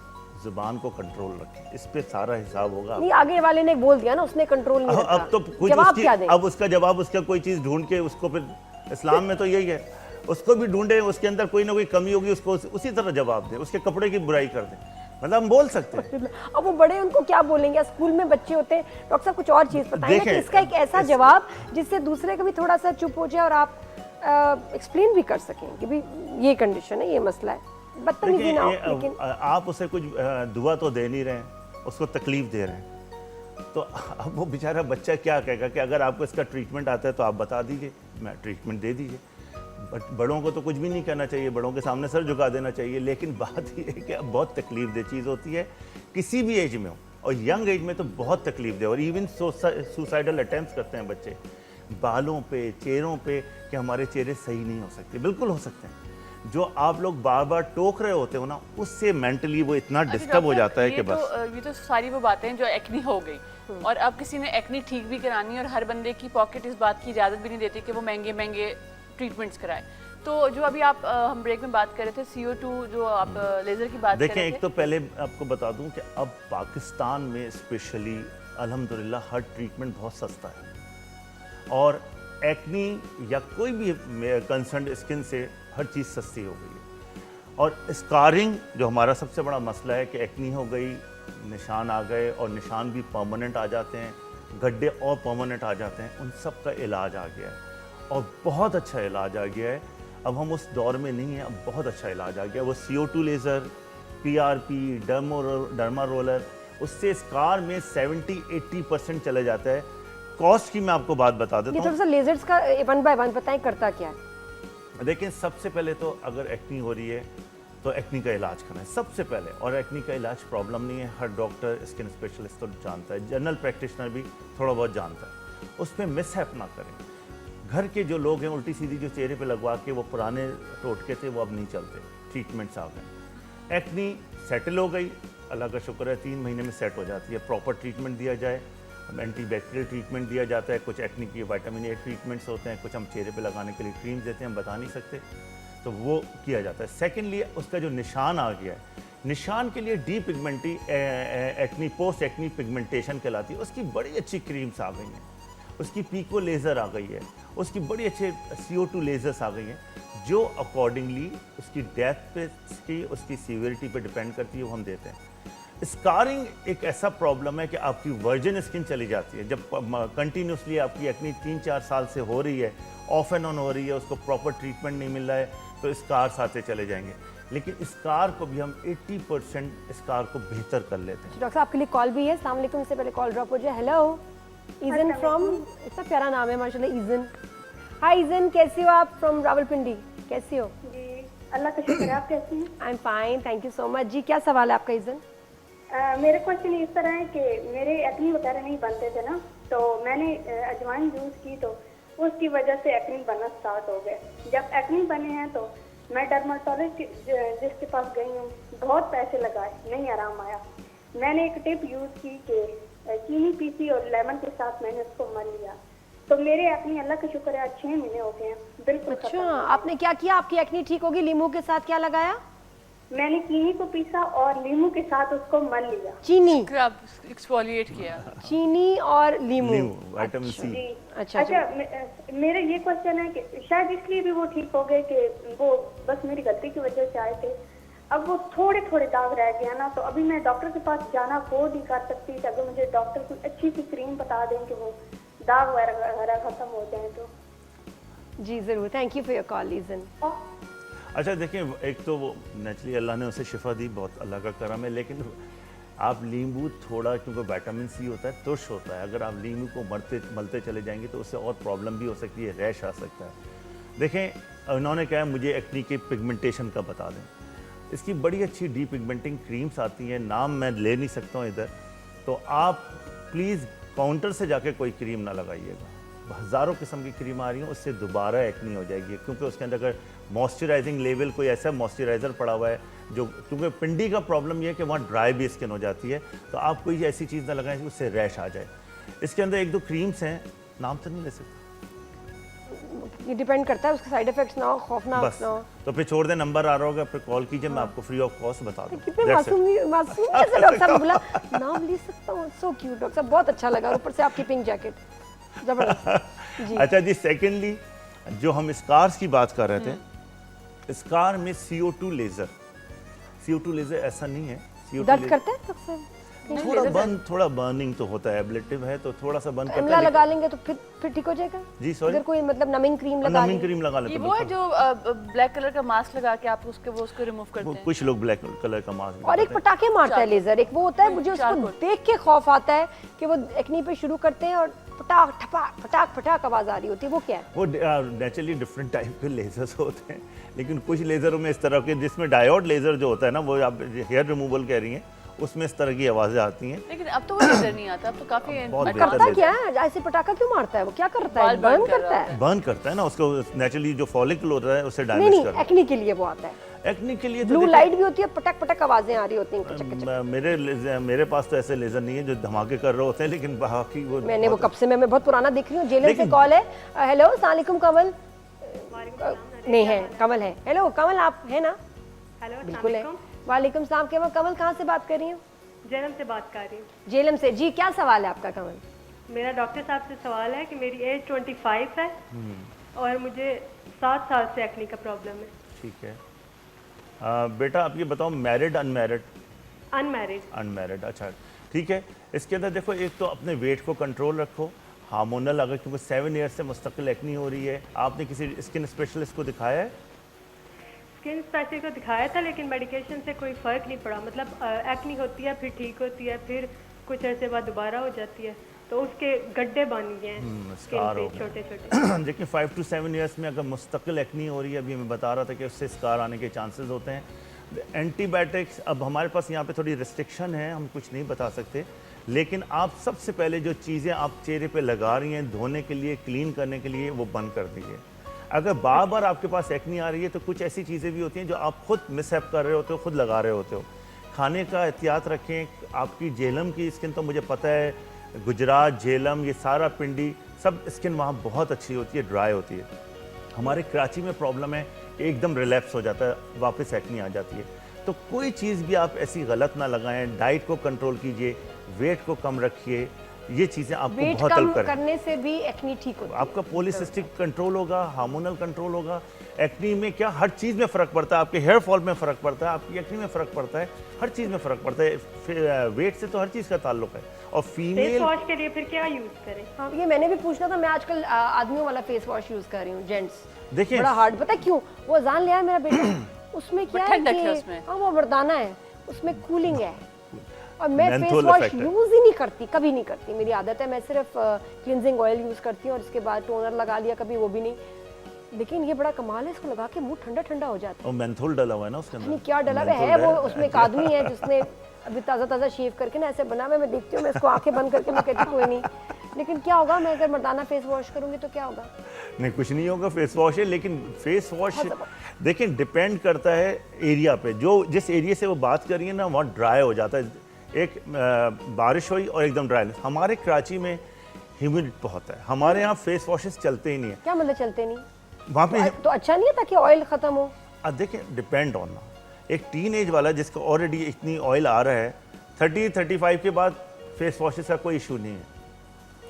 ज़ुबान को कंट्रोल रखें, इस पे सारा हिसाब होगा। नहीं, आगे वाले ने बोल दिया ना, उसने कंट्रोल नहीं रखा। अब तो कुछ जवाब उसकी, क्या दें? अब उसका जवाब, उसका कोई चीज़ ढूंढ के उसको, फिर इस्लाम में तो यही है, उसको भी ढूंढे, उसके अंदर कोई ना कोई कमी होगी, उसको उसी तरह जवाब दें, उसके कपड़े की बुराई कर दें, मतलब हम बोल सकते हैं। अब वो बड़े उनको क्या बोलेंगे? स्कूल में बच्चे होते हैं, डॉक्टर साहब कुछ और चीज़ बताएं कि इसका एक ऐसा जवाब जिससे दूसरे का भी थोड़ा सा चुप हो जाए और आप एक्सप्लेन भी कर सकें कि भाई ये कंडीशन है, ये मसला है, बदतमीजी ना हो। लेकिन आप उसे कुछ दुआ तो दे नहीं रहे हैं, उसको तकलीफ दे रहे हैं, तो अब वो बेचारा बच्चा क्या कहेगा कि अगर आपको इसका ट्रीटमेंट आता है तो आप बता दीजिए, मैं ट्रीटमेंट दे दीजिए। बट बड़ों को तो कुछ भी नहीं करना चाहिए, बड़ों के सामने सर झुका देना चाहिए। लेकिन बात ये है कि अब बहुत तकलीफ दे चीज़ होती है, किसी भी एज में हो, और यंग एज में तो बहुत तकलीफ दे, और इवन सुसाइडल अटैम्प्ट करते हैं बच्चे, बालों पे, चेहरों पे, कि हमारे चेहरे सही नहीं हो सकते। बिल्कुल हो सकते हैं। जो आप लोग बार बार टोक रहे होते हो ना, उससे मेंटली वो इतना डिस्टर्ब हो जाता है कि बस। ये तो सारी वो बातें हैं जो एक्नी हो गई, और अब किसी ने एक्नी ठीक भी करानी है, और हर बंदे की पॉकेट इस बात की इजाज़त भी नहीं देती कि वो महंगे महंगे ट्रीटमेंट्स कराए। तो जो अभी आप हम ब्रेक में बात कर रहे थे, CO2 जो आप लेज़र की बात कर देखें, रहे थे, एक तो पहले आपको बता दूं कि अब पाकिस्तान में स्पेशली अल्हम्दुलिल्लाह हर ट्रीटमेंट बहुत सस्ता है, और एक्नी या कोई भी कंसर्न स्किन से हर चीज़ सस्ती हो गई है। और स्कारिंग जो हमारा सबसे बड़ा मसला है कि एक्नी हो गई, निशान आ गए, और निशान भी परमानेंट आ जाते हैं, गड्ढे और परमानेंट आ जाते हैं, उन सब का इलाज आ गया है, और बहुत अच्छा इलाज आ गया है। अब हम उस दौर में नहीं हैं, अब बहुत अच्छा इलाज आ गया। वो CO2 laser, PRP, derma roller, उससे स्कार में 70-80% चले जाता है। कॉस्ट की मैं आपको बात बता देता ये हूँ। थोड़ा सा लेजर्स का 1 बाय 1 बताएं, करता क्या है? देखिए, सबसे पहले तो अगर एक्नी हो रही है तो एक्नी का इलाज करना है सबसे पहले, और एक्नी का इलाज प्रॉब्लम नहीं है, हर डॉक्टर, स्किन स्पेशलिस्ट तो जानता है, जनरल प्रैक्टिशनर भी थोड़ा बहुत जानता है। उस पर मिसहैप ना करें। घर के जो लोग हैं, उल्टी सीधी जो चेहरे पे लगवा के वो पुराने टोटके थे, वो अब नहीं चलते, ट्रीटमेंट्स आ गए। एक्नी सेटल हो गई, अल्लाह का शुक्र है, 3 महीने में सेट हो जाती है। प्रॉपर ट्रीटमेंट दिया जाए, एंटीबैक्टीरियल ट्रीटमेंट दिया जाता है, कुछ एक्नी की विटामिन A ट्रीटमेंट्स होते हैं, कुछ हम चेहरे पे लगाने के लिए क्रीम्स देते हैं, हम बता नहीं सकते, तो वो किया जाता है। सेकेंडली, उसका जो निशान आ गया है, निशान के लिए de pigmenting acne post acne pigmentation कहलाती है, उसकी बड़ी अच्छी क्रीम्स आ गई हैं, उसकी पीको लेज़र आ गई है, उसकी बड़ी अच्छे CO2 लेज़र्स आ गई हैं, जो अकॉर्डिंगली उसकी डेप्थ पे की उसकी सीवियरिटी पे डिपेंड करती है, वो हम देते हैं। स्कारिंग एक ऐसा प्रॉब्लम है कि आपकी वर्जिन स्किन चली जाती है, जब कंटिन्यूसली आपकी एक्नी 3-4 साल से हो रही है, ऑफ एंड ऑन हो रही है, उसको प्रॉपर ट्रीटमेंट नहीं मिल रहा है, तो स्कार्स आते चले जाएंगे। लेकिन स्कार को भी हम 80% स्कार को बेहतर कर लेते हैं। डॉक्टर साहब आपके लिए कॉल भी है। अस्सलाम वालेकुम, इससे पहले कॉल ड्रॉप हो जाए। हेलो ईजन फ्रॉम, इतना प्यारा नाम है माशाल्लाह, ईजन। हाय ईजन, कैसी हो आप? फ्रॉम रावलपिंडी, कैसी हो? जी अल्लाह का शुक्र है, आप कैसी हैं? I am fine, thank you so much. जी क्या सवाल है आपका ईजन? मेरे क्वेश्चन इस तरह है कि मेरे एक्नी वगैरह नहीं बनते थे ना, तो मैंने अजवाइन यूज़ की तो उसकी वजह से एक्नी बनना स्टार्ट हो गए। जब एक्नी बने हैं तो मैं डर्माटोलॉजिस्ट जिसके पास गई हूँ, बहुत पैसे लगाए, नहीं आराम आया। मैंने एक टिप यूज़ की कि चीनी पीसी और लेमन के साथ मैंने उसको मल लिया, तो मेरे एक्नी अल्लाह का शुक्र है 6 महीने हो गए हैं, बिल्कुल खत्म अच्छा, हो गए। आपने क्या किया? आपकी एक्नी ठीक होगी? लीमू के साथ क्या लगाया? मैंने चीनी को पीसा और नींबू के साथ उसको मल लिया। चीनी, स्क्रब एक्सफोलिएट किया। चीनी और लीमू। Vitamin C. जी अच्छा, मेरा ये क्वेश्चन है कि शायद इसलिए भी वो ठीक हो गए कि वो बस मेरी गलती की वजह से आए थे। अब वो थोड़े थोड़े दाग रह गया ना, तो अभी मैं डॉक्टर के पास जाना अफोर्ड नहीं कर सकती। अगर मुझे डॉक्टर कोई अच्छी सी क्रीम बता दें कि वो दाग वगैरह खत्म हो जाए तो। जी ज़रूर, thank you for your call engine. अच्छा देखिए, एक तो वो नेचुरली अल्लाह ने उसे शिफा दी, बहुत अल्लाह का करम है, लेकिन आप नींबू थोड़ा, क्योंकि विटामिन सी होता है, तुर्श होता है, अगर आप नींबू को मलते चले जाएंगे तो उससे और प्रॉब्लम भी हो सकती है, रैश आ सकता है। देखें, उन्होंने कहा मुझे एक्नी के पिगमेंटेशन का बता दें। इसकी बड़ी अच्छी डी पिगमेंटिंग क्रीम्स आती हैं, नाम मैं ले नहीं सकता हूँ इधर, तो आप प्लीज़ काउंटर से जाके कोई क्रीम ना लगाइएगा। हज़ारों किस्म की क्रीम आ रही हैं, उससे दोबारा एक्नी हो जाएगी, क्योंकि उसके अंदर अगर मॉइस्चराइजिंग लेवल कोई ऐसा मॉइस्चराइज़र पड़ा हुआ है जो, क्योंकि पिंडी का प्रॉब्लम ये है कि वहाँ ड्राई भी स्किन हो जाती है, तो आप कोई ऐसी चीज़ ना लगाएं उससे रैश आ जाए। इसके अंदर 1-2 क्रीम्स हैं, नाम तो नहीं ले सकता, ये डिपेंड करता है, उसके साइड इफेक्ट्स ना हो, खौफनाक बस ना हो। तो फिर छोड़ दें, नंबर आ रहा होगा, फिर कॉल कीजिए, मैं आपको फ्री ऑफ कॉस्ट बता दूँ। कितने मासूम से डॉक्टर साहब ने बोला नाम ले सकता हूँ। सो क्यूट डॉक्टर साहब, बहुत अच्छा लगा, ऊपर से आपकी पिंक जैकेट जबरदस्त जी। अच्छा जी, सेकेंडली जो हम स्कार्स की बात कर रहे थे, स्कार में CO2 लेज़र ऐसा नहीं है, CO2 दर्द लेज़र करता है डॉक्टर साहब? थोड़ा बर्निंग तो होता है, एब्लेटिव है तो थोड़ा सा बर्न करता इमला है, लगा लेंगे तो फिर ठीक हो जाएगा? जी सॉरी, अगर कोई मतलब नमिंग क्रीम लगा नमिंग ले, क्रीम लगा लेते ये हैं, वो है जो ब्लैक कलर का मास्क लगा के आप उसको रिमूव करते हैं। कुछ लोग ब्लैक कलर का मास्क और एक पटाखे मारता है लेजर, एक वो होता है, मुझे उसको चारकोल। देख के खौफ आता है कि वो एक्नी पे शुरू करते हैं और पटाख ठपाक फटाक फटाक आवाज आ रही होती है, वो क्या है? वो नेचुरली डिफरेंट टाइप के लेजर्स होते हैं, लेकिन कुछ लेज़रों में इस तरह के, जिसमें डायोड लेज़र जो होता है ना, वो आप हेयर रिमूवल कह रही हैं, उसमें इस तरह की आवाज़ें आती हैं। लेकिन अब तो वो लेजर नहीं आता, अब तो काफी बहुत advanced करता लेजर। क्या है ऐसे? पटाखा क्यों मारता है वो? क्या करता है? बाल बर्न burn कर करता रहा है? बर्न करता है ना, उसको नेचुरली जो फॉलिकल होता है उसे नहीं डैमेज नहीं, करता एक्नी के लिए वो आता है। है। एक्नी के लिए तो ब्लू देखिए, लाइट भी होती है, पटक पटक आवाजें आ रही होती हैं, कचक कचक। मेरे पास तो ऐसे लेज़र नहीं है जो धमाके कर रहे होते हैं, लेकिन बाकी वो मैंने वो कब से, मैं बहुत पुराना देख रही हूँ। जेलम से लेकिन- कॉल है। हेलो अस्सलाम वालेकुम कमल। नहीं है, कमल है। हेलो कमल, आप है ना? हेलो, बिल्कुल है। वालेकुम सलाम। कमल, कमल कहाँ से बात कर रही हूँ? जन्म से बात कर रही हूँ। जेलम से। जी क्या सवाल है आपका कमल? मेरा डॉक्टर साहब से सवाल है कि मेरी एज 25 है और मुझे 7 साल से एक्नी का प्रॉब्लम है। ठीक है। बेटा आप ये बताओ, मैरिड अनमैरिड? अनमैरिड। अनमैरिड, अच्छा ठीक है। इसके अंदर देखो, एक तो अपने वेट को कंट्रोल रखो, हार्मोनल, अगर क्योंकि 7 ईयर्स से मुस्तकिल एक्नी हो रही है, आपने किसी स्किन स्पेशलिस्ट को दिखाया है? स्किन स्पेशलिस्ट को दिखाया था, लेकिन मेडिकेशन से कोई फ़र्क नहीं पड़ा। मतलब एक्नी होती है, फिर ठीक होती है, फिर कुछ अर्से बाद दोबारा हो जाती है, तो उसके गड्ढे बन गए हैं स्किन स्कार पे, हो गए। छोटे छोटे। देखिए 5 to 7 ईयर्स में अगर मुस्तकिल एक्नी हो रही है, अभी मैं बता रहा था कि उससे स्कार आने के चांसेस होते हैं। एंटीबायोटिक्स, अब हमारे पास यहाँ पे थोड़ी रिस्ट्रिक्शन है, हम कुछ नहीं बता सकते, लेकिन आप सबसे पहले जो चीज़ें आप चेहरे पे लगा रही हैं धोने के लिए, क्लीन करने के लिए, वो बंद कर दीजिए। अगर बार बार आपके पास एक्नी आ रही है तो कुछ ऐसी चीज़ें भी होती हैं जो आप खुद मिसहैप कर रहे होते हो, खुद लगा रहे होते हो। खाने का एहतियात रखें। आपकी झेलम की स्किन तो मुझे पता है, गुजरात, झेलम, ये सारा पिंडी, सब स्किन वहाँ बहुत अच्छी होती है, ड्राई होती है। हमारे कराची में प्रॉब्लम है, एकदम रिलैप्स हो जाता है, वापस एक्नी आ जाती है। तो कोई चीज़ भी आप ऐसी गलत ना लगाएं, डाइट को कंट्रोल कीजिए, वेट को कम रखिए, ये चीज़ें आपको वेट बहुत कम हेल्प करें। करने से भी एक्नी ठीक होती है। आपका पॉलीसिस्टिक कंट्रोल होगा, हार्मोनल कंट्रोल होगा, एक्नी में क्या हर चीज़ में फ़र्क पड़ता है, आपके हेयर फॉल में फ़र्क पड़ता है, आपकी एक्नी में फ़र्क पड़ता है, हर चीज़ में फ़र्क पड़ता है। वेट से तो हर चीज़ का ताल्लुक है। और फेस फीमेल वॉश के लिए फिर क्या यूज करें? हाँ, ये मैंने भी पूछना था। मैं आजकल आदमियों वाला फेस वॉश यूज कर रही हूँ, जेंट्स। देखिए बड़ा हार्ड, पता है क्यों? वो अजान ले आया मेरा बेटा, उसमें क्या है ठंडक है कि उसमें। हाँ वो मर्दाना है, उसमें कूलिंग है। और मैं फेस Menthol वॉश effect है। यूज ही नहीं करती, कभी नहीं करती। मेरी आदत है, मैं सिर्फ क्लिनजिंग ऑयल यूज करती हूँ और उसके बाद टोनर लगा लिया कभी, वो भी नहीं। लेकिन ये बड़ा कमाल है, इसको लगा के मुंह ठंडा ठंडा हो जाता है। और मेंथोल डला हुआ है ना उसके अंदर। नहीं क्या डला हुआ है मेंथोल वो, है। उसमें एक आदमी है जिसने अभी ताज़ा ताज़ा शेव करके ना ऐसे बना हुआ है। मैं देखती हूँ, मैं इसको आंखें बंद करके मैं कहती हूँ कोई नहीं। लेकिन क्या होगा, मैं अगर मर्दाना फेस वॉश करूंगी तो क्या होगा? नहीं कुछ नहीं होगा, फेस वॉश है। लेकिन फेस वॉश देखिए डिपेंड करता है एरिया पे, जो जिस एरिया से वो बात कर रही है ना वहाँ ड्राई हो जाता है। एक बारिश हुई और एकदम ड्राई। हमारे कराची में ह्यूमिड बहुत है, हमारे यहाँ फेस वॉशेस चलते ही नहीं है क्या मतलब चलते नहीं? वहाँ पे। तो अच्छा नहीं है ताकि ऑयल खत्म हो? अब देखिए डिपेंड ऑन ना, एक टीन एज वाला जिसका ऑलरेडी इतनी ऑयल आ रहा है, 30-35 के बाद फेस वॉशेस का कोई इशू नहीं है।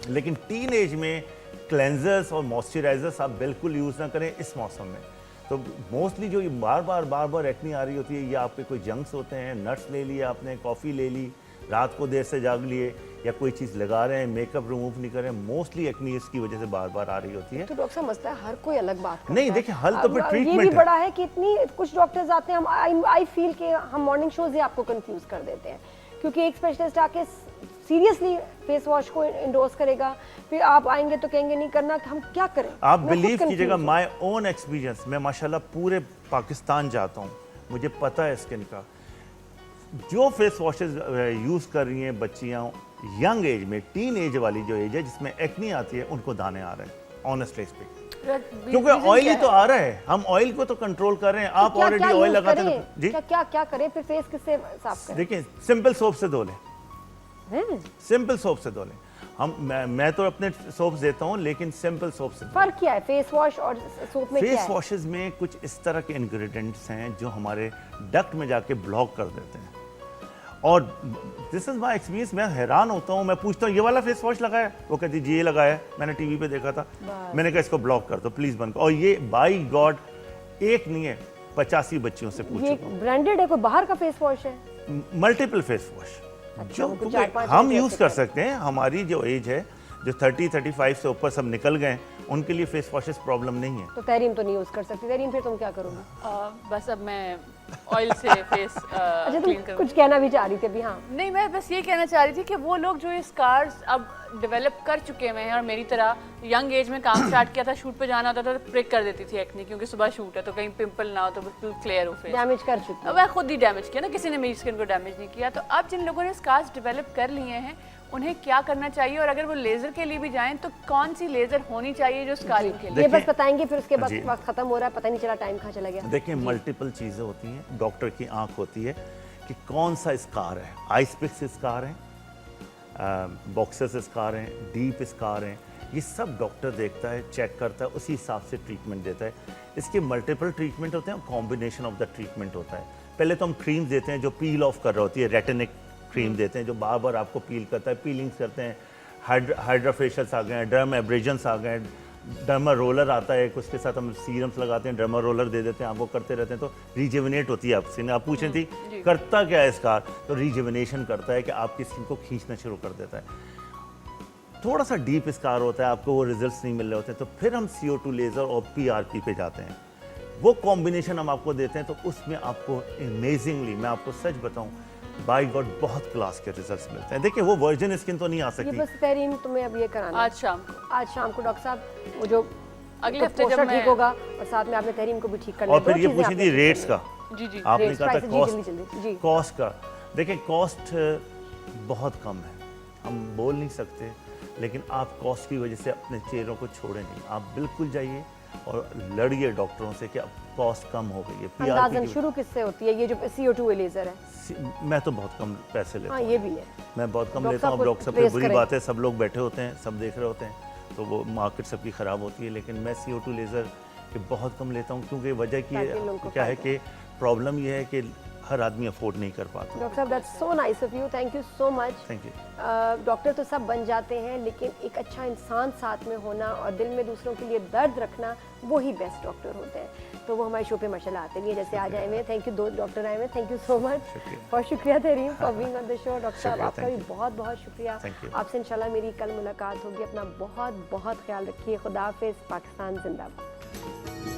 लेकिन टीन एज में क्लेंजर्स और मॉइस्चराइजर्स आप बिल्कुल यूज़ ना करें इस मौसम में। तो मोस्टली जो ये बार बार एक्नी आ रही होती है, ये आपके कोई जंक्स होते हैं, नट्स ले लिए आपने, कॉफ़ी ले ली, रात को देर से जाग लिए, या कोई चीज़ लगा रहे हैं, मेकअप रिमूव नहीं कर रहे हैं, मोस्टली एक्नी इसकी वजह से बार बार आ रही होती है। तो डॉक्टर साहब मसला है, हर कोई अलग बात करता नहीं है। देखिए हल तो फिर ये ट्रीटमेंट भी है। बड़ा है कि इतनी कुछ डॉक्टर्स आते हैं, हम आई फील कि हम मॉर्निंग शोज ही आपको कंफ्यूज कर देते हैं, क्योंकि एक स्पेशलिस्ट आके सीरियसली फेस वॉश को इंडोर्स करेगा, फिर आप आएंगे तो कहेंगे नहीं करना, हम क्या करें? आप मैं खुद बिलीव कीजिएगा, confused हूँ। माय ओन एक्सपीरियंस, मैं माशाल्लाह पूरे पाकिस्तान जाता हूँ, मुझे पता है स्किन का। जो फेस वॉशेस यूज़ कर रही हैं बच्चियाँ यंग एज में, टीन एज वाली जो एज है जिसमें एक्नी आती है, उनको दाने आ रहे हैं ऑनेस्टली स्पीकिंग, क्योंकि ऑयल ही तो आ रहा है। हम ऑयल को तो कंट्रोल कर रहे हैं। आप क्या ऑलरेडी क्या ऑयल use लगाते करें? हैं जी। क्या करें फिर? फेस किससे साफ करें? देखिए सिंपल सोप से धो लें, हैं? सिंपल सोप से धो लें। मैं तो अपने सोप्स देता हूँ, लेकिन सिंपल सोप से फर्क क्या है फेस वॉश और सोप में? क्या फेस है? वॉशेस में कुछ इस तरह के इंग्रेडिएंट्स हैं जो हमारे डक्ट में जाके ब्लॉक कर देते हैं। और दिस इज माय एक्सपीरियंस, मैं हैरान होता हूँ, मैं पूछता हूँ ये वाला फेस वॉश लगाया? वो कहती जी ये लगाया है, मैंने टीवी पे देखा था। मैंने कहा इसको ब्लॉक कर दो प्लीज बंद करो। और ये बाई गॉड एक नहीं है, 85 बच्चियों से पूछ ये चुका हूँ। ब्रांडेड है, कोई बाहर का फेस वॉश है? मल्टीपल फेस वॉश जो वो कुछ क्योंकि 4-5 हम ऐसे यूज़ कर करते सकते हैं। हमारी जो एज है, जो 30-35 से ऊपर सब निकल गए, उनके लिए फेस वॉशेस प्रॉब्लम नहीं है। तो तहरीम तो नहीं यूज कर सकती। तहरीम फिर तुम क्या करोगी? बस अब मैं ऑयल से फेस अच्छा तुम क्लीन करूँ। कुछ कहना भी चाह रही थी अभी? हाँ नहीं, मैं बस ये कहना चाह रही थी कि वो लोग जो ये स्कार्स अब डेवलप कर चुके हैं और मेरी तरह यंग एज में काम स्टार्ट किया था, शूट पे जाना होता था तो प्रिक कर देती थी एक्नी, क्योंकि सुबह शूट है तो कहीं पिंपल ना हो तो बिल्कुल क्लियर हो फेस। डैमेज कर चुकी अब मैं खुद ही डैमेज किया ना, किसी ने मेरी स्किन को डैमेज नहीं किया। तो अब जिन लोगों ने स्कार्स डेवलप कर लिए हैं उन्हें क्या करना चाहिए, और अगर वो लेजर के लिए भी जाएं तो कौन सी लेजर होनी चाहिए जो स्कारिंग के लिए? ये बस बताएंगे, फिर उसके बाद जी। वक्त खत्म हो रहा है, पता नहीं चला टाइम कहाँ चला गया। देखिए मल्टीपल चीज़ें होती हैं, डॉक्टर की आंख होती है कि कौन सा स्कार है। आइस पिक्स स्कार हैं, बॉक्सेस स्कार हैं, डीप स्कार हैं, ये सब डॉक्टर देखता है, चेक करता है, उसी हिसाब से ट्रीटमेंट देता है। इसके मल्टीपल ट्रीटमेंट होते हैं, कॉम्बिनेशन ऑफ द ट्रीटमेंट होता है। पहले तो हम क्रीम देते हैं जो पील ऑफ कर रही होती है, रेटिनिक क्रीम देते हैं जो बार बार आपको पील करता है, पीलिंग्स करते हैं। हाइड्राफेशियल्स आ गए हैं, डर्म एब्रेजन्स आ गए हैं, डर्मा रोलर आता है, उसके साथ हम सीरम्स लगाते हैं, डर्मा रोलर दे देते हैं, आपको करते रहते हैं तो रिजुविनेट होती है आपकी स्किन। आप पूछ रही थी करता क्या है स्कार, तो रिजुविनेशन करता है कि आपकी स्किन को खींचना शुरू कर देता है। थोड़ा सा डीप स्कार होता है, आपको वो रिजल्ट्स नहीं मिल रहे होते, तो फिर हम CO2 लेज़र और PRP पे जाते हैं। वो कॉम्बिनेशन हम आपको देते हैं, तो उसमें आपको अमेजिंगली, मैं आपको सच बताऊं, बाय गॉड बहुत क्लास के रिजल्ट्स मिलते हैं। देखिए वो वर्जिन स्किन तो नहीं आ ये सकती। बस तहरीम तुम्हें अब ये कराना है। आज शाम को, आज शाम को डॉक्टर साहब वो जो अगले हफ्ते जब पोस्टर मैं ठीक होगा और साथ में आपने तहरीम को भी ठीक करना और है। फिर दो ये चीज़ें पूछी आपने थी ठीक रेट्स करनी का, जी जी आपने Rates, कहा था prices, जी, कॉस्ट, जल्दी, जी। कॉस्ट का। देखिए कॉस्ट बहुत कम है, हम बोल नहीं सकते, लेकिन आप कॉस्ट की वजह से अपने चेहरों को छोड़े नहीं। आप बिल्कुल जाइए और लड़िए डॉक्टरों से कि अब कॉस्ट कम हो गई है। अंदाजन PRP शुरू किससे होती है? ये जो CO2 लेजर है, मैं तो बहुत कम पैसे लेता हाँ हूँ, ये भी है। मैं बहुत कम डॉक्टर लेता हूँ। साहब अब को डॉक्टर साहब की trace बुरी करें। बात है, सब लोग बैठे होते हैं, सब देख रहे होते हैं, तो वो मार्केट सबकी ख़राब होती है। लेकिन मैं CO2 लेज़र के बहुत कम लेता हूँ, क्योंकि वजह ताकि लोगों को क्या है फायदा कि प्रॉब्लम ये है कि हर आदमी अफोर्ड नहीं कर पाता। डॉक्टर साहब that's so nice of you, thank you so much. Thank you. Doctor तो सब बन जाते हैं, लेकिन एक अच्छा इंसान साथ में होना और दिल में दूसरों के लिए दर्द रखना, वो ही बेस्ट डॉक्टर होते हैं। तो वो हमारे शो पे माशाल्लाह आते भी हैं, जैसे आज आए हुए हैं। थैंक यू, 2 डॉक्टर आए हुए हैं, थैंक यू सो मच। बहुत शुक्रिया Tahreem for being on the show. Doctor साहब आपका भी बहुत बहुत शुक्रिया। आपसे इंशाल्लाह मेरी कल मुलाकात होगी। अपना बहुत बहुत ख्याल रखिए। खुदा हाफिज़। पाकिस्तान जिंदाबाद।